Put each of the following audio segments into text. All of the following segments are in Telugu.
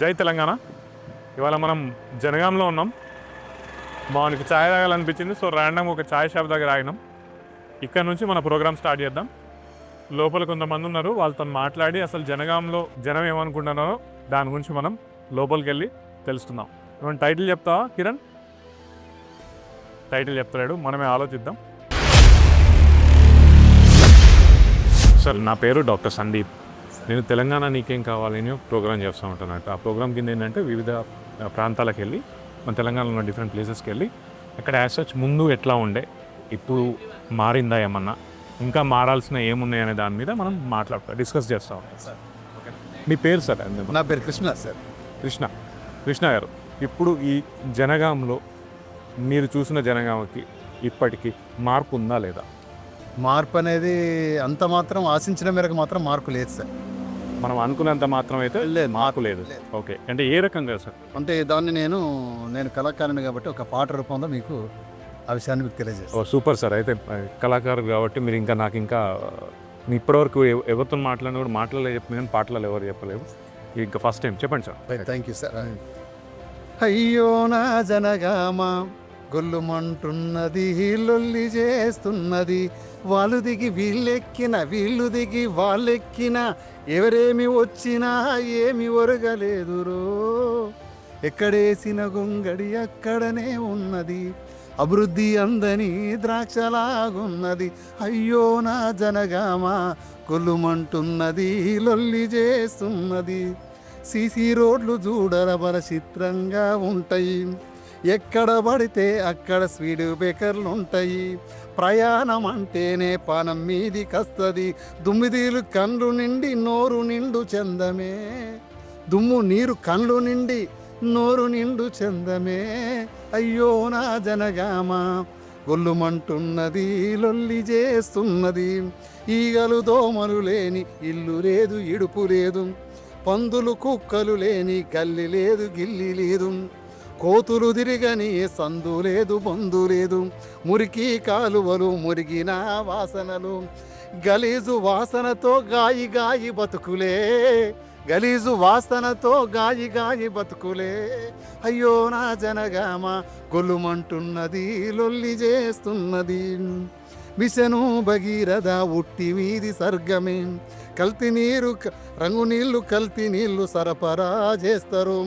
జై తెలంగాణ. ఇవాళ మనం జనగాంలో ఉన్నాం. మనకి ఛాయ్ తాగాలనిపించింది, సో ర్యాండమ్ ఒక ఛాయ్ షాప్ దగ్గర ఆగినాం. ఇక్కడ నుంచి మన ప్రోగ్రామ్ స్టార్ట్ చేద్దాం. లోపల కొంతమంది ఉన్నారు, వాళ్ళతో మాట్లాడి అసలు జనగాంలో జనం ఏమనుకుంటున్నారో దాని గురించి మనం లోపలికి వెళ్ళి తెలుసుకుందాం. మనం టైటిల్ చెప్తావా కిరణ్? టైటిల్ చెప్తాడు, మనమే ఆలోచిద్దాం. సార్, నా పేరు డాక్టర్ సందీప్. నేను తెలంగాణ నీకేం కావాలని ప్రోగ్రామ్ చేస్తూ ఉంటాను. ఆ ప్రోగ్రామ్ కింద ఏంటంటే వివిధ ప్రాంతాలకు వెళ్ళి మన తెలంగాణలో ఉన్న డిఫరెంట్ ప్లేసెస్కి వెళ్ళి అక్కడ యాజ్ సచ్ ముందు ఎట్లా ఉండే, ఇప్పుడు మారిందా ఏమన్నా, ఇంకా మారాల్సిన ఏమున్నాయి అనే దాని మీద మనం డిస్కస్ చేస్తూ ఉంటాం సార్. మీ పేరు సార్? నా పేరు కృష్ణ సార్. కృష్ణ గారు, ఇప్పుడు ఈ జనగాంలో మీరు చూసిన జనగామకి ఇప్పటికీ మార్పు ఉందా లేదా? మార్పు అనేది అంత మాత్రం ఆశించిన మేరకు మాత్రం మార్పు లేదు సార్. మనం అనుకున్నంత మాత్రం అయితే లేదు, మార్పు లేదు. ఓకే, అంటే ఏ రకంగా సార్? అంటే దాన్ని నేను కళాకారుని కాబట్టి ఒక పాట రూపంలో మీకు ఆ విషయాన్ని మీకు తెలియజేస్తాను. Super sir. అయితే కళాకారు కాబట్టి మీరు ఇంకా ఇప్పటివరకు ఎవరితో మాట్లాడినా కూడా మాటలలో చెప్పిన కానీ పాటలలో ఎవరు చెప్పలేవు. ఇంకా ఫస్ట్ టైం చెప్పండి సార్. Thank you sir. అయ్యో నా జనగామ గొల్లుమంటున్నది, లొల్లి చేస్తున్నది, వాళ్ళు దిగి వీళ్ళెక్కిన, వీళ్ళు దిగి వాళ్ళెక్కిన, ఎవరేమి వచ్చినా ఏమి ఒరగలేదురో, ఎక్కడేసిన గొంగడి అక్కడనే ఉన్నది, అభివృద్ధి అందని ద్రాక్షలాగున్నది, అయ్యో నా జనగామ గొల్లుమంటున్నది, లొల్లి చేస్తున్నది, సీసీ రోడ్లు చూడరబర చిత్రంగా ఉంటాయి, ఎక్కడ పడితే అక్కడ స్పీడ్ బ్రేకర్లు ఉంటాయి, ప్రయాణం అంటేనే పానం మీదికొస్తుంది, దుమ్మిదీలు కండ్లు నిండి నోరు నిండు చందమే, దుమ్ము నీరు కండ్లు నిండి నోరు నిండు చందమే, అయ్యో నా జనగామ గొల్లుమంటున్నది, లొల్లి చేస్తున్నది, ఈగలు దోమలు లేని ఇల్లు లేదు, ఇడుపు లేదు, పందులు కుక్కలు లేని గల్లి లేదు, గిల్లి లేదు, కోతులు తిరిగని సందు లేదు, బందు లేదు, మురికి కాలువలు, మురిగిన వాసనలు, గలీజు వాసనతో గాయి గాయి బతుకులే, గలీజు వాసనతో గాయి గాయి బతుకులే, అయ్యో నా జనగామ గొల్లుమంటున్నది, లొల్లి చేస్తున్నది, మిషను భగీరథ ఉట్టి వీధి సర్గమే, కల్తీ నీరు రంగు నీళ్లు కల్తీ నీళ్లు సరఫరా చేస్తారు,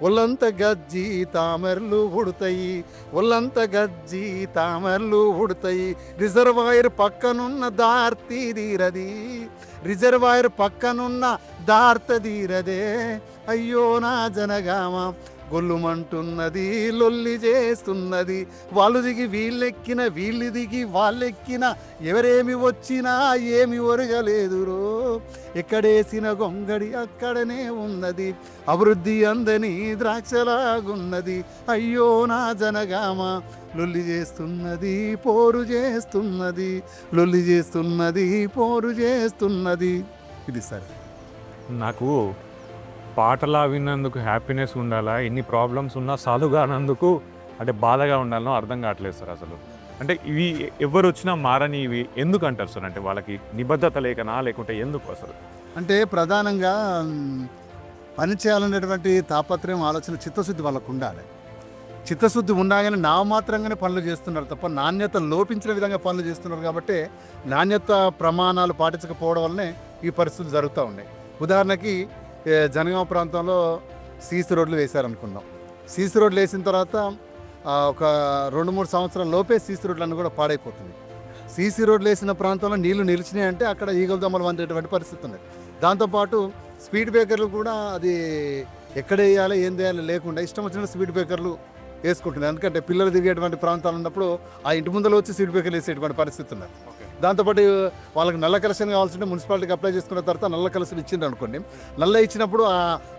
ఒళ్ళంత గజ్జి తామరలు ఉడతాయి, ఒళ్ళంత గజ్జి తామరలు ఉడతాయి, రిజర్వాయర్ పక్కనున్న దార్తి తీరది, రిజర్వాయర్ పక్కనున్న దార్త తీరదే, అయ్యో నా జనగామ గొల్లుమంటున్నది, లొల్లి చేస్తున్నది, వాళ్ళు దిగి వీళ్ళెక్కిన, వీళ్ళు దిగి వాళ్ళెక్కిన, ఎవరేమి వచ్చినా ఏమి ఒరగలేదురో, ఎక్కడేసిన గొంగడి అక్కడనే ఉన్నది, అభివృద్ధి అందని ద్రాక్షలాగున్నది, అయ్యో నా జనగామ లొల్లి చేస్తున్నది, పోరు చేస్తున్నది, లొల్లి చేస్తున్నది, పోరు చేస్తున్నది. ఇది సరే. నాకు పాటలా విన్నందుకు హ్యాపీనెస్ ఉండాలా, ఎన్ని ప్రాబ్లమ్స్ ఉన్నా సాల్వ్ కానందుకు అంటే బాధగా ఉండాలనో అర్థం కావట్లేదు సార్. అసలు అంటే ఇవి ఎవరు వచ్చినా మారని ఇవి ఎందుకు అంటారు సార్? అంటే వాళ్ళకి నిబద్ధత లేకనా, లేకుంటే ఎందుకు అసలు? అంటే ప్రధానంగా పని చేయాలనేటువంటి తాపత్రయం, ఆలోచన, చిత్తశుద్ధి వాళ్ళకు ఉండాలి. చిత్తశుద్ధి ఉండగానే నామమాత్రంగానే పనులు చేస్తున్నారు తప్ప నాణ్యత లోపించిన విధంగా పనులు చేస్తున్నారు. కాబట్టి నాణ్యత ప్రమాణాలు పాటించకపోవడం వల్లనే ఈ పరిస్థితులు జరుగుతూ ఉన్నాయి. ఉదాహరణకి జనగామ ప్రాంతంలో సీసీ రోడ్లు వేశారనుకుందాం. సీసీ రోడ్లు వేసిన తర్వాత ఒక 2-3 సంవత్సరాల లోపే సీసీ రోడ్లన్నీ కూడా పాడైపోతుంది. సీసీ రోడ్లు వేసిన ప్రాంతంలో నీళ్లు నిలిచినాయి అంటే అక్కడ ఈగల దొమ్మలు వండేటువంటి పరిస్థితి ఉంది. దాంతోపాటు స్పీడ్ బ్రేకర్లు కూడా అది ఎక్కడ వేయాలి, ఏం చేయాలి లేకుండా ఇష్టం వచ్చిన స్పీడ్ బ్రేకర్లు వేసుకుంటున్నారు. ఎందుకంటే పిల్లలు తిరిగేటువంటి ప్రాంతాలు ఉన్నప్పుడు ఆ ఇంటి ముందర వచ్చి స్పీడ్ బ్రేకర్లు వేసేటువంటి పరిస్థితి ఉన్నారు. దాంతోపాటు వాళ్ళకి నల్ల కలెక్షన్ కావాల్సింటే మున్సిపాలిటీకి అప్లై చేసుకున్న తర్వాత నల్ల కలెక్షన్ ఇచ్చిండ్రు అనుకోండి. నల్ల ఇచ్చినప్పుడు ఆ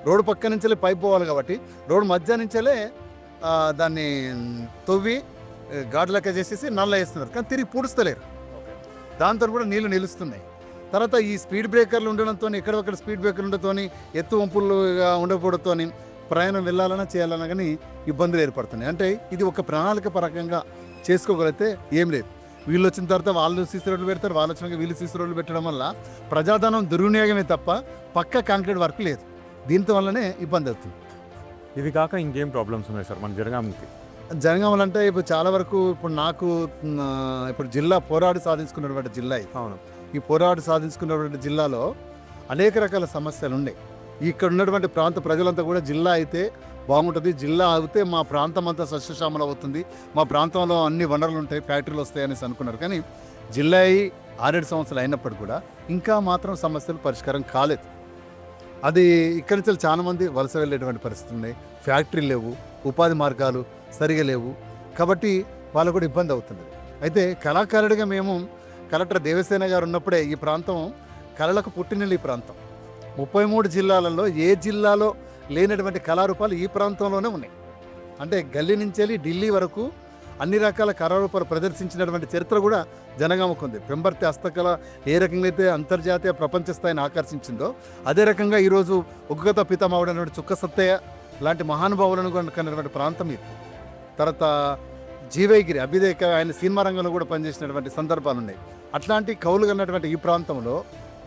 రోడ్డు పక్క నుంచే పైప్ పోవాలి కాబట్టి రోడ్డు మధ్య నుంచే దాన్ని తవ్వి ఘాటు లెక్క చేసేసి నల్ల వేస్తున్నారు, కానీ తిరిగి పూడుస్తలేరు. దాంతో కూడా నీళ్లు నిలుస్తున్నాయి. తర్వాత ఈ స్పీడ్ బ్రేకర్లు ఉండడంతో, ఎక్కడొక్కడ స్పీడ్ బ్రేకర్లు ఉండటంతో, ఎత్తు వంపులుగా ఉండకపోవడంతో ప్రయాణం వెళ్ళాలన్నా చేయాలన్నా కానీ ఇబ్బందులు ఏర్పడుతున్నాయి. అంటే ఇది ఒక ప్రణాళిక పరంగా చేసుకోగలిగితే ఏం లేదు. వీళ్ళు వచ్చిన తర్వాత వాళ్ళు సీసీ రోడ్లు పెడతారు, వాళ్ళు వచ్చినాక వీళ్ళు సీసీ రోడ్లు పెట్టడం వల్ల ప్రజాధనం దుర్వినియోగమే తప్ప పక్క కాంక్రీట్ వర్క్ లేదు. దీంతో వల్లనే ఇబ్బంది అవుతుంది. ఇవి కాక ఇంకేం ప్రాబ్లమ్స్ ఉన్నాయి సార్ మన జనగాంకి? జరగాలంటే ఇప్పుడు చాలా వరకు ఇప్పుడు నాకు ఇప్పుడు జిల్లా పోరాడి సాధించుకున్నటువంటి జిల్లా ఇది. అవును. ఈ పోరాడి సాధించుకున్నటువంటి జిల్లాలో అనేక రకాల సమస్యలు ఉన్నాయి. ఇక్కడ ఉన్నటువంటి ప్రాంత ప్రజలంతా కూడా జిల్లా అయితే బాగుంటుంది, జిల్లా అయితే మా ప్రాంతం అంతా సస్యశ్యామలం అవుతుంది, మా ప్రాంతంలో అన్ని వనరులు ఉంటాయి, ఫ్యాక్టరీలు వస్తాయి అనేసి అనుకున్నారు. కానీ జిల్లా 6-7 సంవత్సరాలు అయినప్పటికీ కూడా ఇంకా మాత్రం సమస్యలు పరిష్కారం కాలేదు. అది ఇక్కడి నుంచి చాలామంది వలస వెళ్ళేటువంటి పరిస్థితులు ఉన్నాయి, ఫ్యాక్టరీలు లేవు, ఉపాధి మార్గాలు సరిగా లేవు, కాబట్టి వాళ్ళకు కూడా ఇబ్బంది అవుతుంది. అయితే కళాకారుడిగా మేము కలెక్టర్ దేవసేన గారు ఉన్నప్పుడే ఈ ప్రాంతం కళలకు పుట్టినల్లి. ఈ ప్రాంతం 33 జిల్లాలలో ఏ జిల్లాలో లేనటువంటి కళారూపాలు ఈ ప్రాంతంలోనే ఉన్నాయి. అంటే గల్లీ నుంచి వెళ్ళి ఢిల్లీ వరకు అన్ని రకాల కళారూపాలు ప్రదర్శించినటువంటి చరిత్ర కూడా జనగామకు ఉంది. పెంబర్తి హస్తకళ ఏ రకంగా అయితే అంతర్జాతీయ ప్రపంచ స్థాయిని ఆకర్షించిందో అదే రకంగా ఈరోజు ఉగ్గత పితామహుడైనటువంటి చుక్క సత్తయ్య లాంటి మహానుభావులను కన్నటువంటి ప్రాంతం ఇది. తర్వాత జీవైగిరి అభిదేక ఆయన సినిమా రంగంలో కూడా పనిచేసినటువంటి సందర్భాలు ఉన్నాయి. అట్లాంటి కవులు కన్నటువంటి ఈ ప్రాంతంలో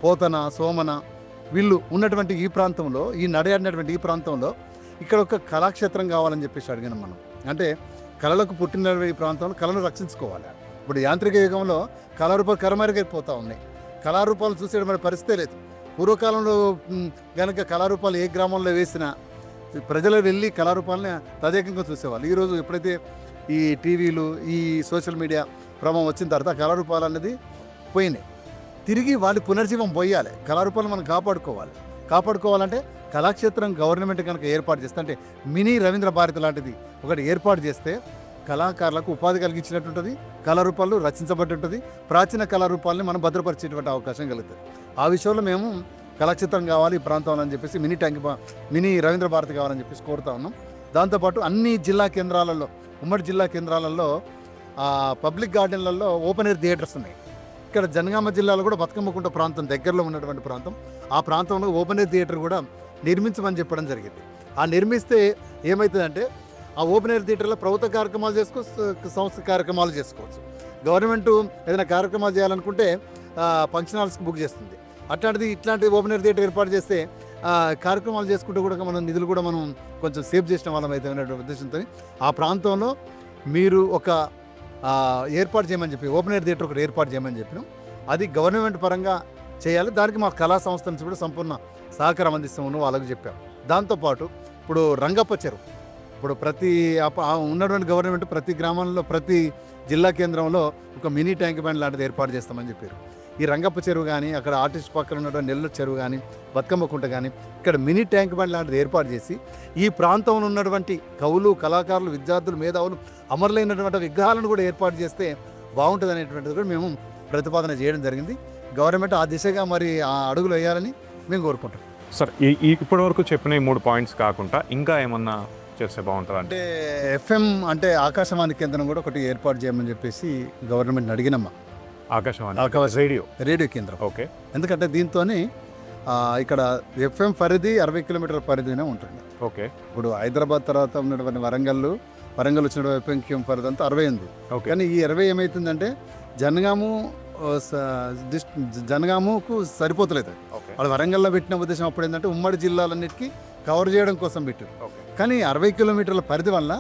పోతన, సోమన వీళ్ళు ఉన్నటువంటి ఈ ప్రాంతంలో, ఈ నడయాడినటువంటి ఈ ప్రాంతంలో ఇక్కడ ఒక కళాక్షేత్రం కావాలని చెప్పేసి అడిగాను మనం. అంటే కళలకు పుట్టిన ఈ ప్రాంతంలో కళను రక్షించుకోవాలి. ఇప్పుడు యాంత్రిక యుగంలో కళారూపాలు కరమరుగైపోతూ ఉన్నాయి, కళారూపాలు చూసేటువంటి పరిస్థితే లేదు. పూర్వకాలంలో కనుక కళారూపాలు ఏ గ్రామంలో వేసినా ప్రజలు వెళ్ళి కళారూపాలని తదేకంగా చూసేవాళ్ళు. ఈరోజు ఎప్పుడైతే ఈ టీవీలు, ఈ సోషల్ మీడియా ప్రభావం వచ్చిన తర్వాత కళారూపాలు అనేది పోయినాయి. తిరిగి వాళ్ళు పునర్జీవం పోయాలి. కళారూపాలు మనం కాపాడుకోవాలంటే కళాక్షేత్రం గవర్నమెంట్ కనుక ఏర్పాటు చేస్తే, అంటే మినీ రవీంద్ర భారతి లాంటిది ఒకటి ఏర్పాటు చేస్తే కళాకారులకు ఉపాధి కలిగించినట్టు ఉంటుంది, కళారూపాలు రచించబడి ఉంటుంది, ప్రాచీన కళారూపాలని మనం భద్రపరిచేటువంటి అవకాశం కలుగుతుంది. ఆ విషయంలో మేము కళాక్షేత్రం కావాలి ఈ ప్రాంతంలో అని చెప్పేసి మినీ రవీంద్ర భారతి కావాలని చెప్పేసి కోరుతా ఉన్నాం. దాంతోపాటు అన్ని జిల్లా కేంద్రాలలో, ఉమ్మడి జిల్లా కేంద్రాలలో పబ్లిక్ గార్డెన్లలో ఓపెన్ ఎయిర్ థియేటర్స్ ఉన్నాయి. ఇక్కడ జనగామ జిల్లాలో కూడా బతుకమ్మకుంట ప్రాంతం దగ్గరలో ఉన్నటువంటి ప్రాంతం, ఆ ప్రాంతంలో ఓపెన్ ఎయిర్ థియేటర్ కూడా నిర్మించమని చెప్పడం జరిగింది. ఆ నిర్మిస్తే ఏమవుతుందంటే ఆ ఓపెన్ ఎయిర్ థియేటర్లో ప్రభుత్వ కార్యక్రమాలు చేసుకోవచ్చు, సంస్థ కార్యక్రమాలు చేసుకోవచ్చు. గవర్నమెంట్ ఏదైనా కార్యక్రమాలు చేయాలనుకుంటే ఫంక్షన్ హాల్స్కి బుక్ చేస్తుంది. అట్లాంటిది ఇట్లాంటి ఓపెన్ ఎయిర్ థియేటర్ ఏర్పాటు చేస్తే కార్యక్రమాలు చేసుకుంటూ కూడా మనం నిధులు కూడా మనం కొంచెం సేవ్ చేసిన వాళ్ళం అయితే అనేటువంటి ఉద్దేశంతో ఆ ప్రాంతంలో మీరు ఒక ఏర్పాటు చేయమని చెప్పి ఓపెన్ ఎయిర్ థియేటర్ ఒకటి ఏర్పాటు చేయమని చెప్పినాం. అది గవర్నమెంట్ పరంగా చేయాలి. దానికి మా కళా సంస్థ నుంచి కూడా సంపూర్ణ సహకారం అందిస్తామని వాళ్ళకు చెప్పాం. దాంతోపాటు ఇప్పుడు రంగప్ప చెరువు, ఇప్పుడు ప్రతి ఉన్నటువంటి గవర్నమెంట్ ప్రతి గ్రామంలో, ప్రతి జిల్లా కేంద్రంలో ఒక మినీ ట్యాంక్ బండ్ లాంటిది ఏర్పాటు చేస్తామని చెప్పారు. ఈ రంగప్ప చెరువు కానీ, అక్కడ ఆర్టిస్ట్ పక్కన ఉన్నటువంటి నెల్లూరు చెరువు కానీ, బతుకమ్మకుంట కానీ ఇక్కడ మినీ ట్యాంక్ బండ్ లాంటిది ఏర్పాటు చేసి ఈ ప్రాంతంలో ఉన్నటువంటి కవులు, కళాకారులు, విద్యార్థులు, మేధావులు అమరులైనటువంటి విగ్రహాలను కూడా ఏర్పాటు చేస్తే బాగుంటుంది అనేటువంటిది కూడా మేము ప్రతిపాదన చేయడం జరిగింది. గవర్నమెంట్ ఆ దిశగా మరి ఆ అడుగులు వేయాలని మేము కోరుకుంటాం. సార్ ఇప్పటి వరకు చెప్పిన ఈ 3 పాయింట్స్ కాకుండా ఇంకా ఏమన్నా చేస్తే బాగుంటుంది? అంటే FM అంటే ఆకాశవాణి కేంద్రం కూడా ఒకటి ఏర్పాటు చేయమని చెప్పేసి గవర్నమెంట్ అడిగినమ్మా. ఆకాశవాణి రేడియో కేంద్రం. ఓకే. ఎందుకంటే దీంతోనే ఇక్కడ FM పరిధి 60 కిలోమీటర్ల పరిధినే ఉంటుంది. ఓకే. ఇప్పుడు హైదరాబాద్ తర్వాత ఉన్నటువంటి వరంగల్ వచ్చిన FM పరిధి అంతా 60 ఉంది. కానీ ఈ 60 ఏమవుతుందంటే జనగాముకు సరిపోతలేదు. వాళ్ళు వరంగల్లో పెట్టిన ఉద్దేశం అప్పుడు ఏంటంటే ఉమ్మడి జిల్లాలన్నిటికీ కవర్ చేయడం కోసం పెట్టారు. కానీ 60 కిలోమీటర్ల పరిధి వల్ల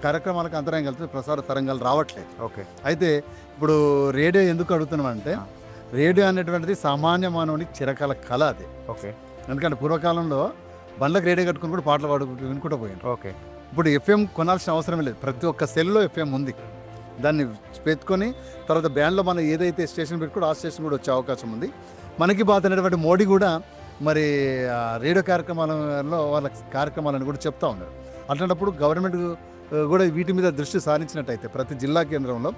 కార్యక్రమాలకు అంతరాయం కలుగుతుంది, ప్రసార తరంగాలు రావట్లేదు. ఓకే. అయితే ఇప్పుడు రేడియో ఎందుకు అడుగుతున్నామంటే రేడియో అనేటువంటిది సామాన్య మానవునికి చిరకాల కళ అది. ఓకే. ఎందుకంటే పూర్వకాలంలో బండ్లకు రేడియో కట్టుకుని కూడా పాటలు వినుకుంటూ పోయాను. ఓకే. ఇప్పుడు FM కొనాల్సిన అవసరం లేదు, ప్రతి ఒక్క సెల్లో FM ఉంది. దాన్ని పెట్టుకొని తర్వాత బ్యాండ్లో మనం ఏదైతే స్టేషన్ పెట్టుకుంటే ఆ స్టేషన్ కూడా వచ్చే అవకాశం ఉంది. మనకి బాధ అనేటువంటి మోడీ కూడా మరి రేడియో కార్యక్రమాలలో వాళ్ళ కార్యక్రమాలను కూడా చెప్తా ఉన్నారు. అట్లాంటప్పుడు గవర్నమెంట్ కూడా వీటి మీద దృష్టి సారించినట్టయితే ప్రతి జిల్లా కేంద్రంలో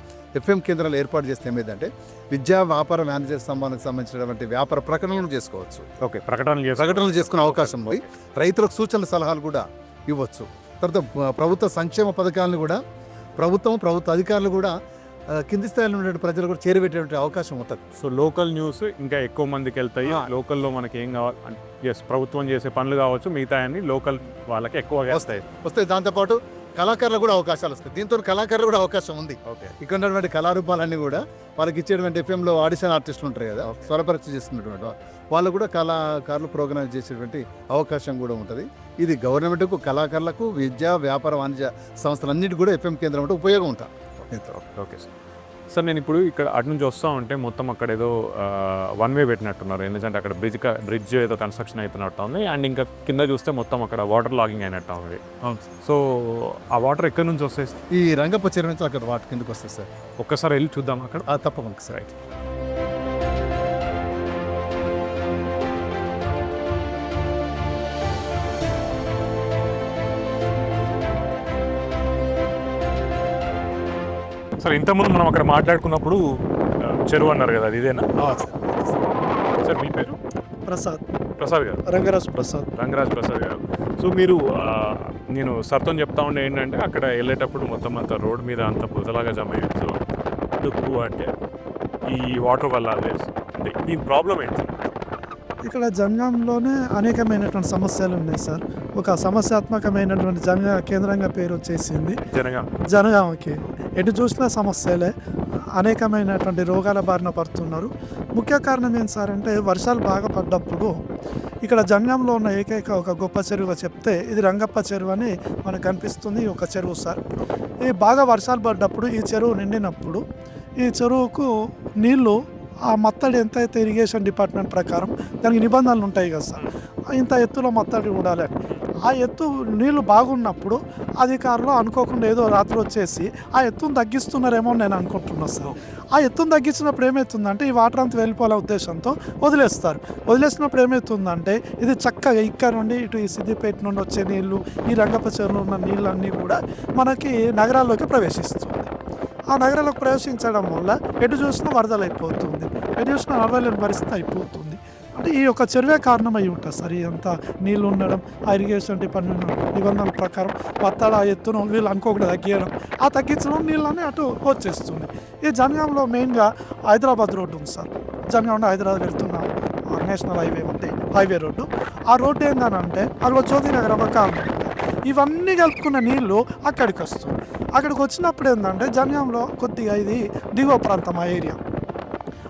FM కేంద్రాలు ఏర్పాటు చేస్తే ఏమైందంటే విద్యా వ్యాపార మేనేజర్ సంబంధానికి సంబంధించినటువంటి వ్యాపార ప్రకటనలు చేసుకోవచ్చు. ఓకే. ప్రకటనలు చేసుకునే అవకాశం ఉంది. రైతులకు సూచనల సలహాలు కూడా ఇవ్వచ్చు. తర్వాత ప్రభుత్వ సంక్షేమ పథకాలను కూడా ప్రభుత్వ అధికారులు కూడా కింది స్థాయిలో ఉండే ప్రజలు కూడా చేరబెట్టేటువంటి అవకాశం ఉంటుంది. సో లోకల్ న్యూస్ ఇంకా ఎక్కువ మందికి వెళ్తాయి. లోకల్లో మనకి ఏం కావాలి, ప్రభుత్వం చేసే పనులు కావచ్చు, మిగతా అన్ని లోకల్ వాళ్ళకి ఎక్కువగా వస్తాయి. దాంతోపాటు కళాకారులకు కూడా అవకాశాలు వస్తాయి. దీంతో కళాకారులు కూడా అవకాశం ఉంది. ఇక్కడ ఉన్నటువంటి కళారూపాలన్నీ కూడా వాళ్ళకి ఇచ్చేటువంటి FMలో ఆడిషన్ ఆర్టిస్టులు ఉంటారు కదా, స్వరపరీక్ష చేస్తున్నటువంటి వాళ్ళు కూడా కళాకారులు ప్రోగ్రామ్ చేసేటువంటి అవకాశం కూడా ఉంటుంది. ఇది గవర్నమెంట్కు, కళాకారులకు, విద్యా, వ్యాపార, వాణిజ్య సంస్థలన్నిటి కూడా FM కేంద్రం అంటే ఉపయోగం ఉంటుంది. Okay sir. సార్ నేను ఇప్పుడు ఇక్కడ అటు నుంచి వస్తూ ఉంటే మొత్తం అక్కడ ఏదో వన్ వే పెట్టినట్టున్నారు, ఎందుకంటే అక్కడ బ్రిడ్జ్ ఏదో కన్స్ట్రక్షన్ అయిపోయినట్టు ఉంది, అండ్ ఇంకా కింద చూస్తే మొత్తం అక్కడ వాటర్ లాగింగ్ అయినట్టు ఉంది. సో ఆ వాటర్ ఎక్కడి నుంచి వస్తాయి? ఈ రంగప్ప చెరువు నుంచి అక్కడ వాటర్ కిందకు వస్తుంది సార్. ఒక్కసారి వెళ్ళి చూద్దాం అక్కడ. తప్పకుండా సార్. సార్ ఇంతకుముందు మనం అక్కడ మాట్లాడుకున్నప్పుడు చెరువు అన్నారు కదా, అది ఇదేనా? సార్ మీ పేరు? ప్రసాద్ గారు. రంగరాజ్ ప్రసాద్ గారు. సో మీరు నేను సర్తో చెప్తా ఉండే ఏంటంటే అక్కడ వెళ్ళేటప్పుడు మొత్తం అంతా రోడ్ మీద అంత బురదలాగా జమ అయ్యింది. సో ఎందుకు అంటే ఈ వాటర్ వల్ల దీని ప్రాబ్లం ఏంటి? ఇక్కడ జనగాంలోనే అనేకమైనటువంటి సమస్యలు ఉన్నాయి సార్. ఒక సమస్యాత్మకమైనటువంటి జనగా కేంద్రంగా పేరు వచ్చేసింది జనగాంకి. ఎటు చూసినా సమస్యలే, అనేకమైనటువంటి రోగాల బారిన పడుతున్నారు. ముఖ్య కారణం ఏంటి సార్ అంటే వర్షాలు బాగా పడ్డప్పుడు ఇక్కడ జనగాంలో ఉన్న ఏకైక ఒక గొప్ప చెరువుగా చెప్తే ఇది రంగప్ప చెరువు అని మనకు కనిపిస్తుంది. ఒక చెరువు సార్. ఈ బాగా వర్షాలు పడ్డప్పుడు ఈ చెరువు నిండినప్పుడు ఈ చెరువుకు నీళ్లు ఆ మత్తడి ఎంతైతే ఇరిగేషన్ డిపార్ట్మెంట్ ప్రకారం దానికి నిబంధనలు ఉంటాయి కదా సార్, ఇంత ఎత్తులో మత్తడి ఉండాలని. ఆ ఎత్తు నీళ్లు బాగున్నప్పుడు అధికారులు అనుకోకుండా ఏదో రాత్రి వచ్చేసి ఆ ఎత్తును తగ్గిస్తున్నారేమో నేను అనుకుంటున్నాను సార్. ఆ ఎత్తును తగ్గించినప్పుడు ఏమవుతుందంటే ఈ వాటర్ అంతా వెళ్ళిపోవాలనే ఉద్దేశంతో వదిలేస్తారు. వదిలేసినప్పుడు ఏమవుతుందంటే ఇది చక్కగా ఇక్కడ నుండి ఇటు ఈ సిద్దిపేట నుండి వచ్చే నీళ్లు, ఈ రంగప్ప చెరువులో ఉన్న నీళ్ళన్నీ కూడా మనకి నగరాల్లోకి ప్రవేశిస్తుంది. ఆ నగరాలకు ప్రవేశించడం వల్ల ఎటు చూసినా వరదలు అయిపోతుంది, ఎటు చూసినా నడవలేని పరిస్థితి అయిపోతుంది. అంటే ఈ యొక్క చెరువే కారణమై ఉంటుంది సార్. ఇదంతా నీళ్ళు ఉండడం, ఆ ఇరిగేషన్ డిపార్ట్మెంట్ నిబంధనల ప్రకారం వత్తాడు ఆ ఎత్తును వీళ్ళు అనుకోకుండా తగ్గించడం, ఆ తగ్గించడం నీళ్ళని అటు వచ్చేస్తుంది. ఈ జనగాంలో మెయిన్గా హైదరాబాద్ రోడ్డు ఉంది సార్. జనగాం నుండి హైదరాబాద్ వెళ్తున్న నేషనల్ హైవే ఉంది, హైవే రోడ్డు. ఆ రోడ్డు ఏంటంటే అందులో జ్యోతినగర్ ఒక కాలనీ. ఇవన్నీ కలుపుకున్న నీళ్లు అక్కడికి వస్తుంది. అక్కడికి వచ్చినప్పుడు ఏంటంటే జనగాంలో కొద్దిగా ఇది దిగువ ప్రాంతం, ఆ ఏరియా.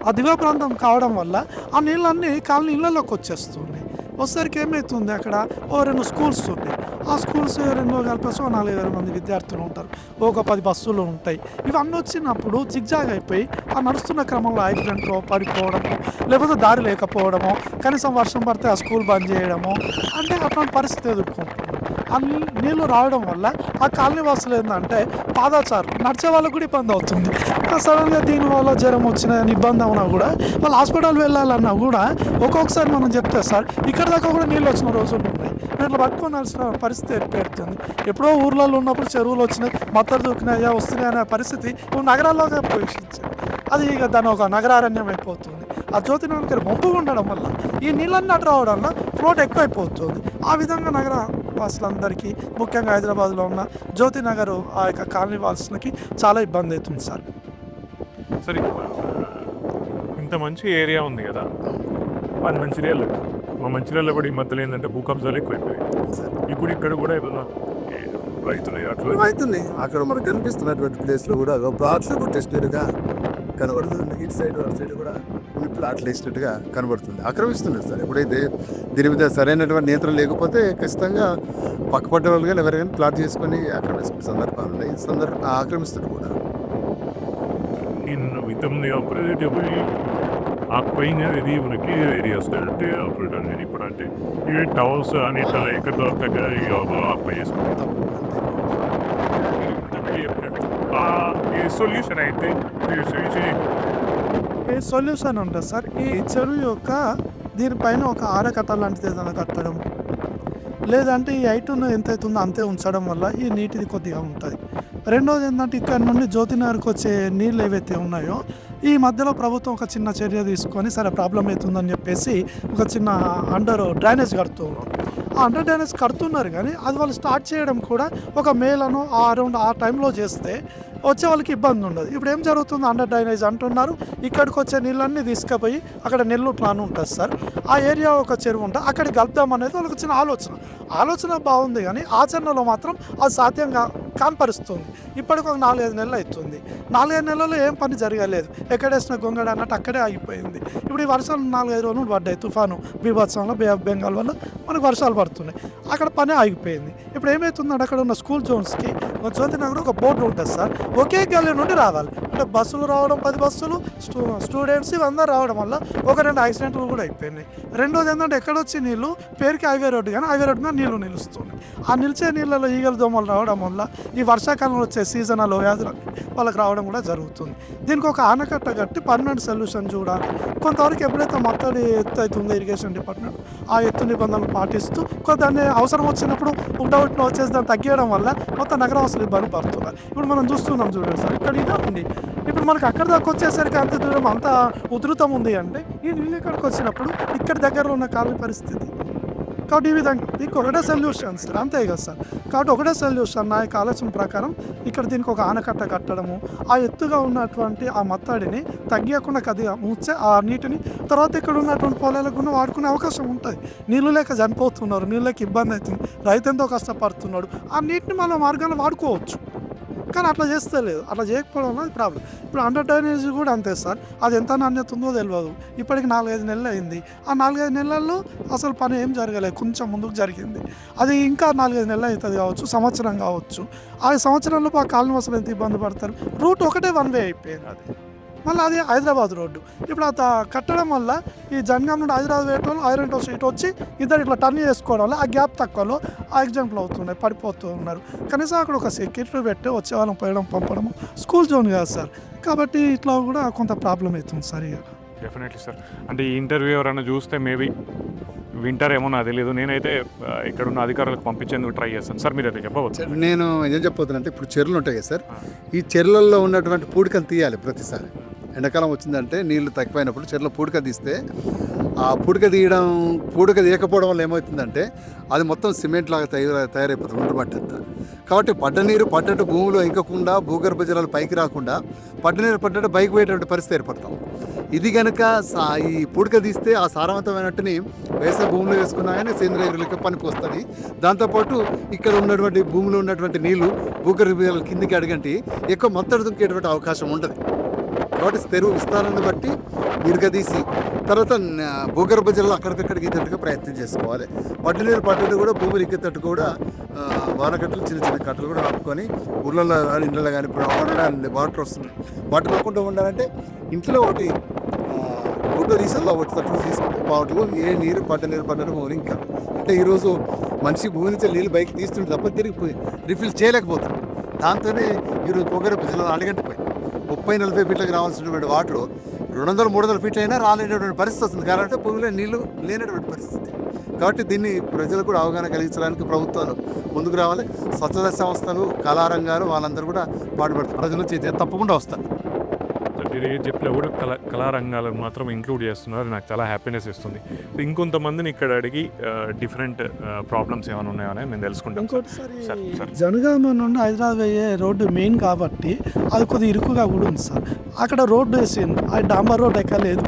ఆ దిగువ ప్రాంతం కావడం వల్ల ఆ నీళ్ళన్నీ కాలనీ ఇళ్లలోకి వచ్చేస్తున్నాయి. వచ్చేసరికి ఏమవుతుంది, అక్కడ 2 స్కూల్స్ ఉన్నాయి. ఆ స్కూల్స్ 2 కలిపేసి 4,000 మంది విద్యార్థులు ఉంటారు, ఒక 10 బస్సులు ఉంటాయి. ఇవన్నీ వచ్చినప్పుడు జిగ్జాగ్ అయిపోయి ఆ నడుస్తున్న క్రమంలో యాక్సిడెంట్లో పడిపోవడము, లేకపోతే దారి లేకపోవడము, కనీసం వర్షం పడితే ఆ స్కూల్ బంద్ చేయడము, అంటే అటువంటి పరిస్థితి ఎదుర్కొంటున్నాం. ఆ నీళ్ళు రావడం వల్ల ఆ కాలనీ వాసులు ఏంటంటే పాదాచారం నడిచే వాళ్ళకు కూడా ఇబ్బంది అవుతుంది. సడన్గా దీనివల్ల జ్వరం వచ్చిన ఇబ్బంది అవునా కూడా వాళ్ళు హాస్పిటల్ వెళ్ళాలన్నా కూడా ఒక్కొక్కసారి మనం చెప్తే సార్ ఇక్కడ దాకా కూడా నీళ్ళు వచ్చిన రోజులు ఉన్నాయి. ఇట్లా పట్టుకోవాల్సిన పరిస్థితి ఏర్పడుతుంది. ఎప్పుడో ఊర్లలో ఉన్నప్పుడు చెరువులు వచ్చినాయి, మత్తలు దూకినాయా వస్తున్నాయి అనే పరిస్థితి నగరాల్లోకి ప్రవేశించింది. అది ఇక దాని ఒక నగరారణ్యం అయిపోతుంది. ఆ జ్యోతినగర్ మొప్పుగా ఉండడం వల్ల ఈ నీళ్ళన్నీ అటు రావడం వల్ల ఫ్లోట్ ఎక్కువైపోతుంది. ఆ విధంగా నగర వాసులందరికీ, ముఖ్యంగా హైదరాబాద్లో ఉన్న జ్యోతినగర్ ఆ యొక్క కాలనీ వాసులకి చాలా ఇబ్బంది అవుతుంది సార్. సరే, ఇంత మంచి ఏరియా ఉంది కదా, అది మంచిర్యాల. మా మంచిర్యాలలో కూడా ఈ మధ్యలో ఏంటంటే భూకంపాలు ఎక్కువైపోయాయి. ఇప్పుడు ఇక్కడ కూడా ఏమన్నా రైతున్నాయి అట్లా అవుతుంది. అక్కడ మనకు కనిపిస్తున్నటువంటి ప్లేస్లో కూడా ప్లాట్లు కొట్టేసినట్టుగా కనబడుతుంది. ఇటు సైడ్ అటు సైడ్ కూడా ప్లాట్లు వేసినట్టుగా కనబడుతుంది. ఆక్రమిస్తున్నారు సార్. ఎప్పుడైతే దీని మీద సరైనటువంటి నియంత్రణ లేకపోతే ఖచ్చితంగా పక్కపడ్డ వాళ్ళు కానీ ఎవరైనా ప్లాట్ చేసుకొని ఆక్రమిస్తున్న సందర్భాలు ఉన్నాయి. ఆక్రమిస్తారు కూడా. ఆకుపోయిన ఇది మనకి ఏరియాస్ అంటే ఆపరేటర్ అనేది ఇప్పుడు అంటే ఈ టవర్స్ అని ఇట్లా ఎక్కడ దొరకగా ఆకుపోయి చేసుకుంటాం. సొల్యూషన్ అయితే సొల్యూషన్ ఉంటుంది సార్. ఈ చెరువు యొక్క దీనిపైన ఒక ఆరకట్ట లాంటిది ఏదైనా కట్టడం, లేదంటే ఈ హైటును ఎంత అవుతుందో అంతే ఉంచడం వల్ల ఈ నీటిది కొద్దిగా ఉంటుంది. రెండోది ఏంటంటే ఇక్కడ నుండి జ్యోతినగర్కి వచ్చే నీళ్ళు ఏవైతే ఉన్నాయో ఈ మధ్యలో ప్రభుత్వం ఒక చిన్న చర్య తీసుకొని సరే ప్రాబ్లం అవుతుందని చెప్పేసి ఒక చిన్న అండర్ డ్రైనేజ్ కడుతూ ఉన్నారు. ఆ అండర్ డ్రైనేజ్ కడుతున్నారు కానీ అది వాళ్ళు స్టార్ట్ చేయడం కూడా ఒక మేలను అరౌండ్ ఆ టైంలో చేస్తే వచ్చే వాళ్ళకి ఇబ్బంది ఉండదు. ఇప్పుడు ఏం జరుగుతుంది, అండర్ డ్రైనేజ్ అంటున్నారు, ఇక్కడికి వచ్చే నీళ్ళన్నీ తీసుకుపోయి అక్కడ నెల్లూరు ప్లాన్ ఉంటుంది సార్. ఆ ఏరియా ఒక చెరువు ఉంటుంది, అక్కడికి కలుపుదాం అనేది వాళ్ళకి వచ్చిన ఆలోచన బాగుంది కానీ ఆచరణలో మాత్రం అది సాధ్యంగా కాంపరుస్తుంది. ఇప్పటికి ఒక 4-5 నెలలు అవుతుంది. 4-5 నెలల్లో ఏం పని జరగలేదు. ఎక్కడేసిన గొంగడ అన్నట్టు అక్కడే ఆగిపోయింది. ఇప్పుడు ఈ వర్షాలు 4-5 రోజులు పడ్డాయి. తుఫాను బీభత్సంలో బే ఆఫ్ బెంగాల్ వల్ల మనకు వర్షాలు పడుతున్నాయి. అక్కడ పని ఆగిపోయింది. ఇప్పుడు ఏమవుతుందంటే అక్కడ ఉన్న స్కూల్ జోన్స్కి జ్యోతినగర్ ఒక బోర్డు ఉంటుంది సార్. ఒకే గల్లీ నుండి రావాలి. అంటే బస్సులు రావడం 10 బస్సులు స్టూడెంట్స్ ఇవందరూ రావడం వల్ల 1-2 యాక్సిడెంట్లు కూడా అయిపోయినాయి. రెండోది ఏంటంటే ఎక్కడొచ్చి నీళ్ళు పేరుకి హైవే రోడ్డు కానీ హైవే రోడ్డు మీద నీళ్లు నిలుస్తున్నాయి. ఆ నిలిచే నీళ్ళలో ఈగల దోమలు రావడం వల్ల ఈ వర్షాకాలంలో వచ్చే సీజనల్ వ్యాధులు వాళ్ళకి రావడం కూడా జరుగుతుంది. దీనికి ఒక ఆనకట్ట కట్టి పర్మనెంట్ సొల్యూషన్ చూడాలి. కొంతవరకు ఎప్పుడైతే మొత్తడి ఎత్తు అవుతుందో ఇరిగేషన్ డిపార్ట్మెంట్ ఆ ఎత్తు నిబంధనలు పాటిస్తూ దాన్ని అవసరం వచ్చినప్పుడు ఉండవట్టిన వచ్చేసి దాన్ని తగ్గియడం వల్ల మొత్తం నగరవాసులు ఇబ్బంది పడుతున్నారు. ఇప్పుడు మనం చూస్తున్నాం చూడండి సార్, ఇక్కడ ఇదే ఉంది. ఇప్పుడు మనకు అక్కడ దాకా వచ్చేసరికి అంత దూరం అంత ఉధృతం ఉంది అంటే ఈ నీళ్ళు ఇక్కడికి వచ్చినప్పుడు ఇక్కడ దగ్గరలో ఉన్న కాలనీ పరిస్థితి. కాబట్టి ఈ విధంగా దీనికి ఒకటే సొల్యూషన్ సార్, అంతే కదా సార్. కాబట్టి ఒకటే సొల్యూషన్ నా యొక్క ఆలోచన ప్రకారం ఇక్కడ దీనికి ఒక ఆనకట్ట కట్టడము, ఆ ఎత్తుగా ఉన్నటువంటి ఆ మత్తడిని తగ్గకుండా కదిగా ఉంచే ఆ నీటిని తర్వాత ఇక్కడ ఉన్నటువంటి పొలాలకు కూడా వాడుకునే అవకాశం ఉంటుంది. నీళ్ళు లేక చనిపోతున్నారు, నీళ్ళు లేక ఇబ్బంది అవుతుంది, రైతు ఎంతో కష్టపడుతున్నాడు. ఆ నీటిని మనం మార్గాన్ని వాడుకోవచ్చు. కానీ అట్లా చేస్తే లేదు, అట్లా చేయకపోవడం వల్ల అది ప్రాబ్లం. ఇప్పుడు అండర్ డ్రైనేజ్ కూడా అంతే సార్, అది ఎంత నాణ్యత ఉందో తెలియదు. ఇప్పటికి 4-5 నెలలు అయింది. ఆ 4-5 నెలల్లో అసలు పని ఏం జరగలేదు, కొంచెం ముందుకు జరిగింది. అది ఇంకా 4-5 నెలలు అవుతుంది కావచ్చు, సంవత్సరం కావచ్చు. ఆ సంవత్సరంలో ఆ కాలనీ అసలు ఎంత ఇబ్బంది పడతారు. రూట్ ఒకటే 1 వే అయిపోయింది. అది మళ్ళీ అది హైదరాబాద్ రోడ్డు. ఇప్పుడు అది కట్టడం వల్ల ఈ జనగాం నుండి హైదరాబాద్ వేయటోళ్ళు ఐరన్ స్ట్రీట్ వచ్చి ఇద్దరు ఇట్లా టర్న్ చేసుకోవడం వల్ల ఆ గ్యాప్ తక్కువలో యాక్సిడెంట్లు అవుతున్నాయి, పడిపోతూ ఉన్నారు. కనీసం అక్కడ ఒక సెక్యూరిటీ పెట్టి వచ్చే వాళ్ళని పోయడం పంపడం స్కూల్ జోన్ కాదు సార్. కాబట్టి ఇట్లా కూడా కొంత ప్రాబ్లం అవుతుంది సార్. ఇక డెఫినెట్లీ సార్. అంటే ఈ ఇంటర్వ్యూ ఎవరైనా చూస్తే మేబీ వింటారేమో నాకు తెలియదు. నేనైతే ఇక్కడ ఉన్న అధికారులకు పంపించేందుకు ట్రై చేస్తాను. సార్ మీరు అయితే చెప్పవచ్చు. నేను ఏం చెప్పబోతున్నానంటే ఇప్పుడు చెరువులు ఉంటాయి కదా సార్, ఈ చెరువులలో ఉన్నటువంటి పూడికను తీయాలి. ప్రతిసారి ఎండాకాలం వచ్చిందంటే నీళ్లు తగ్గిపోయినప్పుడు చెరువులో పూడిక తీస్తే ఆ పూడిక తీయకపోవడం వల్ల ఏమవుతుందంటే అది మొత్తం సిమెంట్ లాగా తయారైపోతుంది ఉండబట్టి అంతా. కాబట్టి పడ్డ నీరు పడ్డట్టు భూమిలో ఇంకకుండా భూగర్భ జలాలు పైకి రాకుండా పడ్డ నీరు పడ్డట్టు బయటకు పోయేటువంటి పరిస్థితి ఏర్పడతాం. ఇది కనుక ఈ పూడిక తీస్తే ఆ సారవంతమైనట్టుని వ్యవసాయ భూమిలో వేసుకున్నా కానీ సేంద్రియ ఎరువులకి పనికి వస్తుంది. దాంతోపాటు ఇక్కడ ఉన్నటువంటి భూమిలో ఉన్నటువంటి నీళ్లు భూగర్భ జలాలు కిందికి అడిగంటి ఎక్కువ మత్తడి దుంకేటువంటి అవకాశం ఉండదు. కాబట్టి తెరువు విస్తారాన్ని బట్టి తీసి తర్వాత భూగర్భ జలాలు అక్కడికక్కడికి ఎక్కేటట్టుగా ప్రయత్నం చేసుకోవాలి. పట్టు నీరు పట్టడం కూడా భూములు ఎక్కేటట్టు కూడా వానకట్టలు చిన్న చిన్న కట్టలు కూడా ఆపుకొని ఊళ్ళలో కానీ ఇంట్లో కానీ ఇప్పుడు వాటర్ వస్తుంది. వాటర్ రాకుండా ఉండాలంటే ఇంట్లో ఒకటి గుడ్డ తీసి అలా ఒకటి తట్టు తీసుకుంటే బాగుంటుంది. ఏ నీరు పట్టడం భూమి ఇంకా అంటే ఈరోజు మనిషి భూమి నుంచి నీళ్ళు బయటకు తీస్తుంటే తప్ప తిరిగి రిఫిల్ చేయలేకపోతాం. దాంతోనే ఈరోజు భూగర్భ జలాలు అడగంటిపోయి 30-40 ఫీట్లకు రావాల్సినటువంటి వాటర్ 200-300 ఫీట్లు అయినా రాలేనటువంటి పరిస్థితి వస్తుంది. కాబట్టి భూమిలో నీళ్లు లేనటువంటి పరిస్థితి. కాబట్టి దీన్ని ప్రజలకు కూడా అవగాహన కలిగించడానికి ప్రభుత్వాలు ముందుకు రావాలి. స్వచ్ఛత సంస్థలు, కళారంగాలు వాళ్ళందరూ కూడా పాటుపడతారు. ప్రజలు తప్పకుండా వస్తారు. మీరు ఏది చెప్పినా కూడా కళారంగాలను మాత్రం ఇంక్లూడ్ చేస్తున్నారు. నాకు చాలా హ్యాపీనెస్ ఇస్తుంది. ఇంకొంతమందిని ఇక్కడ అడిగి డిఫరెంట్ ప్రాబ్లమ్స్ ఏమైనా ఉన్నాయని నేను తెలుసుకుంటాను. ఇంకోటిసారి జనగామ నుండి హైదరాబాద్ అయ్యే రోడ్డు మెయిన్ కాబట్టి అది కొద్దిగా ఇరుకుగా కూడా ఉంది సార్. అక్కడ రోడ్డు వేసింది, అది డాంబర్ రోడ్ ఎక్కలేదు,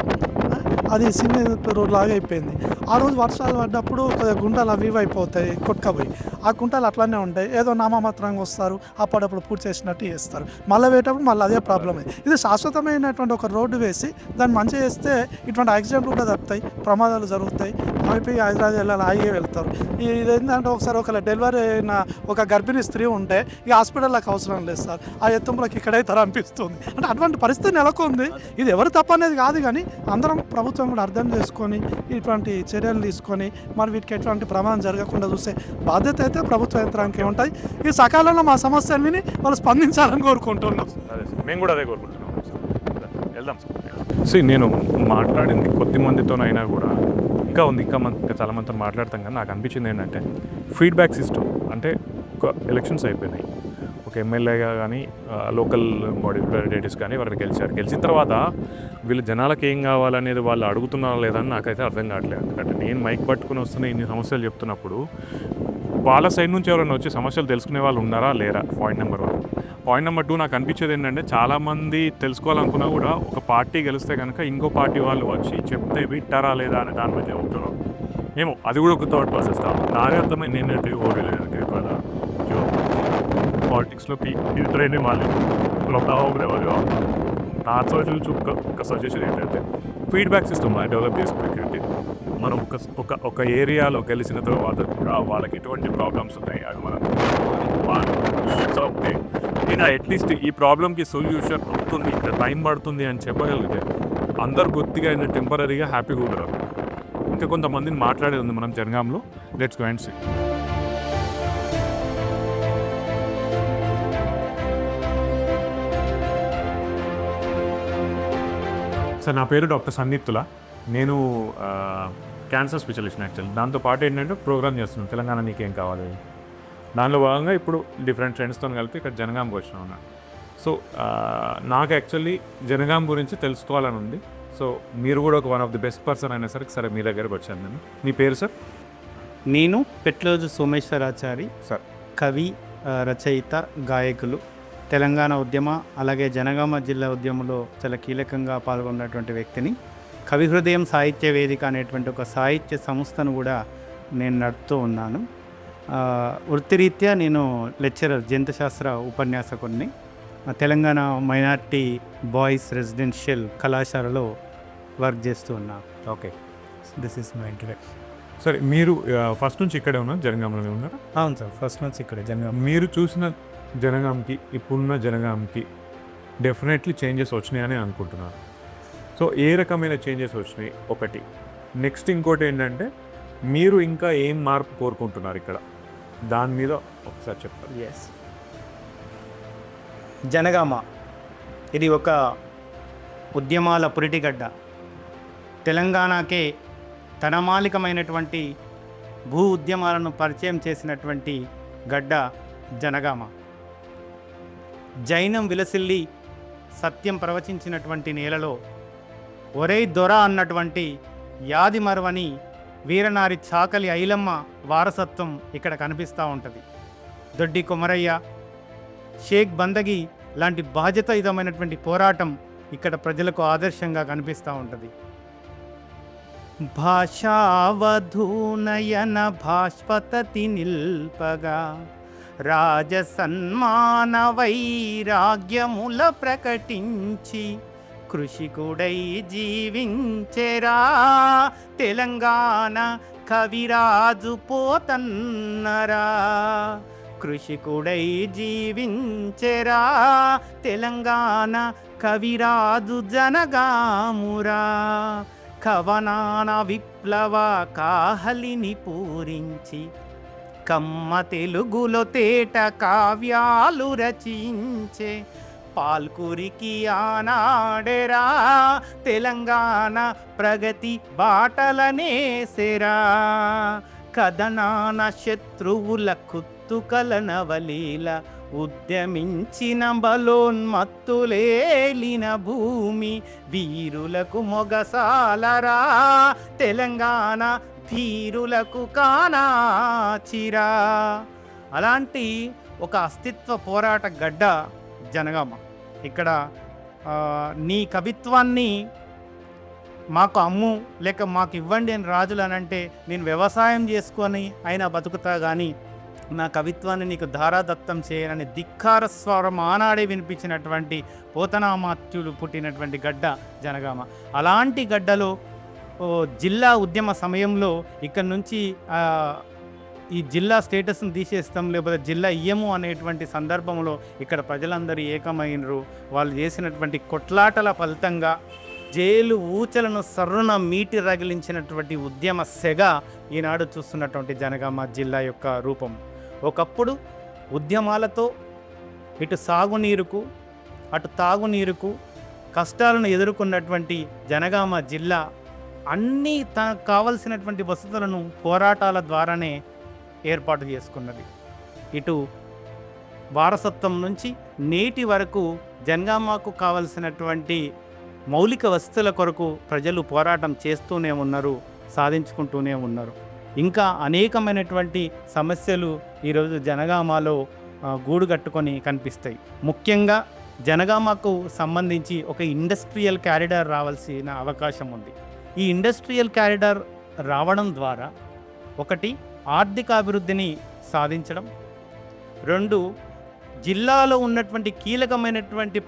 అది సింగిల్ రోడ్ లాగా అయిపోయింది. ఆ రోజు వర్షాలు పడ్డప్పుడు కొద్దిగా గుంటలు అవి అయిపోతాయి కొట్టుకపోయి. ఆ గుంటలు అట్లానే ఉంటాయి, ఏదో నామమాత్రంగా వస్తారు, అప్పుడప్పుడు పూర్తి చేసినట్టు చేస్తారు. మళ్ళీ వేటప్పుడు మళ్ళీ అదే ప్రాబ్లం అయింది. ఇది శాశ్వతమైనటువంటి ఒక రోడ్డు వేసి దాన్ని మంచిగా చేస్తే ఇటువంటి యాక్సిడెంట్లు కూడా తప్పుతాయి, ప్రమాదాలు జరుగుతాయి. అయిపోయి హైదరాబాద్ వెళ్ళాలి, ఆగి వెళ్తారు. ఇదేంటంటే ఒకసారి ఒక డెలివరీ అయిన ఒక గర్భిణీ స్త్రీ ఉంటే ఈ హాస్పిటల్కి అవసరం లేదు సార్, ఆ ఎత్తంలోకి ఇక్కడైతే అనిపిస్తుంది. అంటే అటువంటి పరిస్థితి నెలకొంది. ఇది ఎవరు తప్పు అనేది కాదు, కానీ అందరం ప్రభుత్వం కూడా అర్థం చేసుకొని ఇటువంటి చర్యలు తీసుకొని మరి వీటికి ఎటువంటి ప్రమాదం జరగకుండా చూసే బాధ్యత అయితే ప్రభుత్వ యంత్రానికి ఉంటాయి. ఈ సకాలంలో మా సమస్యను విని వాళ్ళు స్పందించాలని కోరుకుంటున్నాం. మేము కూడా అదే కోరుకుంటున్నాం. వెళ్దాం సార్. నేను మాట్లాడింది కొద్ది మందితోనైనా కూడా ఇంకా ఉంది, ఇంకా చాలా మందితో మాట్లాడతాం. కానీ నాకు అనిపించింది ఏంటంటే ఫీడ్బ్యాక్ సిస్టమ్. అంటే ఒక ఎలక్షన్స్ అయిపోయినాయి, ఒక ఎమ్మెల్యేగా కానీ లోకల్ బాడీ రిప్రజెంటేటివ్స్ కానీ ఎవరైనా గెలిచిన తర్వాత వీళ్ళు జనాలకు ఏం కావాలనేది వాళ్ళు అడుగుతున్నారా లేదని నాకైతే అర్థం కావట్లేదు. ఎందుకంటే నేను మైక్ పట్టుకుని వస్తున్న ఇన్ని సమస్యలు చెప్తున్నప్పుడు వాళ్ళ సైడ్ నుంచి ఎవరైనా వచ్చి సమస్యలు తెలుసుకునే వాళ్ళు ఉన్నారా లేరా? Point number 1. పాయింట్ నెంబర్ 2, నాకు అనిపించేది ఏంటంటే చాలామంది తెలుసుకోవాలనుకున్నా కూడా ఒక పార్టీ గెలిస్తే కనుక ఇంకో పార్టీ వాళ్ళు వచ్చి చెప్తే వింటారా లేదా అనే దాని మధ్య అవుతారు ఏమో. అది కూడా ఒక థాట్ ప్రాసెస్. నాకే అర్థమైంది ఏంటంటే ఓడలేదు కదా पॉलिटिक्सలో ట్రైన్ మాలి నా సజెషన్ ఒక సజెషన్ ఏంటంటే ఫీడ్బ్యాక్ సిస్టమ్ డెవలప్ చేసుకునేటంటే మనం ఒక ఏరియాలో గెలిచిన తర్వాత వాళ్ళకి ఎటువంటి ప్రాబ్లమ్స్ ఉన్నాయి అవి మనం నేను అట్లీస్ట్ ఈ ప్రాబ్లమ్కి సొల్యూషన్ అవుతుంది ఇక్కడ టైం పడుతుంది అని చెప్పగలిగితే అందరు కొద్దిగా అయినా టెంపరీగా హ్యాపీగా ఉండరు. ఇంకా కొంతమందిని మాట్లాడేది ఉంది మనం జనగాంలో. Let's go and see. Sir నా పేరు డాక్టర్ సందీప్తుల. నేను క్యాన్సర్ స్పెషలిస్ట్ యాక్చువల్లీ. దాంతోపాటు ఏంటంటే ప్రోగ్రామ్ చేస్తున్నాను తెలంగాణ నీకేం కావాలి. దానిలో భాగంగా ఇప్పుడు డిఫరెంట్ ఫ్రెండ్స్తో కలిపి ఇక్కడ జనగాంకి వచ్చినా ఉన్నాను. సో నాకు యాక్చువల్లీ జనగాం గురించి తెలుసుకోవాలని ఉంది. సో మీరు కూడా ఒక one of the best person అయినా సరే మీ దగ్గరకు వచ్చాను నేను. మీ పేరు సార్? నేను పెట్లోజు సోమేశ్వరాచారి సార్. కవి, రచయిత, గాయకులు. తెలంగాణ ఉద్యమ అలాగే జనగామ జిల్లా ఉద్యమంలో చాలా కీలకంగా పాల్గొన్నటువంటి వ్యక్తిని. కవి హృదయం సాహిత్య వేదిక అనేటువంటి ఒక సాహిత్య సంస్థను కూడా నేను నడుపుతూ ఉన్నాను. వృత్తిరీత్యా నేను లెక్చరర్, జంతుశాస్త్ర ఉపన్యాసకుడిని. తెలంగాణ మైనార్టీ బాయ్స్ రెసిడెన్షియల్ కళాశాలలో వర్క్ చేస్తూ ఉన్నాను. Okay, this is my introduction. సరే, మీరు ఫస్ట్ నుంచి ఇక్కడే ఉన్నారు, జనగాంలోనే ఉన్నారా? అవును సార్, ఫస్ట్ నుంచి ఇక్కడే జనగామ. మీరు చూసిన జనగాంకి ఇప్పుడున్న జనగాంకి డెఫినెట్లీ చేంజెస్ వచ్చినాయని అనుకుంటున్నాను. సో ఏ రకమైన చేంజెస్ వచ్చినాయి ఒకటి. నెక్స్ట్ ఇంకోటి ఏంటంటే మీరు ఇంకా ఏం మార్పు కోరుకుంటున్నారు ఇక్కడ, దాని మీద ఒకసారి చెప్తారు. ఎస్, జనగామ ఇది ఒక ఉద్యమాల పురిటిగడ్డ. తెలంగాణకే తనమాలికమైనటువంటి భూ ఉద్యమాలను పరిచయం చేసినటువంటి గడ్డ జనగామ. జైనం విలసిల్లి సత్యం ప్రవచించినటువంటి నేలలో ఒరే దొర అన్నటువంటి యాది మరవని వీరనారి చాకలి ఐలమ్మ వారసత్వం ఇక్కడ కనిపిస్తూ ఉంటుంది. దొడ్డి కొమరయ్య, షేక్ బందగి లాంటి బాధ్యతాయుతమైనటువంటి పోరాటం ఇక్కడ ప్రజలకు ఆదర్శంగా కనిపిస్తూ ఉంటుంది. భాషావధూనయన భాష్పతతి నిల్పగా రాజసన్మాన వైరాగ్యముల ప్రకటించి కృషికుడై జీవించెరా తెలంగాణ కవిరాజు పోతన్నరా. కృషికుడై జీవించెరా తెలంగాణ కవిరాజు జనగామురా. కవనాన విప్లవ కాహలిని పూరించి కమ్మ తెలుగులో తేట కావ్యాలు రచించే పాల్కురికి ఆనాడెరా తెలంగాణ ప్రగతి బాటలనేసెరా. కథనాన శత్రువుల కుత్తుకల నవలీల ఉద్యమించిన బలోన్మత్తులేలిన భూమి వీరులకు మొగసాలరా తెలంగాణ ధీరులకు కానాచిరా. అలాంటి ఒక అస్తిత్వ పోరాట గడ్డ జనగామ. ఇక్కడ నీ కవిత్వాన్ని మాకు అమ్ము లేక మాకు ఇవ్వండి అని రాజులు అనంటే నేను వ్యవసాయం చేసుకొని అయినా బతుకుతా కానీ నా కవిత్వాన్ని నీకు ధారాదత్తం చేయనని ధిక్కార స్వరం ఆనాడే వినిపించినటువంటి పోతనామాత్యులు పుట్టినటువంటి గడ్డ జనగామ. అలాంటి గడ్డలో జిల్లా ఉద్యమ సమయంలో ఇక్కడ నుంచి ఈ జిల్లా స్టేటస్ని తీసేస్తాం లేకపోతే జిల్లా ఇయ్యము అనేటువంటి సందర్భంలో ఇక్కడ ప్రజలందరూ ఏకమైనరు. వాళ్ళు చేసినటువంటి కొట్లాటల ఫలితంగా జైలు ఊచలను సర్రున మీటి రగిలించినటువంటి ఉద్యమ సెగ ఈనాడు చూస్తున్నటువంటి జనగామ జిల్లా యొక్క రూపం. ఒకప్పుడు ఉద్యమాలతో ఇటు సాగునీరుకు అటు తాగునీరుకు కష్టాలను ఎదుర్కొన్నటువంటి జనగామ జిల్లా అన్నీ తనకు కావలసినటువంటి వసతులను పోరాటాల ద్వారానే ఏర్పాటు చేసుకున్నది. ఇటు వారసత్వం నుంచి నేటి వరకు జనగామకు కావలసినటువంటి మౌలిక వసతుల కొరకు ప్రజలు పోరాటం చేస్తూనే ఉన్నారు, సాధించుకుంటూనే ఉన్నారు. ఇంకా అనేకమైనటువంటి సమస్యలు ఈరోజు జనగామలో గూడు కట్టుకొని కనిపిస్తాయి. ముఖ్యంగా జనగామకు సంబంధించి ఒక ఇండస్ట్రియల్ క్యారిడార్ రావాల్సిన అవకాశం ఉంది. ఈ ఇండస్ట్రియల్ క్యారిడార్ రావడం ద్వారా ఒకటి ఆర్థిక అభివృద్ధిని సాధించడం, రెండు జిల్లాలో ఉన్నటువంటి కీలకమైనటువంటి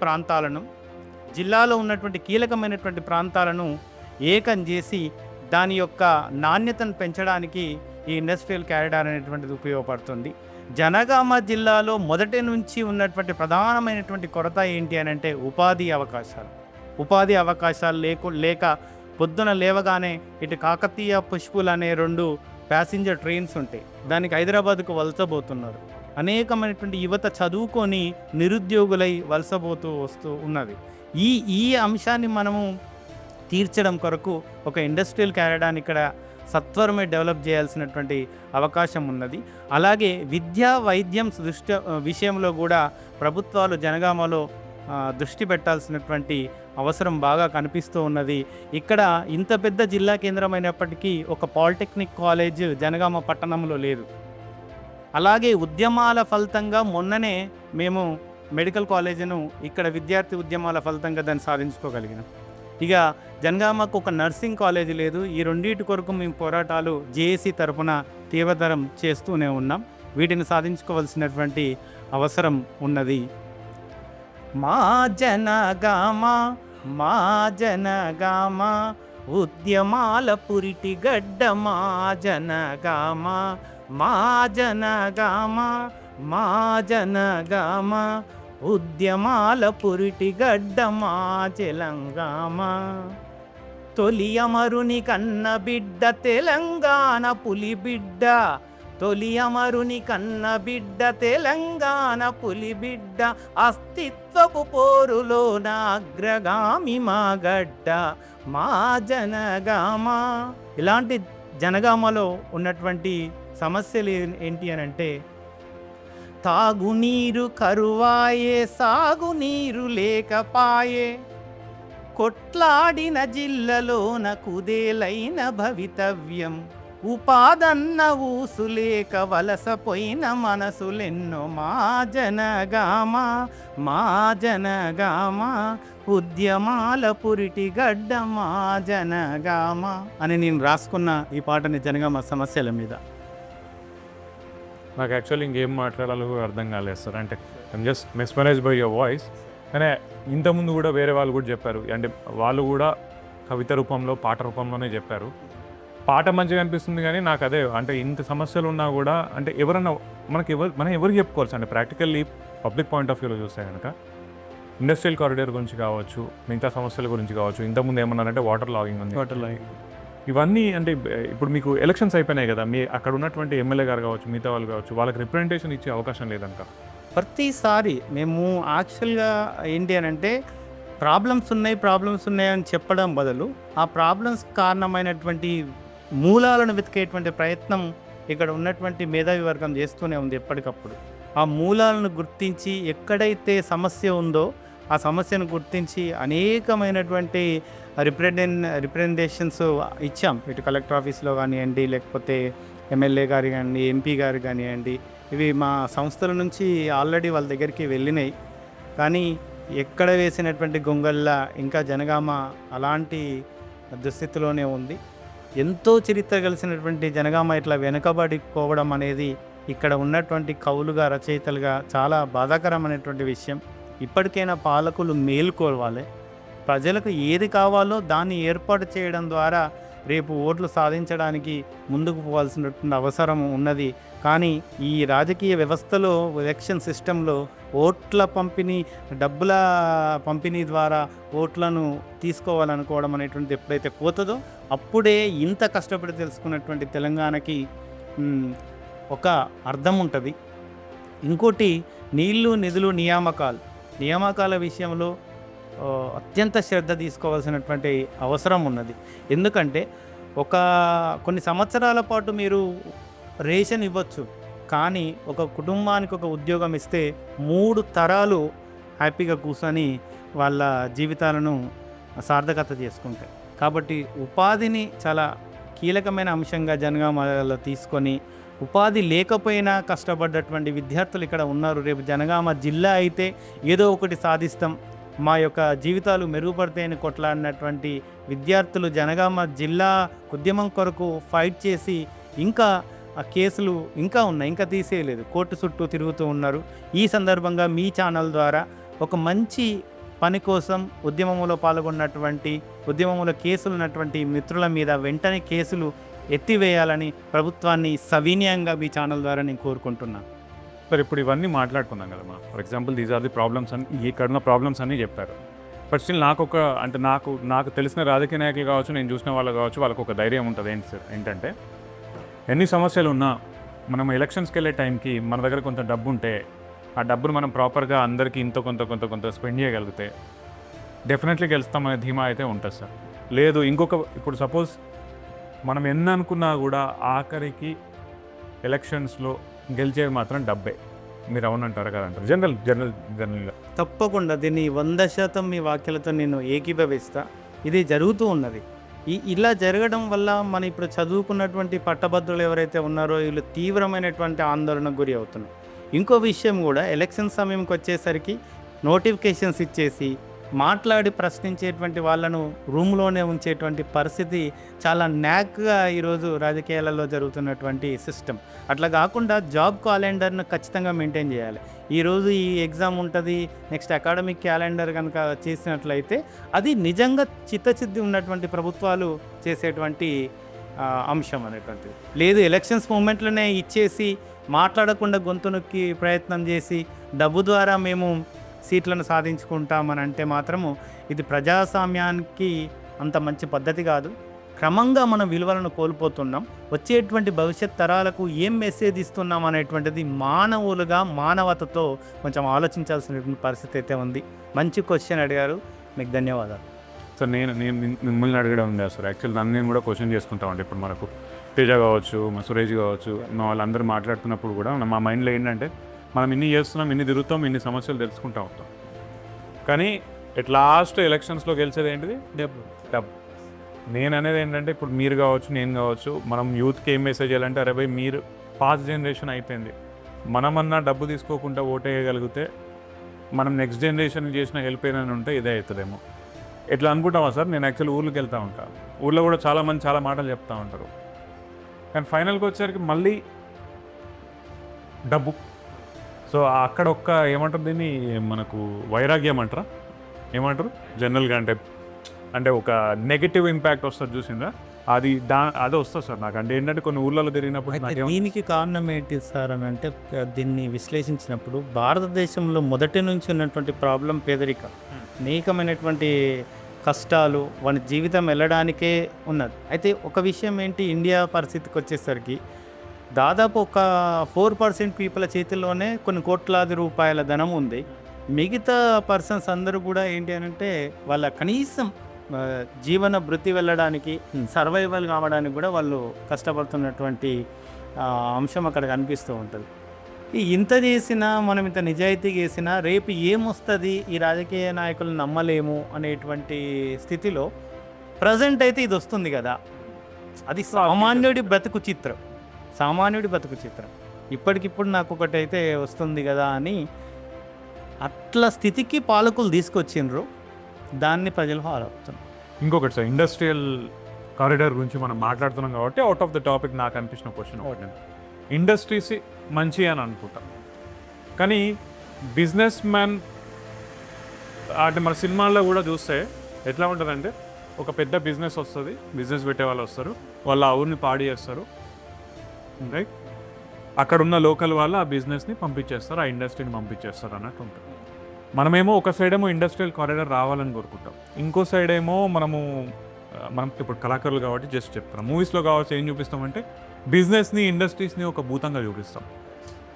ప్రాంతాలను ఏకం చేసి దాని యొక్క నాణ్యతను పెంచడానికి ఈ ఇండస్ట్రియల్ కారిడార్ అనేటువంటిది ఉపయోగపడుతుంది. జనగామ జిల్లాలో మొదటి నుంచి ఉన్నటువంటి ప్రధానమైనటువంటి కొరత ఏంటి అని అంటే ఉపాధి అవకాశాలు లేక పొద్దున లేవగానే ఇటు కాకతీయ పుష్పులు అనే 2 ప్యాసింజర్ ట్రైన్స్ ఉంటాయి, దానికి హైదరాబాద్కు వలసబోతున్నారు. అనేకమైనటువంటి యువత చదువుకొని నిరుద్యోగులై వలసబోతూ వస్తూ ఉన్నది. ఈ అంశాన్ని మనము తీర్చడం కొరకు ఒక ఇండస్ట్రియల్ కారిడార్ ఇక్కడ సత్వరమే డెవలప్ చేయాల్సినటువంటి అవకాశం ఉన్నది. అలాగే విద్యా వైద్యం విషయంలో కూడా ప్రభుత్వాలు జనగామలో దృష్టి పెట్టాల్సినటువంటి అవసరం బాగా కనిపిస్తూ ఉన్నది. ఇక్కడ ఇంత పెద్ద జిల్లా కేంద్రమైనప్పటికీ ఒక పాలిటెక్నిక్ కాలేజ్ జనగామ పట్టణంలో లేదు. అలాగే ఉద్యమాల ఫలితంగా మొన్ననే మేము మెడికల్ కాలేజీను ఇక్కడ విద్యార్థి ఉద్యమాల ఫలితంగా దాన్ని సాధించుకోగలిగినాం. ఇక జనగామకు ఒక నర్సింగ్ కాలేజీ లేదు. ఈ రెండింటి కొరకు మేము పోరాటాలు జేఏసీ తరఫున తీవ్రతరం చేస్తూనే ఉన్నాం. వీటిని సాధించుకోవాల్సినటువంటి అవసరం ఉన్నది. మా జనగామ ఉద్యమాల పురిటి గడ్డ మా జనగామ ఉద్యమాల పురిటి గడ్డ మా తెలంగాణ. తొలి అమరుని కన్న బిడ్డ తెలంగాణ పులిబిడ్డ, తెలంగాణ పులిబిడ్డ, అస్తిత్వపు పోరులోన అగ్రగామి మా గడ్డ మా జనగామ. ఇలాంటి జనగామలో ఉన్నటువంటి సమస్యలు ఏంటి అని అంటే తాగునీరు కరువాయే, సాగునీరు లేకపాయే, కొట్లాడిన జిల్లాలోన కుదేలైన భవితవ్యం, ఉపాదన్న ఊసులేక వలసపోయిన మనసులెన్నో మా జనగామ ఉద్యమాల పురిటి గడ్డ మా జనగామ అని నేను రాసుకున్న ఈ పాటని జనగామ సమస్యల మీద. నాకు యాక్చువల్లీ ఇంకేం మాట్లాడాలో కూడా అర్థం కాలేదు సార్. అంటే I'm just mesmerise by your voice. కానీ ఇంతకుముందు కూడా వేరే వాళ్ళు కూడా చెప్పారు, అంటే వాళ్ళు కూడా కవిత రూపంలో పాట రూపంలోనే చెప్పారు. పాట మంచిగా అనిపిస్తుంది కానీ నాకు అదే అంటే ఇంత సమస్యలు ఉన్నా కూడా అంటే ఎవరన్నా మనం ఎవరికి చెప్పుకోవచ్చు అంటే ప్రాక్టికల్లీ పబ్లిక్ పాయింట్ ఆఫ్ వ్యూలో చూస్తే కనుక ఇండస్ట్రియల్ కారిడార్ గురించి కావచ్చు, మిగతా సమస్యల గురించి కావచ్చు. ఇంతకుముందు ఏమన్నారంటే వాటర్ లాగింగ్ ఉంది, ఇవన్నీ అంటే ఇప్పుడు మీకు ఎలక్షన్స్ అయిపోయినాయి కదా, మీ అక్కడ ఉన్నటువంటి ఎమ్మెల్యే గారు కావచ్చు, మిగతా వాళ్ళు కావచ్చు, వాళ్ళకి రిప్రజెంటేషన్ ఇచ్చే అవకాశం లేదంట. ప్రతిసారి మేము యాక్చువల్గా ఏంటి అని అంటే ప్రాబ్లమ్స్ ఉన్నాయి అని చెప్పడం బదులు ఆ ప్రాబ్లమ్స్ కారణమైనటువంటి మూలాలను వెతికేటువంటి ప్రయత్నం ఇక్కడ ఉన్నటువంటి మేధావి వర్గం చేస్తూనే ఉంది ఎప్పటికప్పుడు. ఆ మూలాలను గుర్తించి ఎక్కడైతే సమస్య ఉందో ఆ సమస్యను గుర్తించి అనేకమైనటువంటి రిప్రజెంటేషన్స్ ఇచ్చాం. ఇటు కలెక్టర్ ఆఫీస్లో కానివ్వండి, లేకపోతే ఎమ్మెల్యే గారు కానివ్వండి, ఎంపీ గారు కానివ్వండి. ఇవి మా సంస్థల నుంచి ఆల్రెడీ వాళ్ళ దగ్గరికి వెళ్ళినాయి. కానీ ఎక్కడ వేసినటువంటి గొంగళ్ళ ఇంకా జనగామ అలాంటి దుస్థితిలోనే ఉంది. ఎంతో చరిత్ర కలిసినటువంటి జనగామ ఇట్లా వెనుకబడిపోవడం అనేది ఇక్కడ ఉన్నటువంటి కవులుగా, రచయితలుగా చాలా బాధాకరమైనటువంటి విషయం. ఇప్పటికైనా పాలకులు మేల్కోవాలి. ప్రజలకు ఏది కావాలో దాన్ని ఏర్పాటు చేయడం ద్వారా రేపు ఓట్లు సాధించడానికి ముందుకు పోవాల్సినటువంటి అవసరం ఉన్నది. కానీ ఈ రాజకీయ వ్యవస్థలో, ఎలక్షన్ సిస్టంలో ఓట్ల పంపిణీ, డబ్బుల పంపిణీ ద్వారా ఓట్లను తీసుకోవాలనుకోవడం అనేటువంటిది ఎప్పుడైతే పోతుందో అప్పుడే ఇంత కష్టపడి తెలుసుకున్నటువంటి తెలంగాణకి ఒక అర్థం ఉంటుంది. ఇంకోటి నీళ్లు, నిధులు, నియామకాల విషయంలో అత్యంత శ్రద్ధ తీసుకోవాల్సినటువంటి అవసరం ఉన్నది. ఎందుకంటే కొన్ని సంవత్సరాల పాటు మీరు రేషన్ ఇవ్వచ్చు, కానీ ఒక కుటుంబానికి ఒక ఉద్యోగం ఇస్తే 3 తరాలు హ్యాపీగా కూర్చొని వాళ్ళ జీవితాలను సార్థకత చేసుకుంటాయి. కాబట్టి ఉపాధిని చాలా కీలకమైన అంశంగా జనగామలో తీసుకొని, ఉపాధి లేకపోయినా కష్టపడ్డటువంటి విద్యార్థులు ఇక్కడ ఉన్నారు. రేపు జనగామ జిల్లా అయితే ఏదో ఒకటి సాధిస్తాం, మా యొక్క జీవితాలు మెరుగుపడతాయని కొట్లాడినటువంటి విద్యార్థులు జనగామ జిల్లా ఉద్యమం కొరకు ఫైట్ చేసి ఇంకా ఆ కేసులు ఇంకా ఉన్నాయి, ఇంకా తీసేయలేదు, కోర్టు చుట్టూ తిరుగుతూ ఉన్నారు. ఈ సందర్భంగా మీ ఛానల్ ద్వారా ఒక మంచి పని కోసం ఉద్యమంలో పాల్గొన్నటువంటి, ఉద్యమంలో కేసులు ఉన్నటువంటి మిత్రుల మీద వెంటనే కేసులు ఎత్తివేయాలని ప్రభుత్వాన్ని సవినయంగా మీ ఛానల్ ద్వారా నేను కోరుకుంటున్నాను. సార్ ఇప్పుడు ఇవన్నీ మాట్లాడుకున్నాం కదా మా, for example these are the problems అని, ఇక్కడ ఉన్న ప్రాబ్లమ్స్ అన్నీ చెప్పారు. బట్ స్టిల్ నాకు తెలిసిన రాజకీయ నాయకులు కావచ్చు, నేను చూసిన వాళ్ళు కావచ్చు, వాళ్ళకు ఒక ధైర్యం ఉంటుంది. ఏంటి సార్ ఏంటంటే, ఎన్ని సమస్యలు ఉన్నా మనం ఎలక్షన్స్కి వెళ్ళే టైంకి మన దగ్గర కొంత డబ్బు ఉంటే, ఆ డబ్బును మనం ప్రాపర్గా అందరికీ ఇంత కొంత స్పెండ్ చేయగలిగితే డెఫినెట్లీ గెలుస్తామనే ధీమా అయితే ఉంటుంది సార్. లేదు ఇప్పుడు సపోజ్ మనం ఎన్ని అనుకున్నా కూడా ఆఖరికి ఎలక్షన్స్లో గెలిచేది మాత్రం డబ్బే. మీరు అవునంటారా కదంటారు జనరల్గా? తప్పకుండా దీన్ని 100% మీ వాక్యాలతో నేను ఏకీభవిస్తా. ఇది జరుగుతూ ఉన్నది. ఇలా జరగడం వల్ల మనం ఇప్పుడు చదువుకున్నటువంటి పట్టభద్రులు ఎవరైతే ఉన్నారో వీళ్ళు తీవ్రమైనటువంటి ఆందోళనకు గురి అవుతున్నారు. ఇంకో విషయం కూడా, ఎలక్షన్ సమయంకి వచ్చేసరికి నోటిఫికేషన్స్ ఇచ్చేసి మాట్లాడి ప్రశ్నించేటువంటి వాళ్ళను రూమ్లోనే ఉంచేటువంటి పరిస్థితి చాలా న్యాక్గా ఈరోజు రాజకీయాలలో జరుగుతున్నటువంటి సిస్టమ్. అట్లా కాకుండా జాబ్ క్యాలెండర్ను ఖచ్చితంగా మెయింటైన్ చేయాలి. ఈరోజు ఈ ఎగ్జామ్ ఉంటుంది, నెక్స్ట్ అకాడమిక్ క్యాలెండర్ కనుక చేసినట్లయితే అది నిజంగా చిత్తశుద్ధి ఉన్నటువంటి ప్రభుత్వాలు చేసేటువంటి అంశం అనేటువంటిది. లేదు, ఎలక్షన్స్ మూమెంట్లోనే ఇచ్చేసి మాట్లాడకుండా గొంతు నొక్కి ప్రయత్నం చేసి డబ్బు ద్వారా మేము సీట్లను సాధించుకుంటామని అంటే మాత్రము ఇది ప్రజాస్వామ్యానికి అంత మంచి పద్ధతి కాదు. క్రమంగా మనం విలువలను కోల్పోతున్నాం. వచ్చేటువంటి భవిష్యత్ తరాలకు ఏం మెసేజ్ ఇస్తున్నాం అనేటువంటిది మానవులుగా మానవతతో కొంచెం ఆలోచించాల్సినటువంటి పరిస్థితి అయితే ఉంది. మంచి క్వశ్చన్ అడిగారు, మీకు ధన్యవాదాలు. సార్ నేను మిమ్మల్ని అడగడం ఉంది సార్. యాక్చువల్ నన్ను నేను కూడా క్వశ్చన్ చేసుకుంటామండి. ఇప్పుడు మనకు తేజ కావచ్చు, మా సురేష్ కావచ్చు, మా వాళ్ళందరూ మాట్లాడుతున్నప్పుడు కూడా మా మైండ్లో ఏంటంటే, మనం ఇన్ని చేస్తున్నాం, ఇన్ని తిరుగుతాం, ఇన్ని సమస్యలు తెలుసుకుంటూ ఉంటాం, కానీ ఎట్ లాస్ట్ ఎలక్షన్స్లో గెలిచేది ఏంటిది? డబ్బు. నేను అనేది ఏంటంటే, ఇప్పుడు మీరు కావచ్చు, నేను కావచ్చు, మనం యూత్కి ఏం మెసేజ్ చేయాలంటే, అరే భయ్ మీరు పాస్ట్ జనరేషన్ అయిపోయింది, మనమన్నా డబ్బు తీసుకోకుండా ఓటేయగలిగితే మనం నెక్స్ట్ జనరేషన్ చేసిన హెల్ప్ అయినా ఉంటే ఇదే అవుతుందేమో. ఎట్లా అనుకుంటామా సార్? నేను యాక్చువల్లీ ఊళ్ళకి వెళ్తూ ఉంటాను, ఊళ్ళో కూడా చాలామంది చాలా మాటలు చెప్తూ ఉంటారు, కానీ ఫైనల్కి వచ్చేసరికి మళ్ళీ డబ్బు. సో అక్కడ ఏమంటారు దీన్ని, మనకు వైరాగ్యం అంటారా, ఏమంటారు జనరల్గా, అంటే ఒక నెగిటివ్ ఇంపాక్ట్ వస్తుంది చూసిందా, అదే వస్తుంది సార్ నాకు. అంటే ఏంటంటే కొన్ని ఊళ్ళలో తిరిగినప్పుడు దీనికి కారణం ఏంటి సార్ అని అంటే, దీన్ని విశ్లేషించినప్పుడు భారతదేశంలో మొదటి నుంచి ఉన్నటువంటి ప్రాబ్లం పేదరికం, అనేకమైనటువంటి కష్టాలు, వాని జీవితం వెళ్ళడానికే ఉన్నది. అయితే ఒక విషయం ఏంటి, ఇండియా పరిస్థితికి వచ్చేసరికి దాదాపు ఒక 4% పీపుల్ చేతుల్లోనే కొన్ని కోట్లాది రూపాయల ధనం ఉంది. మిగతా పర్సన్స్ అందరూ కూడా ఏంటి అని అంటే, వాళ్ళ కనీసం జీవన భృతి వెళ్ళడానికి, సర్వైవల్ కావడానికి కూడా వాళ్ళు కష్టపడుతున్నటువంటి అంశం అక్కడ కనిపిస్తూ ఉంటుంది. ఇంత చేసినా, మనం ఇంత నిజాయితీగా చేసినా రేపు ఏమొస్తుంది, ఈ రాజకీయ నాయకులను నమ్మలేము అనేటువంటి స్థితిలో ప్రజెంట్ అయితే ఇది వస్తుంది కదా, అది సామాన్యుడి బతుకు చిత్రం. ఇప్పటికిప్పుడు నాకు ఒకటైతే వస్తుంది కదా అని అట్లా స్థితికి పాలకులు తీసుకొచ్చిండ్రు, దాన్ని ప్రజలు ఫాలో అవుతున్నారు. ఇంకొకటి సార్, ఇండస్ట్రియల్ కారిడార్ గురించి మనం మాట్లాడుతున్నాం కాబట్టి అవుట్ ఆఫ్ ద టాపిక్ నాకు అనిపించిన క్వశ్చన్ ఒకటి, ఇండస్ట్రీస్ మంచి అని అనుకుంటాం, కానీ బిజినెస్ మ్యాన్ అంటే మన సినిమాల్లో కూడా చూస్తే ఎట్లా ఉంటుందంటే, ఒక పెద్ద బిజినెస్ వస్తుంది, బిజినెస్ పెట్టే వాళ్ళు వస్తారు, వాళ్ళు ఆ ఊరిని పాడి చేస్తారు, రైట్, అక్కడ ఉన్న లోకల్ వాళ్ళు ఆ బిజినెస్ని పంపించేస్తారు, ఆ ఇండస్ట్రీని పంపించేస్తారు అన్నట్టు ఉంటుంది. మనమేమో ఒక సైడ్ ఏమో ఇండస్ట్రియల్ కారిడార్ రావాలని కోరుకుంటాం, ఇంకో సైడ్ ఏమో మనం ఇప్పుడు కళాకారులు కాబట్టి జస్ట్ చెప్తాం, మూవీస్లో కావచ్చు ఏం చూపిస్తామంటే బిజినెస్ని, ఇండస్ట్రీస్ని ఒక భూతంగా చూపిస్తాం.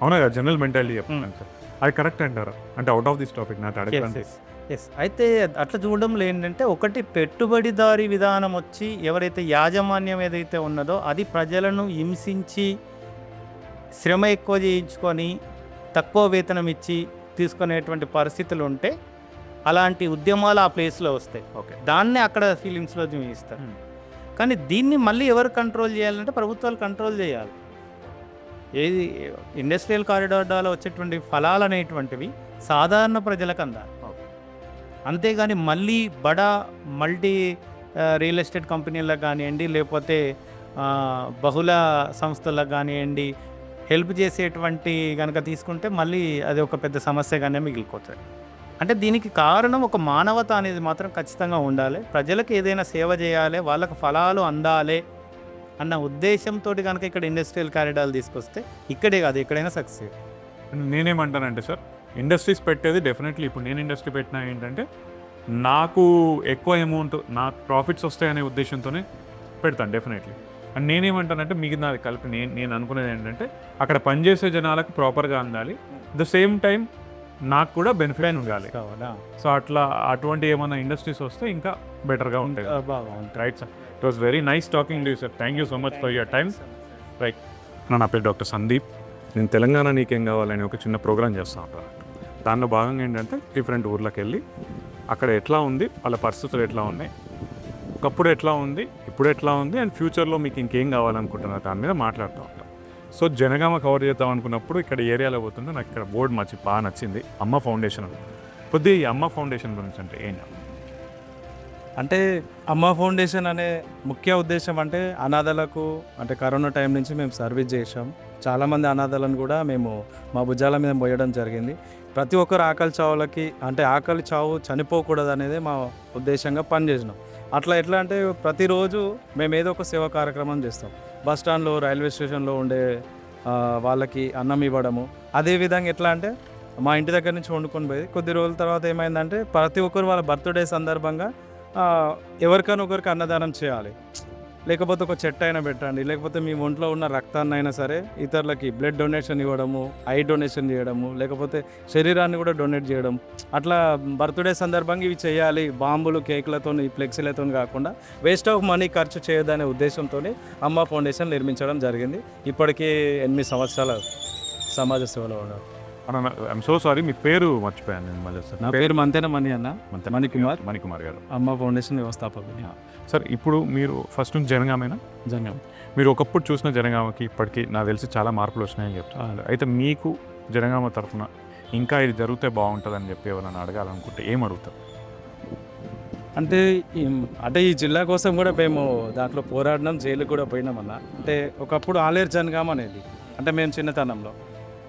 అవునా కదా, జనరల్ మెంటాలిటీ చెప్తాను సార్, అది కరెక్ట్ అంటారా? అంటే అవుట్ ఆఫ్ దిస్ టాపిక్ నాకు అడగండి. అయితే అట్లా చూడడంలో ఏంటంటే, ఒకటి పెట్టుబడిదారీ విధానం వచ్చి ఎవరైతే యాజమాన్యం ఏదైతే ఉన్నదో అది ప్రజలను హింసించి శ్రమ ఎక్కువ చేయించుకొని తక్కువ వేతనం ఇచ్చి తీసుకునేటువంటి పరిస్థితులు ఉంటే అలాంటి ఉద్యమాలు ఆ ప్లేస్లో వస్తాయి. ఓకే, దాన్నే అక్కడ ఫీలింగ్స్లో చూపిస్తారు. కానీ దీన్ని మళ్ళీ ఎవరు కంట్రోల్ చేయాలంటే ప్రభుత్వాలు కంట్రోల్ చేయాలి. ఏది ఇండస్ట్రియల్ కారిడార్ ద్వారా వచ్చేటువంటి ఫలాలు అనేటువంటివి సాధారణ ప్రజలకు అందాలి, అంతేగాని మళ్ళీ బడా మల్టీ రియల్ ఎస్టేట్ కంపెనీలకు కానివ్వండి, లేకపోతే బహుళ సంస్థలకు కానివ్వండి హెల్ప్ చేసేటువంటి కనుక తీసుకుంటే మళ్ళీ అది ఒక పెద్ద సమస్యగానే మిగిలిపోతుంది. అంటే దీనికి కారణం ఒక మానవత అనేది మాత్రం ఖచ్చితంగా ఉండాలి. ప్రజలకు ఏదైనా సేవ చేయాలి, వాళ్ళకు ఫలాలు అందాలి అన్న ఉద్దేశంతో కనుక ఇక్కడ ఇండస్ట్రియల్ కారిడార్లు తీసుకొస్తే ఇక్కడే కాదు ఎక్కడైనా సక్సెస్. నేనేమంటానంటే సార్, ఇండస్ట్రీస్ పెట్టేది డెఫినెట్లీ ఇప్పుడు నేను ఇండస్ట్రీ పెట్టినా ఏంటంటే నాకు ఎక్కువ అమౌంట్ నాకు ప్రాఫిట్స్ వస్తాయనే ఉద్దేశంతోనే పెడతాను డెఫినెట్లీ. అండ్ నేనేమంటానంటే మిగతా కలిపి నేను అనుకునేది ఏంటంటే అక్కడ పనిచేసే జనాలకు ప్రాపర్గా అందాలి, ద సేమ్ టైం నాకు కూడా బెనిఫిట్ ఉండాలి. సో అట్లా అటువంటి ఏమైనా ఇండస్ట్రీస్ వస్తే ఇంకా బెటర్గా ఉంటాయి. బాగుంటుంది. Right sir, it was very nice talking to you sir. Thank you so much for your time. Right, నా పేరు డాక్టర్ సందీప్. నేను తెలంగాణ నీకేం కావాలని ఒక చిన్న ప్రోగ్రామ్ చేస్తూ ఉంటాను. దానిలో భాగంగా ఏంటంటే డిఫరెంట్ ఊర్లకు వెళ్ళి అక్కడ ఎట్లా ఉంది, వాళ్ళ పరిస్థితులు ఎట్లా ఉన్నాయి, ఒకప్పుడు ఎట్లా ఉంది, ఇప్పుడు ఎట్లా ఉంది, అండ్ ఫ్యూచర్లో మీకు ఇంకేం కావాలనుకుంటున్నారు దాని మీద మాట్లాడుతూ ఉంటాం. సో జనగామ కవర్ చేద్దాం అనుకున్నప్పుడు ఇక్కడ ఏరియాలో పోతుంటే నాకు ఇక్కడ బోర్డు బాగా నచ్చింది, అమ్మ ఫౌండేషన్. కొద్దిగా ఈ అమ్మ ఫౌండేషన్ గురించి అంటే ఏంటి? అంటే అమ్మ ఫౌండేషన్ అనే ముఖ్య ఉద్దేశం అంటే అనాథలకు, అంటే కరోనా టైం నుంచి మేము సర్వీస్ చేసాం. చాలామంది అనాథలను కూడా మేము మా భుజాల మీద మోయడం జరిగింది. ప్రతి ఒక్కరు ఆకలి చావులకి, అంటే ఆకలి చావు చనిపోకూడదు అనేది మా ఉద్దేశంగా పనిచేసినాం. అట్లా ఎట్లా అంటే ప్రతిరోజు మేము ఏదో ఒక సేవా కార్యక్రమం చేస్తాం. బస్ స్టాండ్లో, రైల్వే స్టేషన్లో ఉండే వాళ్ళకి అన్నం ఇవ్వడము. అదేవిధంగా ఎట్లా అంటే మా ఇంటి దగ్గర నుంచి వండుకొని పోయి కొద్ది రోజుల తర్వాత ఏమైందంటే ప్రతి ఒక్కరు వాళ్ళ బర్త్డే సందర్భంగా ఎవరికైనా ఒకరికి అన్నదానం చేయాలి, లేకపోతే ఒక చెట్టు అయినా పెట్టండి, లేకపోతే మీ ఒంట్లో ఉన్న రక్తాన్ని అయినా సరే ఇతరులకి బ్లడ్ డొనేషన్ ఇవ్వడము, ఐ డొనేషన్ చేయడము, లేకపోతే శరీరాన్ని కూడా డొనేట్ చేయడం. అట్లా బర్త్డే సందర్భంగా ఇవి చేయాలి. బాంబులు, కేకులతో, ఫ్లెక్సీలతో కాకుండా వేస్ట్ ఆఫ్ మనీ ఖర్చు చేయదనే ఉద్దేశంతో అమ్మ ఫౌండేషన్ నిర్మించడం జరిగింది. ఇప్పటికీ 8 సంవత్సరాల సమాజ సేవలో ఉన్నారు. ఐఎమ్ సో సారీ, మీ పేరు మర్చిపోయాను నేను మళ్ళీ సార్. నా పేరు మంతెన మణి అన్న, మణికుమార్ గారు, అమ్మ ఫౌండేషన్ వ్యవస్థాపకుని. సార్ ఇప్పుడు మీరు ఫస్ట్ నుంచి జనగామేనా? జనగామ. మీరు ఒకప్పుడు చూసిన జనగామకి ఇప్పటికీ నాకు తెలిసి చాలా మార్పులు వచ్చినాయని చెప్తాను. అయితే మీకు జనగామ తరఫున ఇంకా ఇది జరిగితే బాగుంటుందని చెప్పి ఎవరైనా అడగాలనుకుంటే ఏం అడుగుతారు? అంటే ఈ జిల్లా కోసం కూడా మేము దాంట్లో పోరాడినాం, జైలుకి కూడా పోయినామన్న. అంటే ఒకప్పుడు ఆలేరు జనగామ అనేది, అంటే మేము చిన్నతనంలో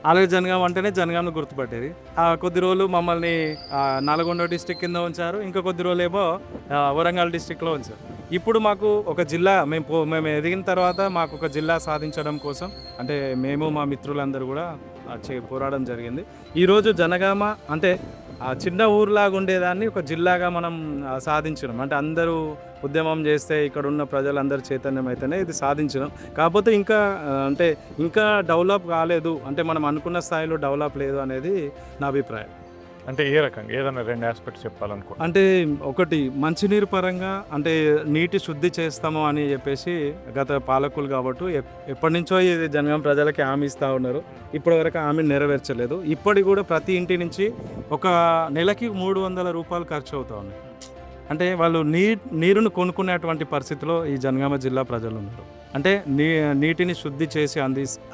ఆలేరు జనగామ అంటేనే జనగామను గుర్తుపట్టేది. కొద్ది రోజులు మమ్మల్ని నల్గొండ డిస్టిక్ కింద ఉంచారు, ఇంకా కొద్ది రోజులు ఏమో వరంగల్ డిస్టిక్లో ఉంచారు. ఇప్పుడు మాకు ఒక జిల్లా, మేము ఎదిగిన తర్వాత మాకు ఒక జిల్లా సాధించడం కోసం అంటే మేము మా మిత్రులందరూ కూడా పోరాడడం జరిగింది. ఈరోజు జనగామ అంటే ఆ చిన్న ఊరులాగా ఉండేదాన్ని ఒక జిల్లాగా మనం సాధించడం, అంటే అందరూ ఉద్యమం చేస్తే ఇక్కడ ఉన్న ప్రజలందరూ చైతన్యం అయితేనే ఇది సాధించడం. కాకపోతే ఇంకా డెవలప్ కాలేదు, అంటే మనం అనుకున్న స్థాయిలో డెవలప్ లేదు అనేది నా అభిప్రాయం. అంటే ఏ రకంగా ఏదైనా 2 ఆస్పెక్ట్స్ చెప్పాలనుకో. అంటే ఒకటి, మంచినీరు పరంగా అంటే నీటి శుద్ధి చేస్తాము అని చెప్పేసి గత పాలకులు కాబట్టి ఎప్పటి నుంచో ఇది జనగామ ప్రజలకి హామీ ఇస్తూ ఉన్నారు. ఇప్పటివరకు హామీ నెరవేర్చలేదు. ఇప్పటికి కూడా ప్రతి ఇంటి నుంచి ఒక నెలకి 300 రూపాయలు ఖర్చు అవుతూ ఉన్నాయి. అంటే వాళ్ళు నీరును కొనుక్కునేటువంటి పరిస్థితిలో ఈ జనగామ జిల్లా ప్రజలు ఉన్నారు. అంటే నీటిని శుద్ధి చేసి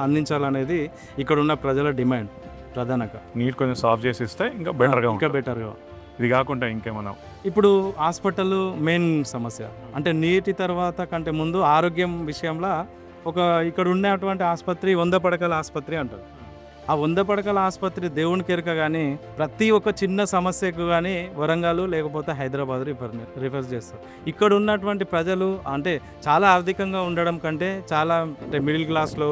అందించాలనేది ఇక్కడ ఉన్న ప్రజల డిమాండ్. ప్రధానంగా నీరు కొంచెం సాల్వ్ చేసి ఇస్తే ఇంకా బెటర్గా. ఇది కాకుండా ఇంకేమన్నా ఇప్పుడు హాస్పిటల్ మెయిన్ సమస్య. అంటే నీటి తర్వాత కంటే ముందు ఆరోగ్యం విషయంలో ఇక్కడ ఉండేటువంటి ఆసుపత్రి 100 పడకల ఆసుపత్రి అంటారు. ఆ 100 పడకల ఆసుపత్రి దేవునికి ఎరక కానీ ప్రతి ఒక్క చిన్న సమస్యకు కానీ వరంగల్ లేకపోతే హైదరాబాద్ రిఫర్ చేస్తారు. ఇక్కడ ఉన్నటువంటి ప్రజలు అంటే చాలా ఆర్థికంగా ఉండడం కంటే చాలా అంటే మిడిల్ క్లాస్లో,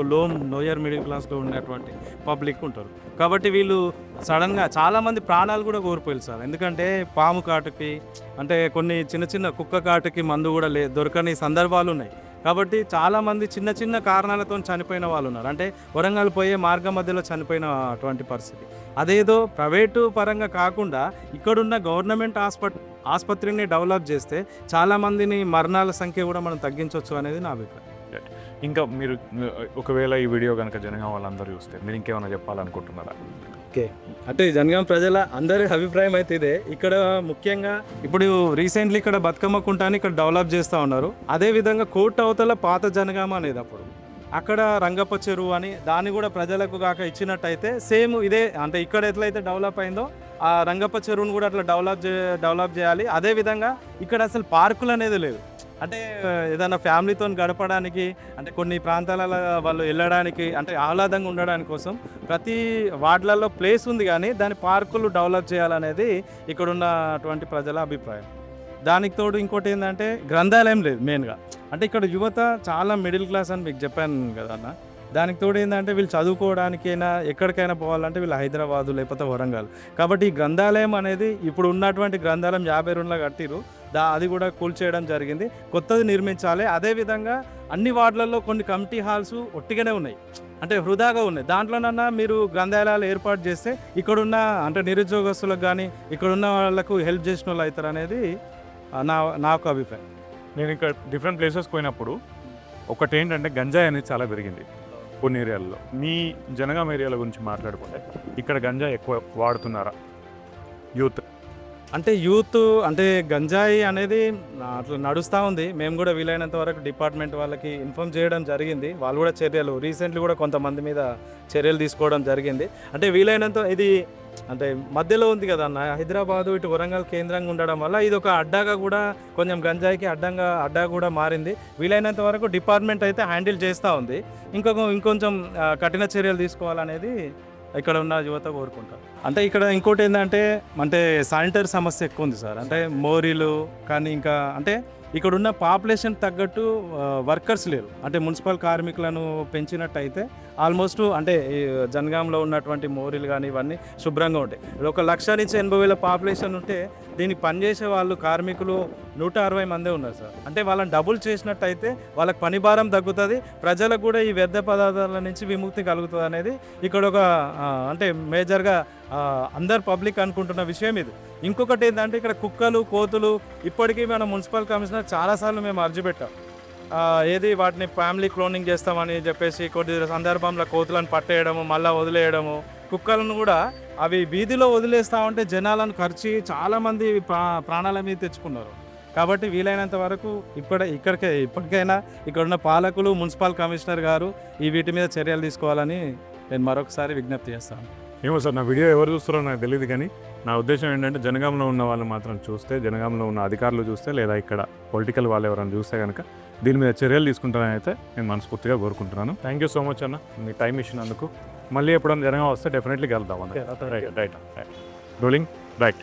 లోయర్ మిడిల్ క్లాస్లో ఉన్నటువంటి పబ్లిక్ ఉంటారు. కాబట్టి వీళ్ళు సడన్గా చాలామంది ప్రాణాలు కూడా కోల్పోయారు సార్. ఎందుకంటే పాము కాటుకి, అంటే కొన్ని చిన్న కుక్క కాటుకి మందు కూడా దొరకని సందర్భాలు ఉన్నాయి. కాబట్టి చాలామంది చిన్న కారణాలతో చనిపోయిన వాళ్ళు ఉన్నారు. అంటే వరంగల్ పోయే మార్గం మధ్యలో చనిపోయిన అటువంటి పరిస్థితి. అదేదో ప్రైవేటు పరంగా కాకుండా ఇక్కడున్న గవర్నమెంట్ ఆసుపత్రిని డెవలప్ చేస్తే చాలామందిని మరణాల సంఖ్య కూడా మనం తగ్గించవచ్చు అనేది నా అభిప్రాయం. ఇంకా మీరు ఒకవేళ ఈ వీడియో కనుక జనగామ వాళ్ళందరూ చూస్తే మీరు ఇంకేమైనా చెప్పాలనుకుంటున్నారా? ఓకే, అంటే జనగామ ప్రజల అందరి అభిప్రాయం అయితే ఇదే. ఇక్కడ ముఖ్యంగా ఇప్పుడు రీసెంట్లీ ఇక్కడ బతుకమ్మ కుంటాని ఇక్కడ డెవలప్ చేస్తూ ఉన్నారు. అదేవిధంగా కోట అవతల పాత జనగామ అనేది అప్పుడు అక్కడ రంగప్ప చెరువు అని దాన్ని కూడా ప్రజలకు కాక ఇచ్చినట్టయితే సేమ్ ఇదే, అంటే ఇక్కడ ఎట్లయితే డెవలప్ అయిందో ఆ రంగప్ప చెరువును కూడా అట్లా డెవలప్ చేయాలి. అదేవిధంగా ఇక్కడ అసలు పార్కులు అనేది లేదు. అంటే ఏదైనా ఫ్యామిలీతో గడపడానికి, అంటే కొన్ని ప్రాంతాలలో వాళ్ళు వెళ్ళడానికి, అంటే ఆహ్లాదంగా ఉండడానికి కోసం ప్రతి వార్డులలో ప్లేస్ ఉంది, కానీ దాని పార్కులు డెవలప్ చేయాలనేది ఇక్కడ ఉన్నటువంటి ప్రజల అభిప్రాయం. దానికి తోడు ఇంకోటి ఏంటంటే గ్రంథాలయం లేదు మెయిన్గా. అంటే ఇక్కడ యువత చాలా మిడిల్ క్లాస్ అని మీకు చెప్పాను కదా అన్న. దానికి తోడు ఏంటంటే వీళ్ళు చదువుకోవడానికైనా ఎక్కడికైనా పోవాలంటే వీళ్ళు హైదరాబాదు లేకపోతే వరంగల్. కాబట్టి ఈ గ్రంథాలయం అనేది ఇప్పుడు ఉన్నటువంటి గ్రంథాలయం 50 రూమ్లో కట్టిరు, అది కూడా కూల్చేయడం జరిగింది, కొత్తది నిర్మించాలి. అదేవిధంగా అన్ని వార్డులలో కొన్ని కమిటీ హాల్స్ ఒట్టిగానే ఉన్నాయి, అంటే వృధాగా ఉన్నాయి. దాంట్లోనన్నా మీరు గ్రంథాలయాలు ఏర్పాటు చేస్తే ఇక్కడున్న అంటే నిరుద్యోగస్తులకు కానీ ఇక్కడున్న వాళ్ళకు హెల్ప్ చేసిన వాళ్ళు అవుతారు అనేది నాకు అభిప్రాయం. నేను ఇక్కడ డిఫరెంట్ ప్లేసెస్ పోయినప్పుడు ఒకటి ఏంటంటే గంజాయి అనేది చాలా పెరిగింది కొన్ని ఏరియాల్లో. మీ జనగాం ఏరియాల గురించి మాట్లాడుకుంటే ఇక్కడ గంజాయి ఎక్కువ వాడుతున్నారా యూత్? అంటే యూత్ అంటే గంజాయి అనేది అట్లా నడుస్తూ ఉంది. మేము కూడా వీలైనంత వరకు డిపార్ట్మెంట్ వాళ్ళకి ఇన్ఫామ్ చేయడం జరిగింది. వాళ్ళు కూడా చర్యలు రీసెంట్లీ కూడా కొంతమంది మీద చర్యలు తీసుకోవడం జరిగింది. అంటే వీలైనంత ఇది అంటే మధ్యలో ఉంది కదా అన్న, హైదరాబాదు ఇటు వరంగల్ కేంద్రంగా ఉండడం వల్ల ఇది ఒక అడ్డాగా కూడా కొంచెం గంజాయికి అడ్డా కూడా మారింది. వీలైనంత వరకు డిపార్ట్మెంట్ అయితే హ్యాండిల్ చేస్తూ ఉంది. ఇంకొంచెం కఠిన చర్యలు తీసుకోవాలనేది ఇక్కడ ఉన్న యువత కోరుకుంటారు. అంటే ఇక్కడ ఇంకోటి ఏంటంటే అంటే శానిటరీ సమస్య ఎక్కువ ఉంది సార్. అంటే మోరీలు కానీ ఇంకా అంటే ఇక్కడ ఉన్న పాపులేషన్ తగ్గట్టు వర్కర్స్ లేరు. అంటే మున్సిపల్ కార్మికులను పెంచినట్టయితే ఆల్మోస్ట్ అంటే ఈ జనగాంలో ఉన్నటువంటి మోరీలు కానీ ఇవన్నీ శుభ్రంగా ఉంటాయి. 1,00,000 నుంచి 80,000 పాపులేషన్ ఉంటే దీనికి పనిచేసే వాళ్ళు కార్మికులు 160 మందే ఉన్నారు సార్. అంటే వాళ్ళని డబుల్ చేసినట్టయితే వాళ్ళకి పని భారం తగ్గుతుంది, ప్రజలకు కూడా ఈ వ్యర్థ పదార్థాల నుంచి విముక్తి కలుగుతుంది అనేది ఇక్కడ ఒక అంటే మేజర్గా అందరు పబ్లిక్ అనుకుంటున్న విషయం ఇది. ఇంకొకటి ఏంటంటే ఇక్కడ కుక్కలు కోతులు ఇప్పటికీ మన మున్సిపల్ కమిషనర్ చాలాసార్లు మేము అర్జీ పెట్టాం, ఏది వాటిని ఫ్యామిలీ క్లోనింగ్ చేస్తామని చెప్పేసి కొద్ది సందర్భంలో కోతులను పట్టేయడము మళ్ళీ వదిలేయడము, కుక్కలను కూడా అవి వీధిలో వదిలేస్తామంటే జనాలను ఖర్చి చాలామంది ప్రాణాల మీద తెచ్చుకున్నారు. కాబట్టి వీలైనంత వరకు ఇప్పటికైనా ఇక్కడున్న పాలకులు మున్సిపల్ కమిషనర్ గారు ఈ వీటి మీద చర్యలు తీసుకోవాలని నేను మరొకసారి విజ్ఞప్తి చేస్తాను. ఏమో సార్, నా వీడియో ఎవరు చూస్తారో నాకు తెలియదు, కానీ నా ఉద్దేశం ఏంటంటే జనగాంలో ఉన్న వాళ్ళు మాత్రం చూస్తే, జనగాంలో ఉన్న అధికారులు చూస్తే, లేదా ఇక్కడ పొలిటికల్ వాళ్ళు ఎవరైనా చూస్తే కనుక దీని మీద చర్యలు తీసుకుంటారని అయితే నేను మనస్ఫూర్తిగా కోరుకుంటున్నాను. థ్యాంక్ యూ సో మచ్ అన్న, మీ టైం ఇచ్చినందుకు. మళ్ళీ ఎప్పుడైనా జనగాం వస్తే డెఫినెట్లీ కలుద్దాం అన్న. Right rolling right.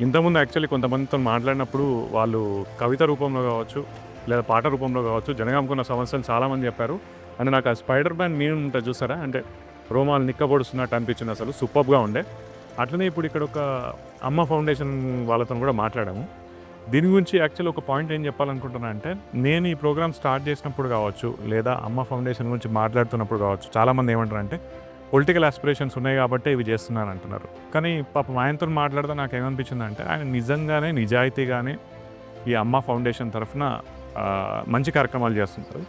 ఇంతకుముందు యాక్చువల్లీ కొంతమందితో మాట్లాడినప్పుడు వాళ్ళు కవిత రూపంలో కావచ్చు లేదా పాట రూపంలో కావచ్చు జనగాంకున్న సమస్యలు చాలామంది చెప్పారు. అంటే నాకు ఆ స్పైడర్ మ్యాన్ మీన్ ఉంటుంది చూసారా, అంటే రోమాలు నిక్కబొడుస్తున్నట్టు అనిపించింది, అసలు సూపర్గా ఉండే. అట్లనే ఇప్పుడు ఇక్కడ ఒక అమ్మ ఫౌండేషన్ వాళ్ళతో కూడా మాట్లాడాము. దీని గురించి యాక్చువల్లీ ఒక పాయింట్ ఏం చెప్పాలనుకుంటున్నా అంటే, నేను ఈ ప్రోగ్రామ్ స్టార్ట్ చేసినప్పుడు కావచ్చు లేదా అమ్మ ఫౌండేషన్ గురించి మాట్లాడుతున్నప్పుడు కావచ్చు చాలామంది ఏమంటారంటే పొలిటికల్ ఆస్పిరేషన్స్ ఉన్నాయి కాబట్టి ఇవి చేస్తున్నాను అంటున్నారు. కానీ పాపం ఆయనతో మాట్లాడితే నాకు ఏమనిపించిందంటే ఆయన నిజంగానే నిజాయితీగానే ఈ అమ్మ ఫౌండేషన్ తరఫున మంచి కార్యక్రమాలు చేస్తుంటారు.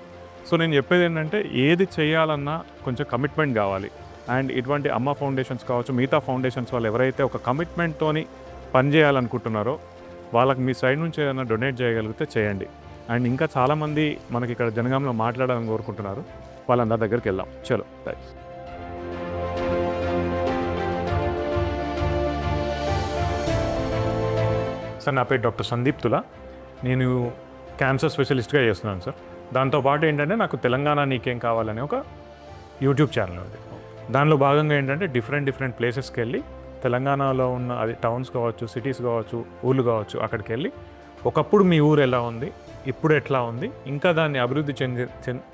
సో నేను చెప్పేది ఏంటంటే ఏది చేయాలన్నా కొంచెం కమిట్మెంట్ కావాలి. అండ్ ఇటువంటి అమ్మ ఫౌండేషన్స్ కావచ్చు మిగతా ఫౌండేషన్స్ వాళ్ళు ఎవరైతే ఒక కమిట్మెంట్తోని పనిచేయాలనుకుంటున్నారో వాళ్ళకి మీ సైడ్ నుంచి ఏదైనా డొనేట్ చేయగలిగితే చేయండి. అండ్ ఇంకా చాలామంది మనకి ఇక్కడ జనగాంలో మాట్లాడాలని కోరుకుంటున్నారు, వాళ్ళందరి దగ్గరికి వెళ్దాం. చలో థ్యాంక్స్. సార్, నా పేరు డాక్టర్ సందీప్ తులా. నేను క్యాన్సర్ స్పెషలిస్ట్గా చేస్తున్నాను సార్. దాంతోపాటు ఏంటంటే నాకు తెలంగాణ నీకేం కావాలనే ఒక యూట్యూబ్ ఛానల్ ఉంది. దానిలో భాగంగా ఏంటంటే డిఫరెంట్ ప్లేసెస్కి వెళ్ళి తెలంగాణలో ఉన్న అది టౌన్స్ కావచ్చు సిటీస్ కావచ్చు ఊళ్ళు కావచ్చు అక్కడికి వెళ్ళి ఒకప్పుడు మీ ఊరు ఎలా ఉంది ఇప్పుడు ఎట్లా ఉంది ఇంకా దాన్ని అభివృద్ధి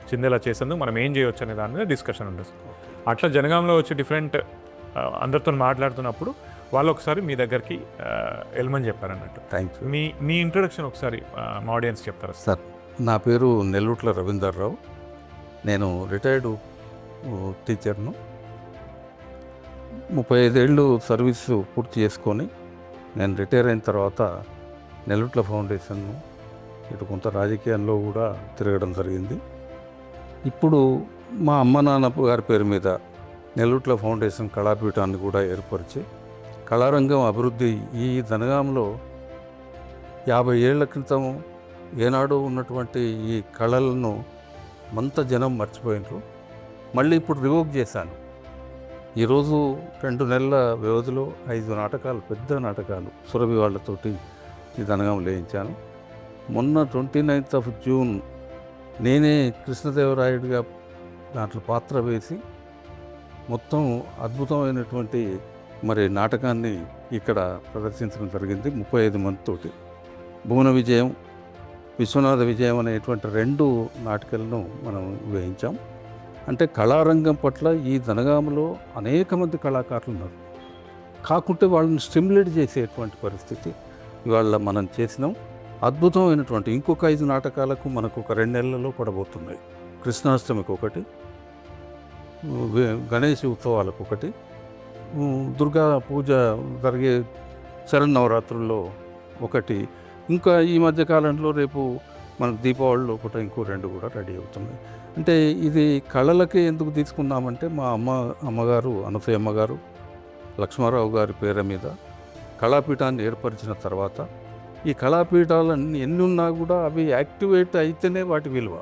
చెందేలా చేసేందుకు మనం ఏం చేయవచ్చు అనే దాని మీద డిస్కషన్ ఉంటుంది. అట్లా జనగాంలో వచ్చి డిఫరెంట్ అందరితో మాట్లాడుతున్నప్పుడు వాళ్ళు ఒకసారి మీ దగ్గరికి వెళ్ళమని చెప్పారన్నట్టు. Thank you. మీ ఇంట్రొడక్షన్ ఒకసారి మా ఆడియన్స్ చెప్తారా సార్? నా పేరు నెల్లూట్ల రవీందర్రావు. నేను రిటైర్డ్ టీచర్ను. 35 ఏళ్ళు సర్వీసు పూర్తి చేసుకొని నేను రిటైర్ అయిన తర్వాత నెల్లూట్ల ఫౌండేషన్ను ఇటు కొంత రాజకీయాల్లో కూడా తిరగడం జరిగింది. ఇప్పుడు మా అమ్మ నాన్న గారి పేరు మీద నెల్లూట్ల ఫౌండేషన్ కళాపీఠాన్ని కూడా ఏర్పరిచి కళారంగం అభివృద్ధి ఈ జనగాంలో 50 ఏళ్ల క్రితం ఏనాడు ఉన్నటువంటి ఈ కళలను మంత జనం మర్చిపోయినారు. మళ్ళీ ఇప్పుడు రివోక్ చేశాను. ఈరోజు 2 నెలల వ్యవధిలో 5 నాటకాలు, పెద్ద నాటకాలు సురభి వాళ్ళతోటి ఈ జనగాం లేయించాను. మొన్న 29th జూన్ నేనే కృష్ణదేవరాయుడిగా దాంట్లో పాత్ర వేసి మొత్తం అద్భుతమైనటువంటి మరి నాటకాన్ని ఇక్కడ ప్రదర్శించడం జరిగింది 35 మందితోటి. భువన విజయం, విశ్వనాథ విజయం అనేటువంటి 2 నాటకాలను మనం వేయించాం. అంటే కళారంగం పట్ల ఈ జనగామలో అనేక మంది కళాకారులు ఉన్నారు. కాకుంటే వాళ్ళని స్టిమ్యులేట్ చేసేటువంటి పరిస్థితి ఇవాళ మనం చేసినాం. అద్భుతమైనటువంటి ఇంకొక 5 నాటకాలకు మనకు ఒక 2 నెలలలో పడబోతున్నాయి. కృష్ణాష్టమికి ఒకటి, గణేష్ ఉత్సవాలకు ఒకటి, దుర్గా పూజ జరిగే శరన్నవరాత్రుల్లో ఒకటి, ఇంకా ఈ మధ్యకాలంలో రేపు మన దీపావళిలో ఒకటి, ఇంకో 2 కూడా రెడీ అవుతున్నాయి. అంటే ఇది కళలకే ఎందుకు తీసుకున్నామంటే మా అమ్మగారు అనసూయమ్మ గారు లక్ష్మారావు గారి పేరు మీద కళాపీఠాన్ని ఏర్పరిచిన తర్వాత ఈ కళాపీఠాలన్నీ ఎన్ని ఉన్నా కూడా అవి యాక్టివేట్ అయితేనే వాటి విలువ.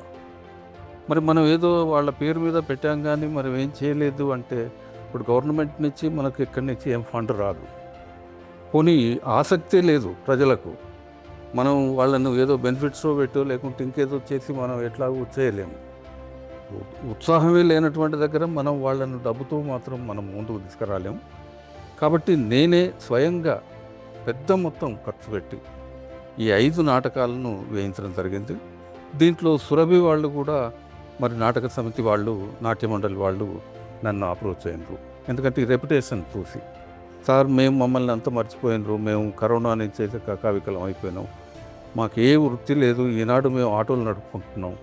మరి మనం ఏదో వాళ్ళ పేరు మీద పెట్టాం కానీ మనం ఏం చేయలేదు అంటే ఇప్పుడు గవర్నమెంట్ నుంచి మనకు ఇక్కడి నుంచి ఏం ఫండ్ రాదు. పోనీ ఆసక్తే లేదు ప్రజలకు. మనం వాళ్ళను ఏదో బెనిఫిట్స్ పెట్టో లేకుంటే ఇంకేదో చేసి మనం ఎట్లాగో చేయలేము. ఉత్సాహమే లేనటువంటి దగ్గర మనం వాళ్ళను డబ్బుతో మాత్రం మనం ముందుకు తీసుకురాలేము. కాబట్టి నేనే స్వయంగా పెద్ద మొత్తం ఖర్చు పెట్టి ఈ 5 నాటకాలను వేయించడం జరిగింది. దీంట్లో సురభి వాళ్ళు కూడా మరి నాటక సమితి వాళ్ళు, నాట్య మండలి వాళ్ళు నన్ను అప్రోచ్ అయినరు. ఎందుకంటే ఈ రెప్యుటేషన్ చూసి, సార్ మేము మమ్మల్ని అంతా మర్చిపోయినరు, మేము కరోనా నుంచి అయితే కకావికలం అయిపోయినాం, మాకు ఏ వృత్తి లేదు, ఈనాడు మేము ఆటోలు నడుపుకుంటున్నాం,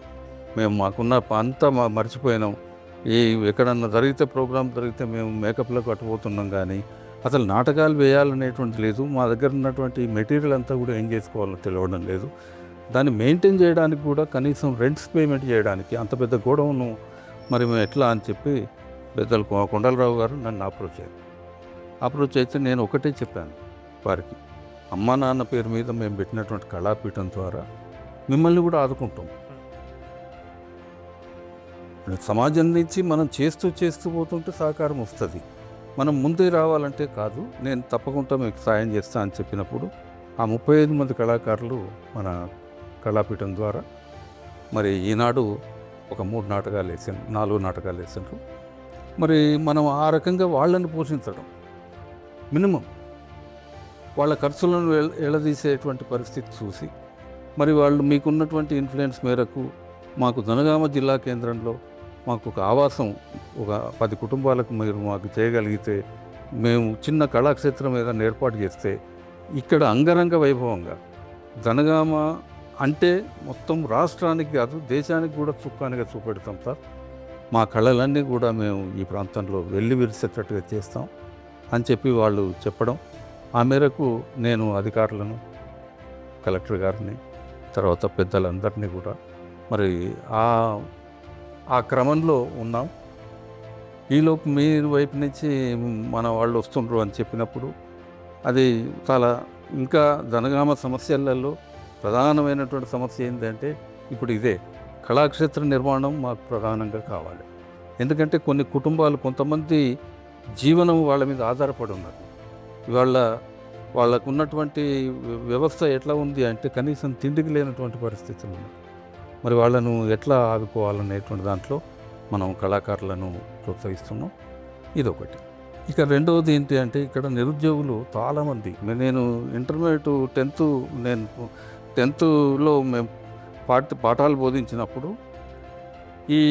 మేము మాకున్న అంతా మర్చిపోయినాం, ఎక్కడన్నా జరిగితే ప్రోగ్రామ్ జరిగితే మేము మేకప్లో కట్టుపోతున్నాం కానీ అసలు నాటకాలు వేయాలనేటువంటి లేదు, మా దగ్గర ఉన్నటువంటి మెటీరియల్ అంతా కూడా ఏం చేసుకోవాలో తెలియడం లేదు, దాన్ని మెయింటైన్ చేయడానికి కూడా కనీసం రెంట్స్ పేమెంట్ చేయడానికి అంత పెద్ద గోడౌను మరి మేము ఎట్లా అని చెప్పి పెద్దలు కొండలరావు గారు నన్ను అప్రోచ్ అయితే నేను ఒకటే చెప్పాను వారికి, అమ్మా నాన్న పేరు మీద మేము పెట్టినటువంటి కళాపీఠం ద్వారా మిమ్మల్ని కూడా ఆదుకుంటాం. సమాజం నుంచి మనం చేస్తూ పోతుంటే సహకారం వస్తుంది. మనం ముందే రావాలంటే కాదు, నేను తప్పకుండా మీకు సాయం చేస్తా అని చెప్పినప్పుడు ఆ 35 మంది కళాకారులు మన కళాపీఠం ద్వారా మరి ఈనాడు ఒక 3 నాటకాలు వేసాను, 4 నాటకాలు వేసారు. మరి మనం ఆ రకంగా వాళ్ళని పోషించడం, మినిమం వాళ్ళ ఖర్చులను ఎలదీసేటువంటి పరిస్థితి చూసి మరి వాళ్ళు మీకున్నటువంటి ఇన్ఫ్లుయెన్స్ మేరకు మాకు జనగామ జిల్లా కేంద్రంలో మాకు ఒక ఆవాసం ఒక 10 కుటుంబాలకు మీరు మాకు చేయగలిగితే, మేము చిన్న కళాక్షేత్రం ఏదైనా ఏర్పాటు చేస్తే ఇక్కడ అంగరంగ వైభవంగా జనగామ అంటే మొత్తం రాష్ట్రానికి కాదు దేశానికి కూడా సుఖానిగా చూపెడతాం సార్, మా కళలన్నీ కూడా మేము ఈ ప్రాంతంలో వెళ్ళి విరిసేటట్టుగా చేస్తాం అని చెప్పి వాళ్ళు చెప్పడం, ఆ మేరకు నేను అధికారులను, కలెక్టర్ గారిని, తర్వాత పెద్దలందరినీ కూడా మరి ఆ క్రమంలో ఉన్నాం. ఈలోపు మీ వైపు నుంచి మన వాళ్ళు వస్తుండ్రు అని చెప్పినప్పుడు అది చాలా ఇంకా జనగామ సమస్యలలో ప్రధానమైనటువంటి సమస్య ఏంటంటే ఇప్పుడు ఇదే కళాక్షేత్ర నిర్మాణం మాకు ప్రధానంగా కావాలి. ఎందుకంటే కొన్ని కుటుంబాలు కొంతమంది జీవనం వాళ్ళ మీద ఆధారపడి ఉన్నారు. ఇవాళ వాళ్ళకు ఉన్నటువంటి వ్యవస్థ ఎట్లా ఉంది అంటే కనీసం తిండికి లేనటువంటి పరిస్థితులు ఉన్నాయి. మరి వాళ్ళను ఎట్లా ఆదుకోవాలనేటువంటి దాంట్లో మనం కళాకారులను ప్రోత్సహిస్తున్నాం. ఇదొకటి. ఇక రెండవది ఏంటి అంటే ఇక్కడ నిరుద్యోగులు చాలామంది, నేను ఇంటర్మీడియట్ 10th మేము పాఠాలు బోధించినప్పుడు ఈ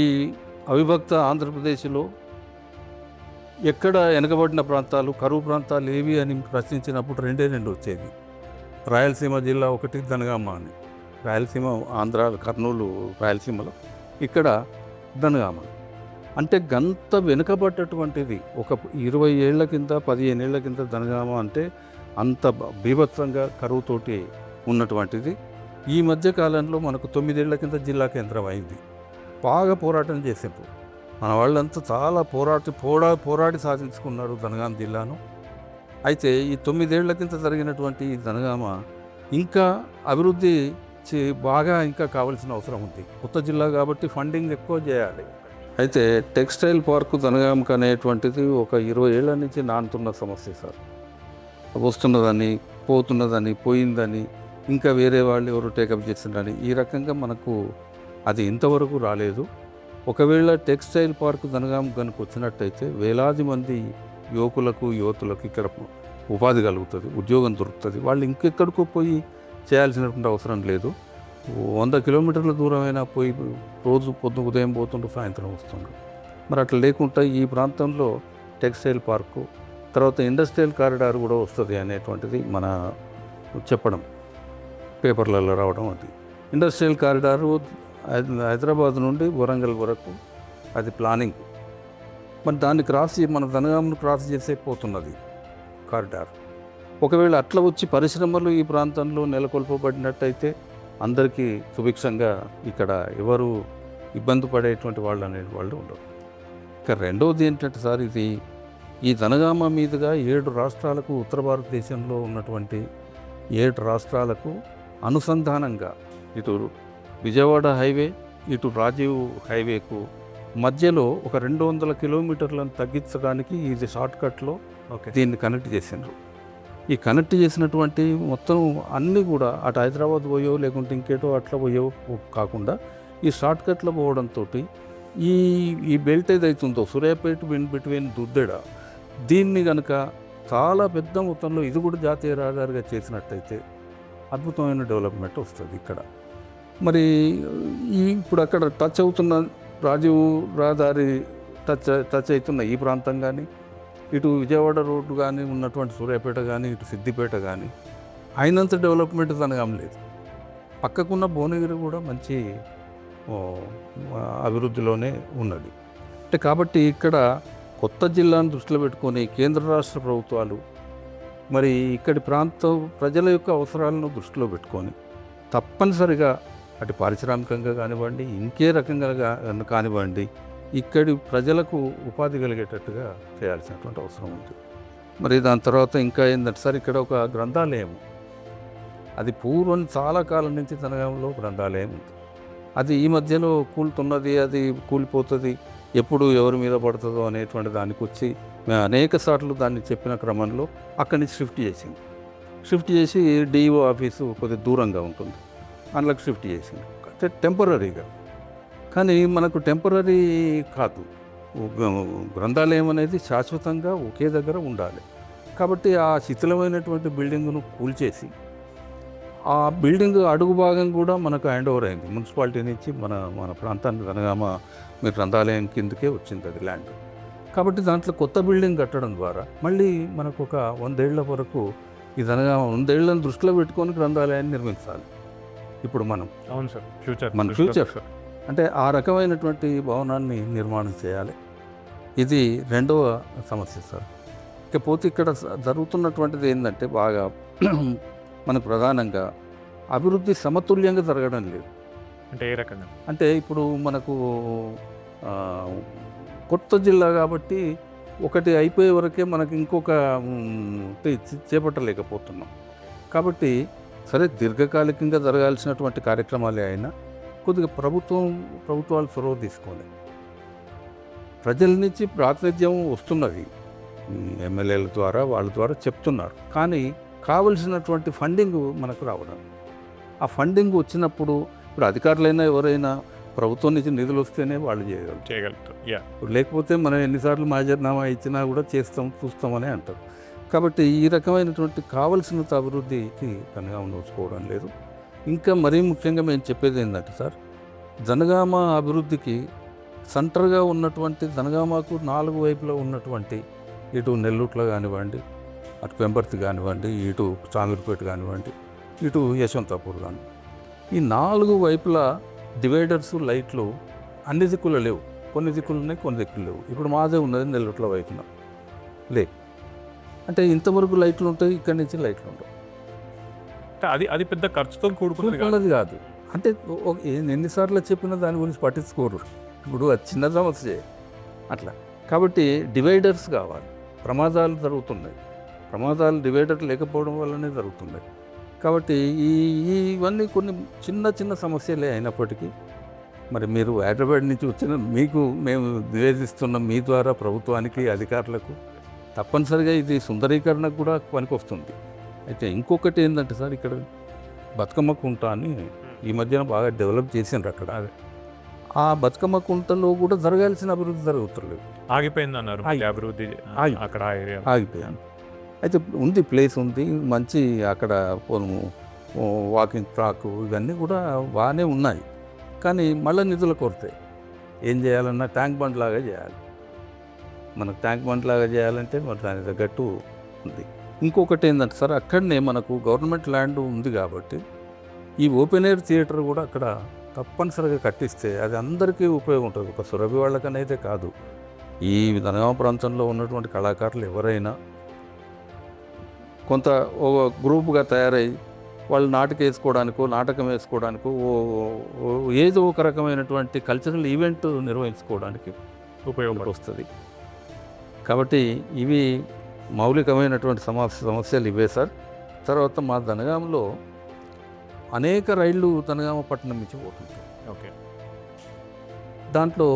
అవిభక్త ఆంధ్రప్రదేశ్లో ఎక్కడ వెనకబడిన ప్రాంతాలు, కరువు ప్రాంతాలు ఏవి అని ప్రశ్నించినప్పుడు 2 వచ్చేది. రాయలసీమ జిల్లా ఒకటి, జనగామ అని. రాయలసీమ ఆంధ్ర, కర్నూలు రాయలసీమలో, ఇక్కడ జనగామ. అంటే గంత వెనుకబడ్డటువంటిది ఒక 20 ఏళ్ల కింద 15 ఏళ్ల కింద జనగామ అంటే అంత బీభత్సంగా కరువుతోటి ఉన్నటువంటిది. ఈ మధ్యకాలంలో మనకు 9 ఏళ్ల కింద జిల్లా కేంద్రం అయింది. బాగా పోరాటం చేసారు మన వాళ్ళంతా, చాలా పోరాడి సాధించుకున్నారు జనగామ జిల్లాను. అయితే ఈ 9 ఏళ్ల కింద జరిగినటువంటి జనగామ ఇంకా అభివృద్ధి బాగా ఇంకా కావాల్సిన అవసరం ఉంది. కొత్త జిల్లా కాబట్టి ఫండింగ్ ఎక్కువ చేయాలి. అయితే టెక్స్టైల్ పార్కు జనగామకు అనేటువంటిది ఒక 20 ఏళ్ల నుంచి నానుతున్న సమస్య సార్. వస్తున్నదని, పోతున్నదని, పోయిందని ఇంకా వేరే వాళ్ళు ఎవరు టేకప్ చేస్తున్నారని ఈ రకంగా మనకు అది ఇంతవరకు రాలేదు. ఒకవేళ టెక్స్టైల్ పార్క్ జనగాం కనుక వచ్చినట్టయితే వేలాది మంది యువతులకు ఇక్కడ ఉపాధి కలుగుతుంది, ఉద్యోగం దొరుకుతుంది. వాళ్ళు ఇంకెక్కడికో పోయి చేయాల్సినటువంటి అవసరం లేదు. 100 కిలోమీటర్ల దూరమైనా పోయి రోజు ఉదయం పోతుండ్రు, సాయంత్రం వస్తుండ్రు. మరి అట్లా లేకుండా ఈ ప్రాంతంలో టెక్స్టైల్ పార్కు, తర్వాత ఇండస్ట్రియల్ కారిడార్ కూడా వస్తుంది అనేటువంటిది మన చెప్పడం, పేపర్లలో రావడం. అది ఇండస్ట్రియల్ కారిడారు హైదరాబాద్ నుండి వరంగల్ వరకు అది ప్లానింగ్. మరి దాన్ని మన జనగాంను క్రాస్ చేసే పోతున్నది కారిడార్. ఒకవేళ అట్లా వచ్చి పరిశ్రమలు ఈ ప్రాంతంలో నెలకొల్పబడినట్టయితే అందరికీ సుభిక్షంగా ఇక్కడ ఎవరు ఇబ్బంది పడేటువంటి వాళ్ళు అనేవాళ్ళు ఉండరు. ఇక రెండవది ఏంటంటే సార్, ఈ జనగామ మీదుగా 7 రాష్ట్రాలకు, ఉత్తర భారతదేశంలో ఉన్నటువంటి 7 రాష్ట్రాలకు అనుసంధానంగా ఇటు విజయవాడ హైవే, ఇటు రాజీవ్ హైవేకు మధ్యలో ఒక 200 కిలోమీటర్లను తగ్గించడానికి ఇది షార్ట్కట్లో దీన్ని కనెక్ట్ చేసినారు. ఈ కనెక్ట్ చేసినటువంటి మొత్తం అన్నీ కూడా అటు హైదరాబాద్ పోయో లేకుంటే ఇంకేటో అట్లా పోయో కాకుండా ఈ షార్ట్కట్లో పోవడంతో ఈ బెల్ట్ ఏదైతుందో సూర్యాపేట బిట్వీన్ దుద్దెడ, దీన్ని కనుక చాలా పెద్ద మొత్తంలో ఇది కూడా జాతీయ రహదారిగా చేసినట్టయితే అద్భుతమైన డెవలప్మెంట్ వస్తుంది ఇక్కడ. మరి ఇప్పుడు అక్కడ టచ్ అవుతున్న రాజీవ్ రహదారి టచ్ అవుతున్న ఈ ప్రాంతం కానీ, ఇటు విజయవాడ రోడ్డు కానీ ఉన్నటువంటి సూర్యాపేట కానీ, ఇటు సిద్దిపేట కానీ అయినంత డెవలప్మెంట్ జనగాం లేదు. పక్కకున్న భువనగిరి కూడా మంచి అభివృద్ధిలోనే ఉన్నది. అంటే కాబట్టి ఇక్కడ కొత్త జిల్లాను దృష్టిలో పెట్టుకొని కేంద్ర రాష్ట్ర ప్రభుత్వాలు మరి ఇక్కడి ప్రాంతం ప్రజల యొక్క అవసరాలను దృష్టిలో పెట్టుకొని తప్పనిసరిగా అటు పారిశ్రామికంగా కానివ్వండి, ఇంకే రకంగా కానివ్వండి, ఇక్కడి ప్రజలకు ఉపాధి కలిగేటట్టుగా చేయాల్సినటువంటి అవసరం ఉంది. మరి దాని తర్వాత ఇంకా ఏంటంటే సార్, ఇక్కడ ఒక గ్రంథాలయం, అది పూర్వం చాలా కాలం నుంచి జనగాంలో గ్రంథాలయం ఉంది. అది ఈ మధ్యలో కూలుతున్నది, అది కూలిపోతుంది, ఎప్పుడు ఎవరి మీద పడుతుందో అనేటువంటి దానికి వచ్చి మేము అనేక సార్లు దాన్ని చెప్పిన క్రమంలో అక్కడి నుంచి షిఫ్ట్ చేసి డిఈఓ ఆఫీసు కొద్దిగా దూరంగా ఉంటుంది, అందులోకి షిఫ్ట్ చేసింది. అంటే టెంపరీగా, కానీ మనకు టెంపరీ కాదు, గ్రంథాలయం అనేది శాశ్వతంగా ఒకే దగ్గర ఉండాలి. కాబట్టి ఆ శిథిలమైనటువంటి బిల్డింగ్ను కూల్చేసి ఆ బిల్డింగ్ అడుగు భాగం కూడా మనకు హ్యాండ్ ఓవర్ అయింది మున్సిపాలిటీ నుంచి. మన ప్రాంతానికి జనగామ మీరు గ్రంథాలయం కిందకే వచ్చింది అది ల్యాండ్. కాబట్టి దాంట్లో కొత్త బిల్డింగ్ కట్టడం ద్వారా మళ్ళీ మనకు ఒక 100 ఏళ్ల వరకు ఈ జనగామ 100 ఏళ్లను దృష్టిలో పెట్టుకొని గ్రంథాలయాన్ని నిర్మించాలి. ఇప్పుడు అవును సార్, మన ఫ్యూచర్ అంటే ఆ రకమైనటువంటి భవనాన్ని నిర్మాణం చేయాలి. ఇది రెండవ సమస్య సార్. ఇకపోతే ఇక్కడ జరుగుతున్నటువంటిది ఏంటంటే బాగా మనకు ప్రధానంగా అభివృద్ధి సమతుల్యంగా జరగడం లేదు. అంటే ఏ రకంగా అంటే ఇప్పుడు మనకు కొత్త జిల్లా కాబట్టి ఒకటి అయిపోయే వరకే మనకి ఇంకొక చేపట్టలేకపోతున్నాం. కాబట్టి సరే, దీర్ఘకాలికంగా జరగాల్సినటువంటి కార్యక్రమాలే అయినా కొద్దిగా ప్రభుత్వాలు చొరవ తీసుకోవాలి. ప్రజల నుంచి ప్రాతినిధ్యం వస్తున్నది, ఎమ్మెల్యేల ద్వారా వాళ్ళ ద్వారా చెప్తున్నారు, కానీ కావలసినటువంటి ఫండింగ్ మనకు రావడం. ఆ ఫండింగ్ వచ్చినప్పుడు ఇప్పుడు అధికారులైనా ఎవరైనా ప్రభుత్వం నుంచి నిధులు వస్తేనే వాళ్ళు చేయగలుగుతారు. లేకపోతే మనం ఎన్నిసార్లు మాజర్నామా ఇచ్చినా కూడా చూస్తామని అంటారు. కాబట్టి ఈ రకమైనటువంటి కావలసినంత అభివృద్ధికి జనగామ నోచుకోవడం లేదు. ఇంకా మరీ ముఖ్యంగా మేము చెప్పేది ఏంటంటే సార్, జనగామ అభివృద్ధికి సెంటర్గా ఉన్నటువంటి జనగామకు 4 వైపులో ఉన్నటువంటి ఇటు నెల్లూట్లో కానివ్వండి, అటు పెంబర్తి కానివ్వండి, ఇటు చామీర్పేట కానివ్వండి, ఇటు యశ్వంతాపూర్ కానివ్వండి, ఈ 4 వైపులా డివైడర్స్ లైట్లు అన్ని దిక్కులు లేవు. కొన్ని దిక్కులు ఉన్నాయి, కొన్ని దిక్కులు లేవు. ఇప్పుడు మాదే ఉన్నది నెల్లూట్ల వైపున లేదు. అంటే ఇంతవరకు లైట్లు ఉంటాయి, ఇక్కడి నుంచి లైట్లు ఉండవు. అది పెద్ద ఖర్చుతో కూడుకున్నది కాదు. అంటే ఎన్నిసార్లు చెప్పినా దాని గురించి పట్టించుకోరు. ఇప్పుడు అది చిన్న సమస్య అట్లా. కాబట్టి డివైడర్స్ కావాలి. ప్రమాదాలు జరుగుతున్నాయి, ప్రమాదాలు డివైడర్ లేకపోవడం వల్లనే జరుగుతున్నాయి. కాబట్టి ఇవన్నీ కొన్ని చిన్న సమస్యలే అయినప్పటికీ మరి మీరు హైదరాబాద్ నుంచి వచ్చిన మేము నివేదిస్తున్నాం మీ ద్వారా ప్రభుత్వానికి, అధికారులకు తప్పనిసరిగా ఇది సుందరీకరణకు కూడా పనికొస్తుంది. అయితే ఇంకొకటి ఏంటంటే సార్, ఇక్కడ బతుకమ్మ కుంట అని ఈ మధ్యన బాగా డెవలప్ చేసిండ్రు అక్కడ. ఆ బతుకమ్మ కుంటలో కూడా జరగాల్సిన అభివృద్ధి జరుగుతులేదు, ఆగిపోయింది అన్నారు అభివృద్ధి అక్కడ ఆ ఏరియా. ఆగిపోయాను. అయితే ఉంది, ప్లేస్ ఉంది, మంచి అక్కడ పొలము, వాకింగ్ ట్రాక్ ఇవన్నీ కూడా బాగానే ఉన్నాయి. కానీ మళ్ళీ నిధుల కొరత. ఏం చేయాలన్నా ట్యాంక్ బండ్ లాగా చేయాలి. మనకు ట్యాంక్ బండ్ లాగా చేయాలంటే మరి దాని తగ్గట్టు ఉంది. ఇంకొకటి ఏంటంటే సార్, అక్కడనే మనకు గవర్నమెంట్ ల్యాండ్ ఉంది కాబట్టి ఈ ఓపెన్ ఎయిర్ థియేటర్ కూడా అక్కడ తప్పనిసరిగా కట్టిస్తే అది అందరికీ ఉపయోగం ఉంటుంది. ఒక సురభి వాళ్ళకనైతే కాదు, ఈ జనగామ ప్రాంతంలో ఉన్నటువంటి కళాకారులు ఎవరైనా కొంత ఒక గ్రూప్గా తయారై వాళ్ళు నాటకం వేసుకోవడానికో ఏదో ఒక రకమైనటువంటి కల్చరల్ ఈవెంట్ నిర్వహించుకోవడానికి ఉపయోగపడి వస్తుంది. కాబట్టి ఇవి మౌలికమైనటువంటి సమస్యలు ఇవే సార్. తర్వాత మా జనగాంలో అనేక రైళ్ళు జనగామ పట్టణం నుంచి పోతుంటాయి. ఓకే. దాంట్లో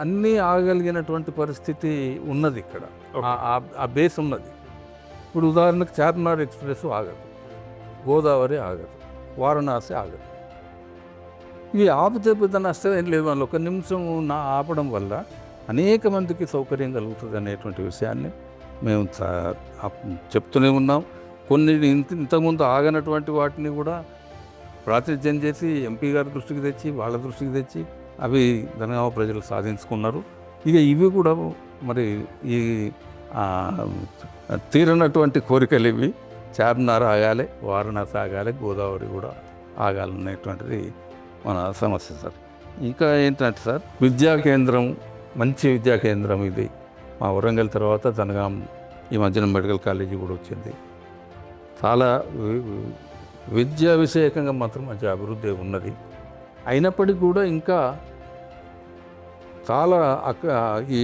అన్నీ ఆగలిగినటువంటి పరిస్థితి ఉన్నది ఇక్కడ. ఆ బేస్ ఉన్నది. ఇప్పుడు ఉదాహరణకు చార్మినార్ ఎక్స్ప్రెస్ ఆగదు, గోదావరి ఆగదు, వారణాసి ఆగదు. ఇవి ఆపితే పెద్ద నష్టం ఏం లేదు. వాళ్ళు 1 నిమిషం ఆపడం వల్ల అనేక మందికి సౌకర్యం కలుగుతుంది అనేటువంటి విషయాన్ని మేము చెప్తూనే ఉన్నాం. కొన్ని ఇంతకుముందు ఆగనటువంటి వాటిని కూడా ప్రాతినిధ్యం చేసి ఎంపీ గారి దృష్టికి తెచ్చి, వాళ్ళ దృష్టికి తెచ్చి అవి జనగామ ప్రజలు సాధించుకున్నారు. ఇవి కూడా మరి ఈ తీరనటువంటి కోరికలు ఇవి. చార్మినార్ ఆగాలి, వారణాసి ఆగాలి, గోదావరి కూడా ఆగాలనేటువంటిది మన సమస్య సార్. ఇంకా ఏంటంటే సార్, విద్యా కేంద్రం, మంచి విద్యా కేంద్రం ఇది. మా వరంగల్ తర్వాత జనగాం ఈ మధ్యన మెడికల్ కాలేజీ కూడా వచ్చింది. చాలా విద్యా విషయకంగా మాత్రం మంచి అభివృద్ధి ఉన్నది. అయినప్పటికీ కూడా ఇంకా చాలా ఈ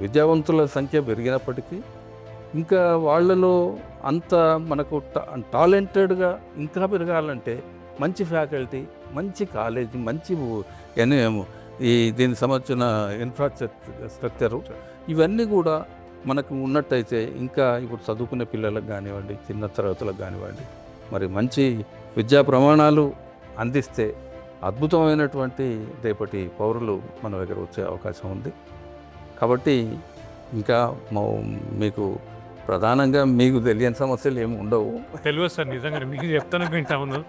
విద్యావంతుల సంఖ్య పెరిగినప్పటికీ ఇంకా వాళ్ళలో అంత మనకు టాలెంటెడ్గా ఇంకా పెరగాలంటే మంచి ఫ్యాకల్టీ, మంచి కాలేజీ, మంచి దీనికి సంబంధించిన ఇన్ఫ్రాస్ట్రక్చరు ఇవన్నీ కూడా మనకు ఉన్నట్టయితే ఇంకా ఇప్పుడు చదువుకునే పిల్లలకు కానివ్వండి, చిన్న తరగతులకు కానివ్వండి, మరి మంచి విద్యా ప్రమాణాలు అందిస్తే అద్భుతమైనటువంటి రేపటి పౌరులు మన దగ్గర వచ్చే అవకాశం ఉంది. కాబట్టి ఇంకా మీకు ప్రధానంగా మీకు తెలియని సమస్యలు ఏమి ఉండవు. తెలియదు సార్, నిజంగా మీకు చెప్తాను వింటా ఉన్నాను.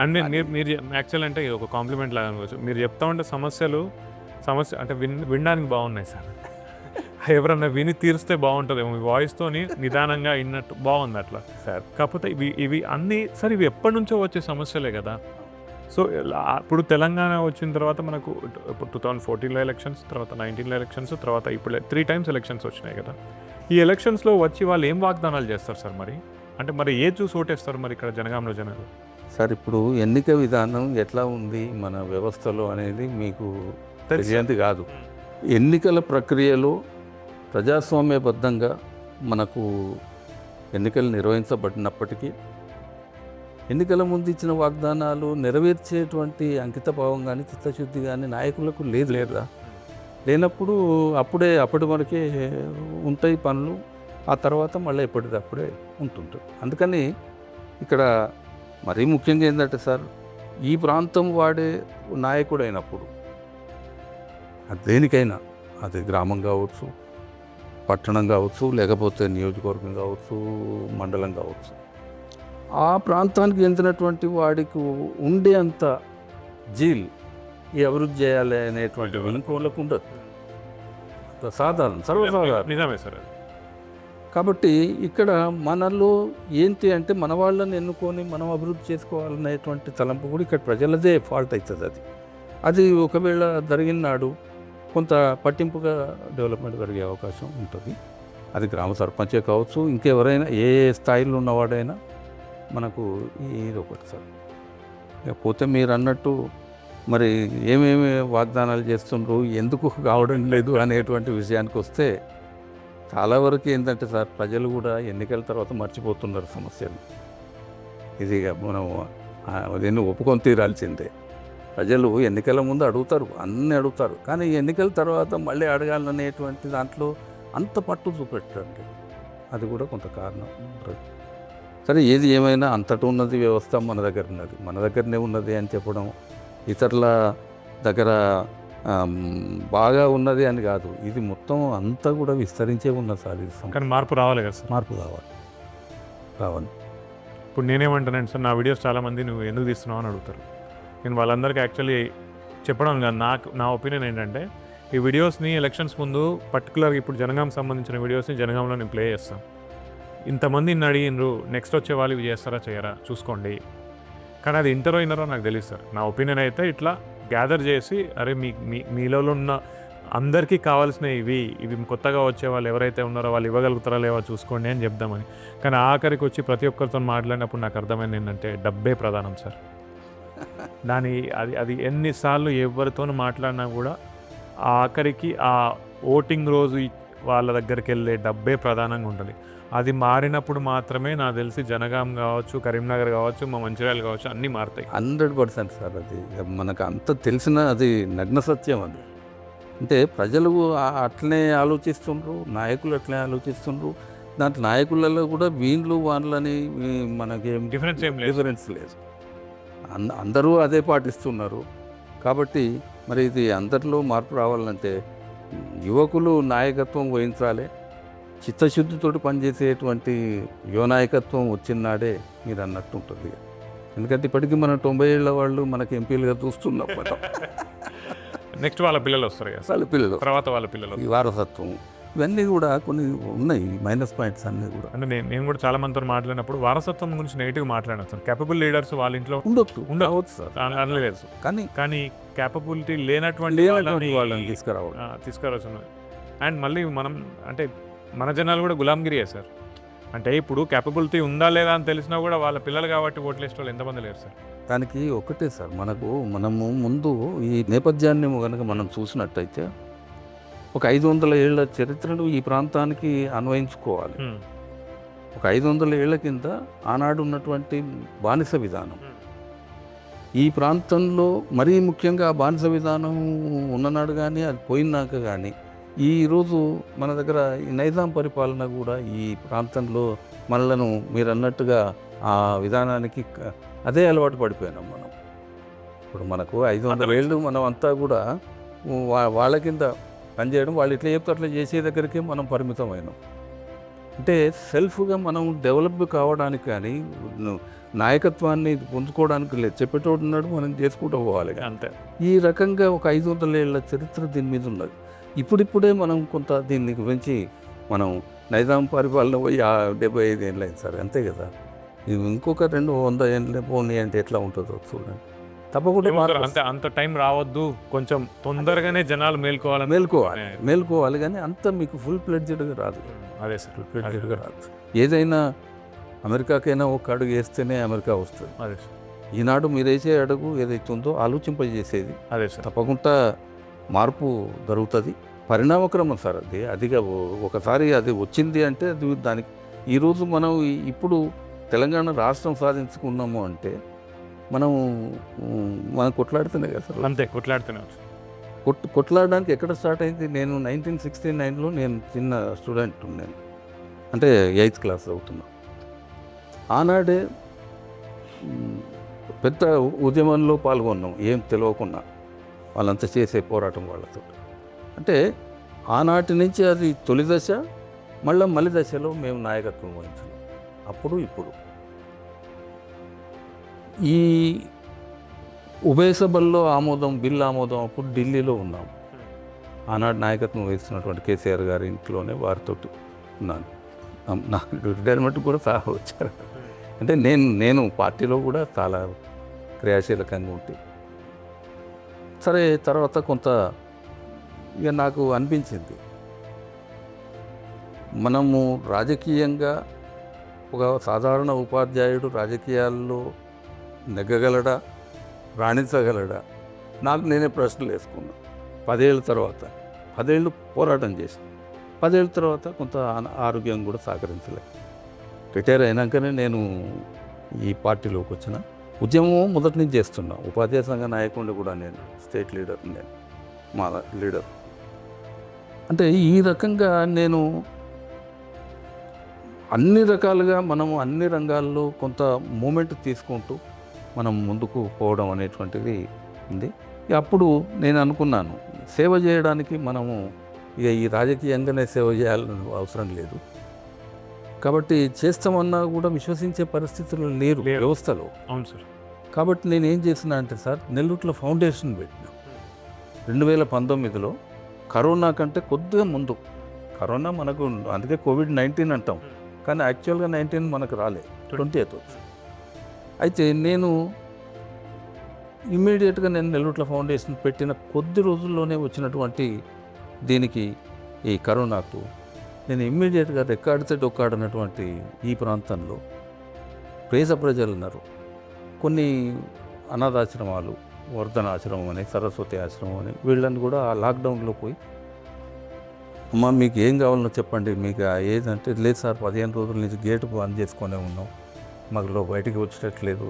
అండ్ మీరు యాక్చువల్ అంటే ఒక కాంప్లిమెంట్ లాగా అనుకోవచ్చు. మీరు చెప్తా ఉంటే సమస్య అంటే వినడానికి బాగున్నాయి సార్. ఎవరన్నా విని తీరిస్తే బాగుంటుందేమో. మీ వాయిస్తో నిదానంగా విన్నట్టు బాగుంది అట్లా సార్. కాకపోతే ఇవి అన్నీ సార్, ఇవి ఎప్పటి నుంచో వచ్చే సమస్యలే కదా. సో ఇప్పుడు తెలంగాణ వచ్చిన తర్వాత మనకు ఇప్పుడు 2014లో ఎలక్షన్స్, తర్వాత 19లో ఎలక్షన్స్, తర్వాత ఇప్పుడు 3 times ఎలక్షన్స్ వచ్చినాయి కదా. ఈ ఎలక్షన్స్లో వచ్చి వాళ్ళు ఏం వాగ్దానాలు చేస్తారు సార్? మరి ఏ చూసి ఓటేస్తారు మరి ఇక్కడ జనగాంలో జనాలు? సార్, ఇప్పుడు ఎన్నిక విధానం ఎట్లా ఉంది మన వ్యవస్థలో అనేది మీకు తెలియంది కాదు. ఎన్నికల ప్రక్రియలో ప్రజాస్వామ్యబద్ధంగా మనకు ఎన్నికలు నిర్వహించబడినప్పటికీ ఎన్నికల ముందు ఇచ్చిన వాగ్దానాలు నెరవేర్చేటువంటి అంకితభావం కానీ చిత్తశుద్ధి కానీ నాయకులకు లేదా లేనప్పుడు అప్పటి వరకే ఉంటాయి పనులు. ఆ తర్వాత మళ్ళీ ఎప్పటికప్పుడే ఉంటుంటాయి. అందుకని ఇక్కడ మరీ ముఖ్యంగా ఏంటంటే సార్, ఈ ప్రాంతం వాడే నాయకుడు అయినప్పుడు అది దేనికైనా, అది గ్రామం కావచ్చు, పట్టణం కావచ్చు, లేకపోతే నియోజకవర్గం కావచ్చు, మండలం కావచ్చు, ఆ ప్రాంతానికి చెందినటువంటి వాడికి ఉండే అంత జీల్ ఈ అభివృద్ధి చేయాలి అనేటువంటి వెనుకోళ్ళకు ఉండదు. సర్వసాధారణ నిజమే సార్. కాబట్టి ఇక్కడ మనలో ఏంటి అంటే మన వాళ్ళని ఎన్నుకొని మనం అభివృద్ధి చేసుకోవాలనేటువంటి తలంపు కూడా ఇక్కడ ప్రజలదే ఫాల్ట్ అవుతుంది. అది ఒకవేళ జరిగిన నాడు కొంత పట్టింపుగా డెవలప్మెంట్ జరిగే అవకాశం ఉంటుంది. అది గ్రామ సర్పంచే కావచ్చు, ఇంకెవరైనా ఏ స్థాయిలో ఉన్నవాడైనా మనకు ఇది ఒకటి సార్. ఇకపోతే మీరు అన్నట్టు మరి ఏమేమి వాగ్దానాలు చేస్తుండ్రు, ఎందుకు కావడం లేదు అనేటువంటి విషయానికి వస్తే చాలా వరకు ఏంటంటే సార్, ప్రజలు కూడా ఎన్నికల తర్వాత మర్చిపోతున్నారు సమస్యలు. ఇది మనం దీన్ని ఒప్పుకొని తీరాల్సిందే. ప్రజలు ఎన్నికల ముందు అన్నీ అడుగుతారు, కానీ ఎన్నికల తర్వాత మళ్ళీ అడగాలనేటువంటి దాంట్లో అంత పట్టు చూపెట్టండి. అది కూడా కొంత కారణం. సరే ఏది ఏమైనా అంతటా ఉన్నది వ్యవస్థ మన దగ్గర ఉన్నది, మన దగ్గరనే ఉన్నది అని చెప్పడం, ఇతరుల దగ్గర బాగా ఉన్నది అని కాదు, ఇది మొత్తం అంతా కూడా విస్తరించే ఉన్నది సార్. ఇది కానీ మార్పు రావాలి కదా సార్. మార్పు కావాలి. ఇప్పుడు నేనేమంటానంటే సార్, నా వీడియోస్ చాలామంది నువ్వు ఎందుకు తీస్తున్నావు అని అడుగుతారు. నేను వాళ్ళందరికీ యాక్చువల్లీ చెప్పడం కాదు, నా ఒపీనియన్ ఏంటంటే ఈ వీడియోస్ని ఎలక్షన్స్ ముందు పర్టికులర్గా ఇప్పుడు జనగాం సంబంధించిన వీడియోస్ని జనగాంలో నేను ప్లే చేస్తాను. ఇంతమంది నిన్ను అడిగినరు, నెక్స్ట్ వచ్చే వాళ్ళు ఇవి చేస్తారా చేయరా చూసుకోండి. కానీ అది ఇంటరో ఇన్నరో నాకు తెలియదు సార్. నా ఒపీనియన్ అయితే ఇట్లా గ్యాదర్ చేసి, అరే మీలో ఉన్న అందరికీ కావాల్సిన ఇవి కొత్తగా వచ్చే వాళ్ళు ఎవరైతే ఉన్నారో వాళ్ళు ఇవ్వగలుగుతారా లేవో చూసుకోండి అని చెప్దామని. కానీ ఆఖరికి వచ్చి ప్రతి ఒక్కరితో మాట్లాడినప్పుడు నాకు అర్థమైంది ఏంటంటే డబ్బే ప్రధానం సార్. అది ఎన్నిసార్లు ఎవరితో మాట్లాడినా కూడా ఆఖరికి ఆ ఓటింగ్ రోజు వాళ్ళ దగ్గరికి వెళ్ళే డబ్బే ప్రధానంగా ఉంటుంది. అది మారినప్పుడు మాత్రమే నాకు తెలిసి జనగాం కావచ్చు, కరీంనగర్ కావచ్చు, మా మంచిర్యాల కావచ్చు అన్నీ మారుతాయి. 100% సార్. అది మనకు అంత తెలిసిన అది నగ్న సత్యం. అది అంటే ప్రజలు అట్లనే ఆలోచిస్తుండ్రు, నాయకులు అట్లనే ఆలోచిస్తుండ్రు. దాంట్లో నాయకులలో కూడా వీళ్ళు వాళ్ళని మనకేం డిఫరెన్స్ లేదు. అందరూ అదే పాటిస్తున్నారు. కాబట్టి మరి ఇది అందరిలో మార్పు రావాలంటే యువకులు నాయకత్వం వహించాలి. చిత్తశుద్ధితో పనిచేసేటువంటి యువ నాయకత్వం వచ్చినాడే మీరు అన్నట్టు ఉంటుంది. ఎందుకంటే ఇప్పటికీ మనం 90 ఏళ్ళ వాళ్ళు మనకి ఎంపీలుగా చూస్తున్నాం. నెక్స్ట్ వాళ్ళ పిల్లలు వస్తారు కదా, వాళ్ళ పిల్లలు, తర్వాత వాళ్ళ పిల్లలు, ఈ వారసత్వం, ఇవన్నీ కూడా కొన్ని ఉన్నాయి మైనస్ పాయింట్స్ అన్నీ కూడా. అంటే నేను కూడా చాలా మందితో మాట్లాడినప్పుడు వారసత్వం గురించి నెగిటివ్ మాట్లాడాను సార్. కేపబుల్ లీడర్స్ వాళ్ళ ఇంట్లో ఉండవచ్చు సార్, అనలేదు. కానీ కేపబిలిటీ లేనటువంటి వాళ్ళని తీసుకురావచ్చు. అండ్ మళ్ళీ మనం అంటే మన జనాలు కూడా గులాంగిరియే సార్. అంటే ఇప్పుడు కేపబిలిటీ ఉందా లేదా అని తెలిసినా కూడా వాళ్ళ పిల్లలు కాబట్టి ఓట్లేసే వాళ్ళు ఎంతమంది లేరు సార్. దానికి ఒకటే సార్, మనము ముందు ఈ నేపథ్యాన్ని కనుక మనం చూసినట్టయితే ఒక 500 ఏళ్ల చరిత్రను ఈ ప్రాంతానికి అన్వయించుకోవాలి. ఒక 500 ఏళ్ల కింద ఆనాడు ఉన్నటువంటి బానిస విధానం, ఈ ప్రాంతంలో మరీ ముఖ్యంగా బానిస విధానం ఉన్ననాడు కానీ అది పోయినాక కానీ ఈరోజు మన దగ్గర ఈ నైజాం పరిపాలన కూడా ఈ ప్రాంతంలో మనలను మీరు అన్నట్టుగా ఆ విధానానికి అదే అలవాటు పడిపోయినాం మనం. ఇప్పుడు మనకు 500 ఏళ్ళు మనం అంతా కూడా వాళ్ళ కింద పనిచేయడం, వాళ్ళు ఇట్లా చెప్తే అట్లా చేసే దగ్గరికి మనం పరిమితమైనాం. అంటే సెల్ఫ్గా మనం డెవలప్ కావడానికి కానీ నాయకత్వాన్ని పొందుకోవడానికి లేదు, చెప్పేటోడు ఉన్నాడు, మనం చేసుకుంటూ పోవాలి అంతే. ఈ రకంగా ఒక 500 ఏళ్ల చరిత్ర దీని మీద ఉన్నది. ఇప్పుడిప్పుడే మనం కొంత దీన్ని గురించి మనం నైజాం పరిపాలన పోయి 75 ఏళ్ళు అయింది సార్, అంతే కదా. ఇది ఇంకొక 200 ఏళ్ళే పోనీ అంటే ఎట్లా ఉంటుందో చూడండి. తప్పకుండా అంత టైం రావద్దు, కొంచెం తొందరగానే జనాలు మేల్కోవాలి కానీ అంత మీకు ఫుల్ ప్లెడ్జెడ్గా రాదు. అదే సార్, ఫుల్ ప్లెడ్జెడ్గా రాదు. ఏదైనా అమెరికాకైనా ఒక అడుగు వేస్తేనే అమెరికా వస్తుంది. అదే సార్, ఈనాడు మీరు వేసే అడుగు ఏదైతే ఉందో ఆలోచింపజేసేది. అదే సార్, తప్పకుండా మార్పు జరుగుతుంది. పరిణామక్రమం సార్ అదిగా ఒకసారి అది వచ్చింది అంటే అది దానికి ఈరోజు మనం ఇప్పుడు తెలంగాణ రాష్ట్రం సాధించుకున్నాము అంటే మనం కొట్లాడుతున్నాయి కదా సార్. అంతే, కొట్లాడుతున్నాం. కొట్లాడడానికి ఎక్కడ స్టార్ట్ అయింది? నేను 1969లో నేను చిన్న స్టూడెంట్ ఉన్నాను, అంటే 8th క్లాస్ అవుతున్నా. ఆనాడే పెద్ద ఉద్యమంలో పాల్గొన్నాం, ఏం తెలియకుండా వాళ్ళంతా చేసే పోరాటం వాళ్ళతో. అంటే ఆనాటి నుంచి అది తొలి దశ, మళ్ళీ దశలో మేము నాయకత్వం వహించాం. అప్పుడు ఇప్పుడు ఈ ఉభయ సభల్లో బిల్ ఆమోదం అప్పుడు ఢిల్లీలో ఉన్నాం. ఆనాడు నాయకత్వం వహిస్తున్నటువంటి కేసీఆర్ గారి ఇంట్లోనే వారితో ఉన్నాను. నాకు రిటైర్మెంట్ కూడా సహా వచ్చారు. అంటే నేను పార్టీలో కూడా చాలా క్రియాశీలకంగా ఉంటే సరే. తర్వాత కొంత ఇక నాకు అనిపించింది, మనము రాజకీయంగా ఒక సాధారణ ఉపాధ్యాయుడు రాజకీయాల్లో నెగ్గగలడా, రాణించగలడా? నాకు నేనే ప్రశ్నలు వేసుకున్నా. 10 ఏళ్ళ తర్వాత 10 ఏళ్ళు పోరాటం చేసి 10 ఏళ్ళ తర్వాత కొంత ఆరోగ్యం కూడా సహకరించలేదు. రిటైర్ అయినాకనే నేను ఈ పార్టీలోకి వచ్చిన. ఉద్యమం మొదటి నుంచి చేస్తున్నా. ఉపాధ్యాయ సంఘ నాయకుడిని కూడా నేను, స్టేట్ లీడర్, నేను మా లీడర్. అంటే ఈ రకంగా నేను అన్ని రకాలుగా మనము అన్ని రంగాల్లో కొంత మూమెంట్ తీసుకుంటూ మనం ముందుకు పోవడం అనేటువంటిది ఉంది. అప్పుడు నేను అనుకున్నాను, సేవ చేయడానికి మనము ఇక ఈ రాజకీయంగానే సేవ చేయాలని అవసరం లేదు, కాబట్టి చేస్తామన్నా కూడా విశ్వసించే పరిస్థితులు లేరు వ్యవస్థలో. అవును సార్. కాబట్టి నేను ఏం చేసిన అంటే సార్, నెల్లూరులో ఫౌండేషన్ పెట్టినా 2019లో, కరోనా కంటే కొద్దిగా ముందు. కరోనా మనకు అందుకే కోవిడ్-19 అంటాం, కానీ యాక్చువల్గా 19 మనకు రాలే, 20th వచ్చింది. అయితే నేను ఇమ్మీడియట్గా నేను నెల్లూరులో ఫౌండేషన్ పెట్టిన కొద్ది రోజుల్లోనే వచ్చినటువంటి దీనికి, ఈ కరోనాకు నేను ఇమ్మీడియట్గా రెక్కాడితే డొక్కాడనటువంటి ఈ ప్రాంతంలో పేద ప్రజలు ఉన్నారు. కొన్ని అనాథాశ్రమాలు, వర్ధనాశ్రమం అని, సరస్వతి ఆశ్రమం అని, వీళ్ళని కూడా ఆ లాక్డౌన్లో పోయి, అమ్మ మీకు ఏం కావాలో చెప్పండి, మీకు ఏదంటే, లేదు సార్ 15 రోజుల నుంచి గేటు బంద్ చేసుకునే ఉన్నాం, మాకులో బయటికి వచ్చేటట్లేదు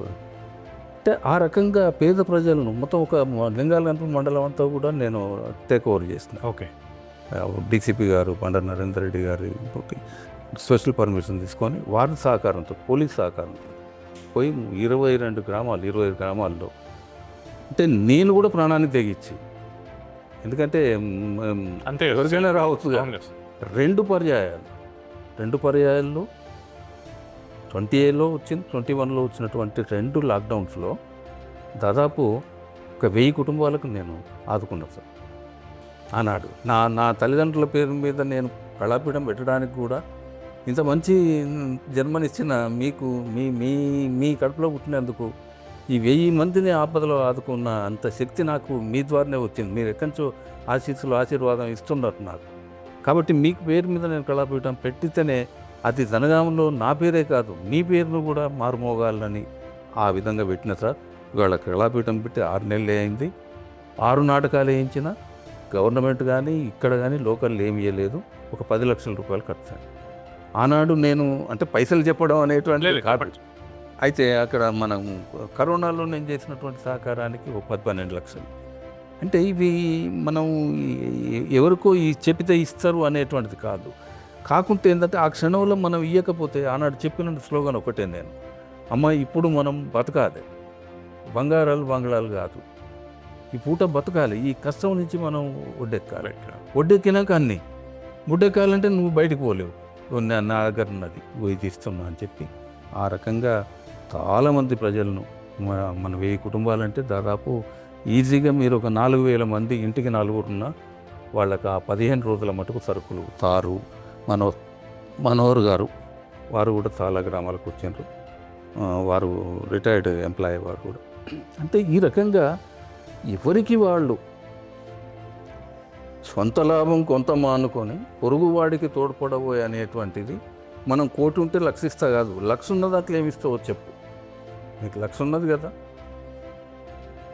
అంటే, ఆ రకంగా పేద ప్రజలను మొత్తం ఒక లింగాలగంప మండలం అంతా కూడా నేను టేక్ ఓవర్ చేసిన. ఓకే. డీసీపీ గారు బండారు నరేందర్ రెడ్డి గారి స్పెషల్ పర్మిషన్ తీసుకొని వారి సహకారంతో, పోలీస్ సహకారంతో పోయి 22 గ్రామాల్లో, అంటే నేను కూడా ప్రాణాన్ని తెగించి, ఎందుకంటే అంతే ఎవరికైనా రావచ్చు. 2 పర్యాయాల్లో 20లో వచ్చింది, 21లో వచ్చినటువంటి 2 లాక్డౌన్స్లో దాదాపు ఒక 1000 కుటుంబాలకు నేను ఆదుకున్నాను సార్. ఆనాడు నా తల్లిదండ్రుల పేరు మీద నేను కళాపీఠం పెట్టడానికి కూడా, ఇంత మంచి జన్మనిచ్చిన మీకు, మీ కడుపులో పుట్టినందుకు ఈ 1000 మందిని ఆపదలో ఆదుకున్న అంత శక్తి నాకు మీ ద్వారానే వచ్చింది. మీరు ఎక్కడి నుంచో ఆశీర్వాదం ఇస్తున్నారు నాకు. కాబట్టి మీకు పేరు మీద నేను కళాపీఠం పెట్టితేనే అది జనగామంలో నా పేరే కాదు, మీ పేరును కూడా మారుమోగాలని ఆ విధంగా పెట్టిన సార్. ఇవాళ కళాపీఠం పెట్టి 6 నెలలే అయింది. 6 నాటకాలు వేయించిన గవర్నమెంట్ కానీ ఇక్కడ కానీ లోకల్ ఏమి ఇవ్వలేదు. ఒక 10 లక్షల రూపాయలు ఖర్చు. ఆనాడు నేను అంటే పైసలు చెప్పడం అనేటువంటి కాదు. అయితే అక్కడ మనం కరోనాలో నేను చేసినటువంటి సహకారానికి ఒక 10-12 లక్షలు. అంటే ఇవి మనం ఎవరికో చెప్పితే ఇస్తారు అనేటువంటిది కాదు. కాకుంటే ఏంటంటే ఆ క్షణంలో మనం ఇవ్వకపోతే, ఆనాడు చెప్పిన స్లోగన్ ఒకటే నేను, అమ్మ ఇప్పుడు మనం బతకాలి, బంగారాలు కాదు, ఈ పూట బతకాలి, ఈ కష్టం నుంచి మనం ఒడ్డెక్కాలి. ఒడ్డెక్కినాక అన్నీ ముడ్డెక్కాలంటే నువ్వు బయటకు పోలేవు, నా దగ్గర ఉన్నది ఇది ఇస్తున్నా అని చెప్పి ఆ రకంగా చాలామంది ప్రజలను, మన 1000 కుటుంబాలంటే దాదాపు ఈజీగా మీరు ఒక 4000 మంది ఇంటికి 4 ఉన్నా వాళ్ళకి ఆ 15 రోజుల మటుకు సరుకులు. తారు మనోహర్ గారు వారు కూడా చాలా గ్రామాలకు వచ్చిండ్రు. వారు రిటైర్డ్ ఎంప్లాయీ వారు కూడా. అంటే ఈ రకంగా ఎవరికి వాళ్ళు సొంత లాభం కొంత మానుకొని పొరుగువాడికి తోడ్పడబోయే అనేటువంటిది, మనం 1 కోటి ఉంటే 1,00,000 ఇస్తా కాదు, 1,00,000 ఉన్న దాంట్లో ఏమి ఇస్తావో చెప్పు. నీకు 1,00,000 ఉన్నది కదా,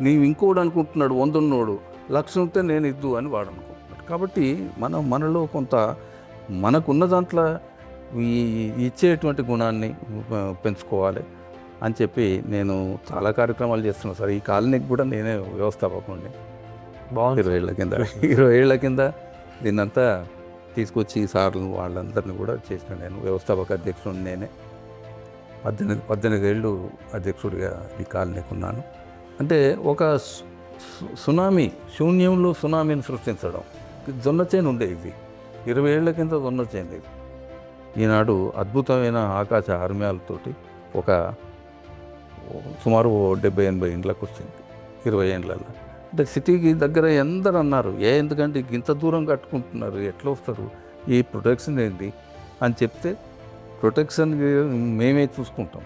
నీవు ఇంకోడు అనుకుంటున్నాడు 100 ఉన్నోడు, 1,00,000 ఉంటే నేను ఇద్దు అని వాడు అనుకుంటున్నాడు. కాబట్టి మనలో కొంత మనకున్న దాంట్లో ఇచ్చేటువంటి గుణాన్ని పెంచుకోవాలి అని చెప్పి నేను చాలా కార్యక్రమాలు చేస్తున్నాను సార్. ఈ కాలనీకి కూడా నేనే వ్యవస్థాపకండి. 20 ఏళ్ల కింద దీన్నంతా తీసుకొచ్చి సార్లు వాళ్ళందరినీ కూడా చేసిన నేను. వ్యవస్థాపక అధ్యక్షుడు నేనే. 18 ఏళ్ళు అధ్యక్షుడిగా ఈ కాలనీకి ఉన్నాను. అంటే ఒక సునామీ, శూన్యంలో సునామీని సృష్టించడం. జొన్న చేను ఉండే ఇది 20 ఏళ్ల కింద జొన్న చేను ఇది. ఈనాడు అద్భుతమైన ఆకాశ ఆర్మ్యాలతోటి ఒక సుమారు 70-80 ఇండ్లకు వచ్చింది 20 ఏళ్ళల్లో. అంటే సిటీకి దగ్గర ఎందరు అన్నారు, ఎందుకంటే ఇంత దూరం కట్టుకుంటున్నారు, ఎట్లా వస్తారు, ఈ ప్రొటెక్షన్ ఏంటి అని చెప్తే, ప్రొటెక్షన్ మేమే చూసుకుంటాం,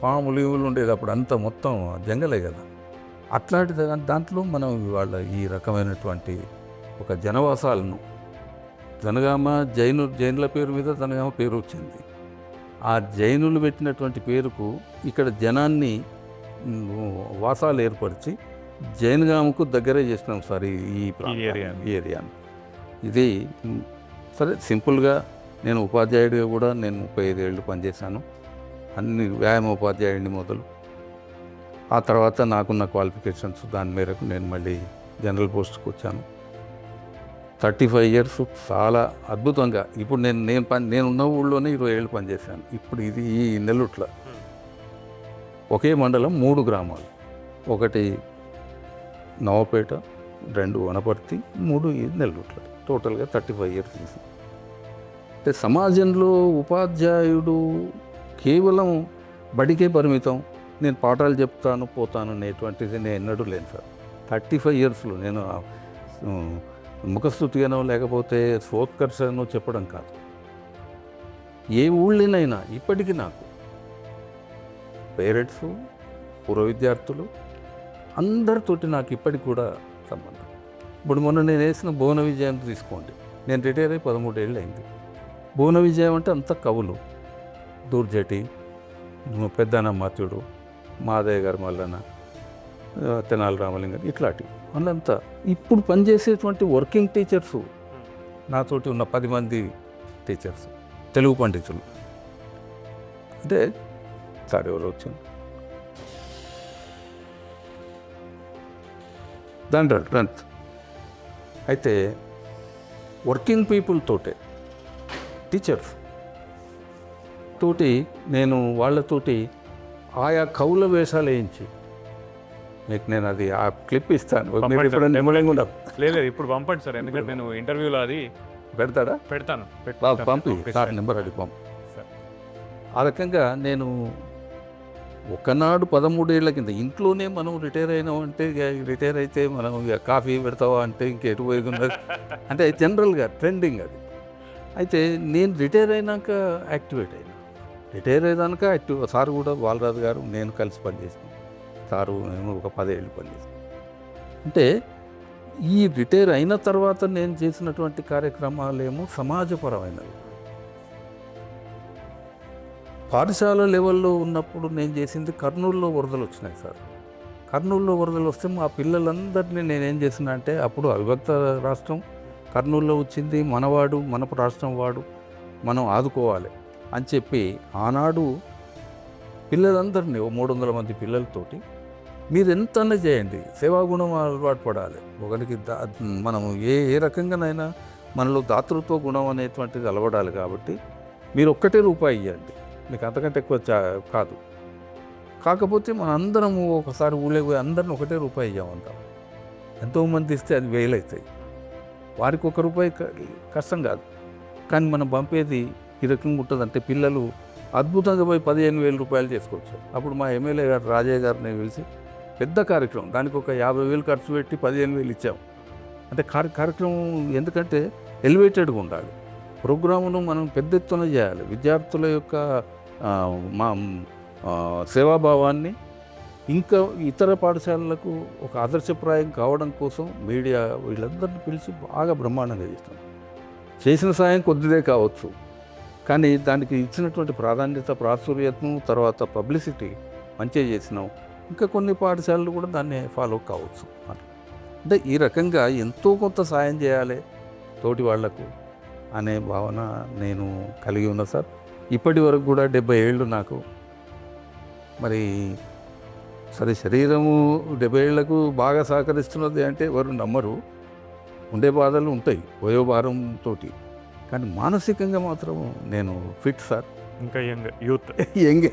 పాములు ఇవులు ఉండేది అప్పుడు అంతా మొత్తం జంగలే కదా. అట్లాంటి దాంట్లో మనం ఇవాళ ఈ రకమైనటువంటి ఒక జనవాసాలను, జనగామ జైనుల పేరు మీద జనగామ పేరు వచ్చింది. ఆ జైనులు పెట్టినటువంటి పేరుకు ఇక్కడ జనాన్ని వాసాలు ఏర్పరిచి జైనగామకు దగ్గరే చేసినాం సార్ ఈ ఏరియాను. ఇది సరే సింపుల్గా నేను ఉపాధ్యాయుడిగా కూడా నేను 35 ఏళ్ళు పనిచేశాను. అన్ని వ్యాయామ ఉపాధ్యాయుడిని మొదలు. ఆ తర్వాత నాకున్న క్వాలిఫికేషన్స్ దాని మేరకు నేను మళ్ళీ జనరల్ పోస్ట్కి వచ్చాను. 35 ఇయర్స్ చాలా అద్భుతంగా. ఇప్పుడు నేనున్న ఊళ్ళోనే 20 ఏళ్ళు పనిచేశాను. ఇప్పుడు ఇది ఈ నెల్లూట్ల ఒకే మండలం 3 గ్రామాలు, ఒకటి నవపేట, 2 వనపర్తి, 3 ఈ నెల్లూట్ల, టోటల్గా 35 ఇయర్స్ చేశాను. అంటే సమాజంలో ఉపాధ్యాయుడు కేవలం బడికే పరిమితం, నేను పాఠాలు చెప్తాను పోతాను అనేటువంటిది నేను ఎన్నడూ లేను సార్. 35 ఇయర్స్లో నేను ముఖస్తుతిగానో లేకపోతే స్వోత్కర్షనో చెప్పడం కాదు. ఏ ఊళ్ళోనైనా ఇప్పటికీ నాకు పేరెంట్స్, పూర్వ విద్యార్థులు అందరితోటి నాకు ఇప్పటికి కూడా సంబంధం. ఇప్పుడు మొన్న నేను వేసిన భువన విజయం తీసుకోండి, నేను రిటైర్ అయ్యి 13 ఏళ్ళు అయింది. భువన విజయం అంటే అంత కవులు, దూర్జటి, పెద్దనమ్మాత్యుడు, మాదయ్య గారు, మల్లన్న, తెనాలి రామలింగం, ఇట్లాంటి వాళ్ళంతా ఇప్పుడు పనిచేసేటువంటి వర్కింగ్ టీచర్సు, నాతోటి ఉన్న 10 మంది టీచర్స్, తెలుగు పండితులు. అంటే సార్ ఎవరు వచ్చింది దాని రంత్. అయితే వర్కింగ్ పీపుల్ తోటే, టీచర్స్ తోటి నేను వాళ్ళతోటి ఆయా కవుల వేషాలు వేయించి, మీకు నేను అది ఆ క్లిప్ ఇస్తాను. లేదు ఇప్పుడు పంపండి సార్, ఎందుకంటే నేను ఇంటర్వ్యూలో అది పెడతాడా? పెడతాను. పంపి సార్ నెంబర్ అది పంపి. ఆ రకంగా నేను ఒకనాడు 13 ఏళ్ల కింద ఇంట్లోనే మనం రిటైర్ అయినామంటే, రిటైర్ అయితే మనం కాఫీ పెడతావా అంటే ఇంకెటు పోయిన్నది అంటే జనరల్గా ట్రెండింగ్ అది. అయితే నేను రిటైర్ అయినాక యాక్టివేట్ అయినా, రిటైర్ అయ్యాక యాక్టివ్. సార్ కూడా బాలరాజు గారు నేను కలిసి పనిచేసాను, సారు నేను ఒక 10 ఏళ్ళు పనిచేసాను. అంటే ఈ రిటైర్ అయిన తర్వాత నేను చేసినటువంటి కార్యక్రమాలేమో సమాజపరమైనవి. పాఠశాల లెవెల్లో ఉన్నప్పుడు నేను చేసింది, కర్నూలులో వరదలు వచ్చినాయి సార్. కర్నూలులో వరదలు వస్తే మా పిల్లలందరినీ నేనేం చేసిన అంటే, అప్పుడు అవిభక్త రాష్ట్రం కర్నూలులో వచ్చింది, మనవాడు, మన రాష్ట్రం వాడు, మనం ఆదుకోవాలి అని చెప్పి ఆనాడు పిల్లలందరినీ 300 మంది పిల్లలతోటి మీరు ఎంతన్నా చేయండి, సేవాగుణం అలవాటు పడాలి. ఒకరికి మనం ఏ రకంగానైనా మనలో దాతృత్వ గుణం అనేటువంటిది అలవడాలి. కాబట్టి మీరు ₹1 ఇవ్వండి, మీకు అంతకంటే ఎక్కువ కాదు. కాకపోతే మన అందరము ఒకసారి ఊళ్ళో పోయి అందరిని ₹1 ఇవ్వమంటాం. ఎంతోమంది ఇస్తే అది 1000 అవుతాయి. వారికి ₹1 కష్టం కాదు, కానీ మనం పంపేది ఈ రకంగా ఉంటుంది. అంటే పిల్లలు అద్భుతంగా పోయి ₹15,000 చేసుకోవచ్చు. అప్పుడు మా ఎమ్మెల్యే గారు రాజయ్య గారు నేను పిలిచి పెద్ద కార్యక్రమం, దానికి ఒక 50,000 ఖర్చు పెట్టి 15,000 ఇచ్చాం. అంటే కార్యక్రమం ఎందుకంటే ఎలివేటెడ్గా ఉండాలి, ప్రోగ్రామును మనం పెద్ద ఎత్తున చేయాలి. విద్యార్థుల యొక్క మా సేవాభావాన్ని ఇంకా ఇతర పాఠశాలలకు ఒక ఆదర్శప్రాయం కావడం కోసం మీడియా వీళ్ళందరినీ పిలిచి బాగా బ్రహ్మాండంగా చేస్తాం. చేసిన సాయం కొద్దిదే కావచ్చు, కానీ దానికి ఇచ్చినటువంటి ప్రాధాన్యత, ప్రాచుర్యత్నం, తర్వాత పబ్లిసిటీ మంచిగా చేసినాం. ఇంకా కొన్ని పాఠశాలలు కూడా దాన్ని ఫాలో కావచ్చు. అంటే ఈ రకంగా ఎంతో కొంత సాయం చేయాలి తోటి వాళ్లకు అనే భావన నేను కలిగి ఉన్నా సార్. ఇప్పటి వరకు కూడా 70 ఏళ్ళు నాకు. మరి సరే, శరీరము 70 ఏళ్లకు బాగా సహకరిస్తున్నది అంటే ఎవరు నమ్మరు, ఉండే బాధలు ఉంటాయి వయోభారంతో, కానీ మానసికంగా మాత్రం నేను ఫిట్ సార్. ఇంకా యూత్ యంగే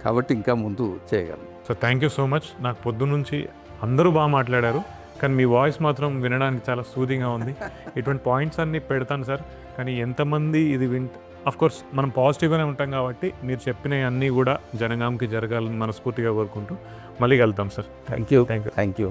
కాబట్టి ఇంకా ముందు చేయగలను. So thank you so much. నాకు పొద్దున్నుంచి అందరూ బాగా మాట్లాడారు, కానీ మీ వాయిస్ మాత్రం వినడానికి చాలా సూదింగ్గా ఉంది. ఇటువంటి పాయింట్స్ అన్నీ పెడతాను సార్, కానీ ఎంతమంది ఇది కోర్స్ మనం పాజిటివ్గానే ఉంటాం కాబట్టి మీరు చెప్పినవి అన్నీ కూడా జనగాంకి జరగాలని మనస్ఫూర్తిగా కోరుకుంటూ మళ్ళీ కలుద్దాం సార్. Thank you.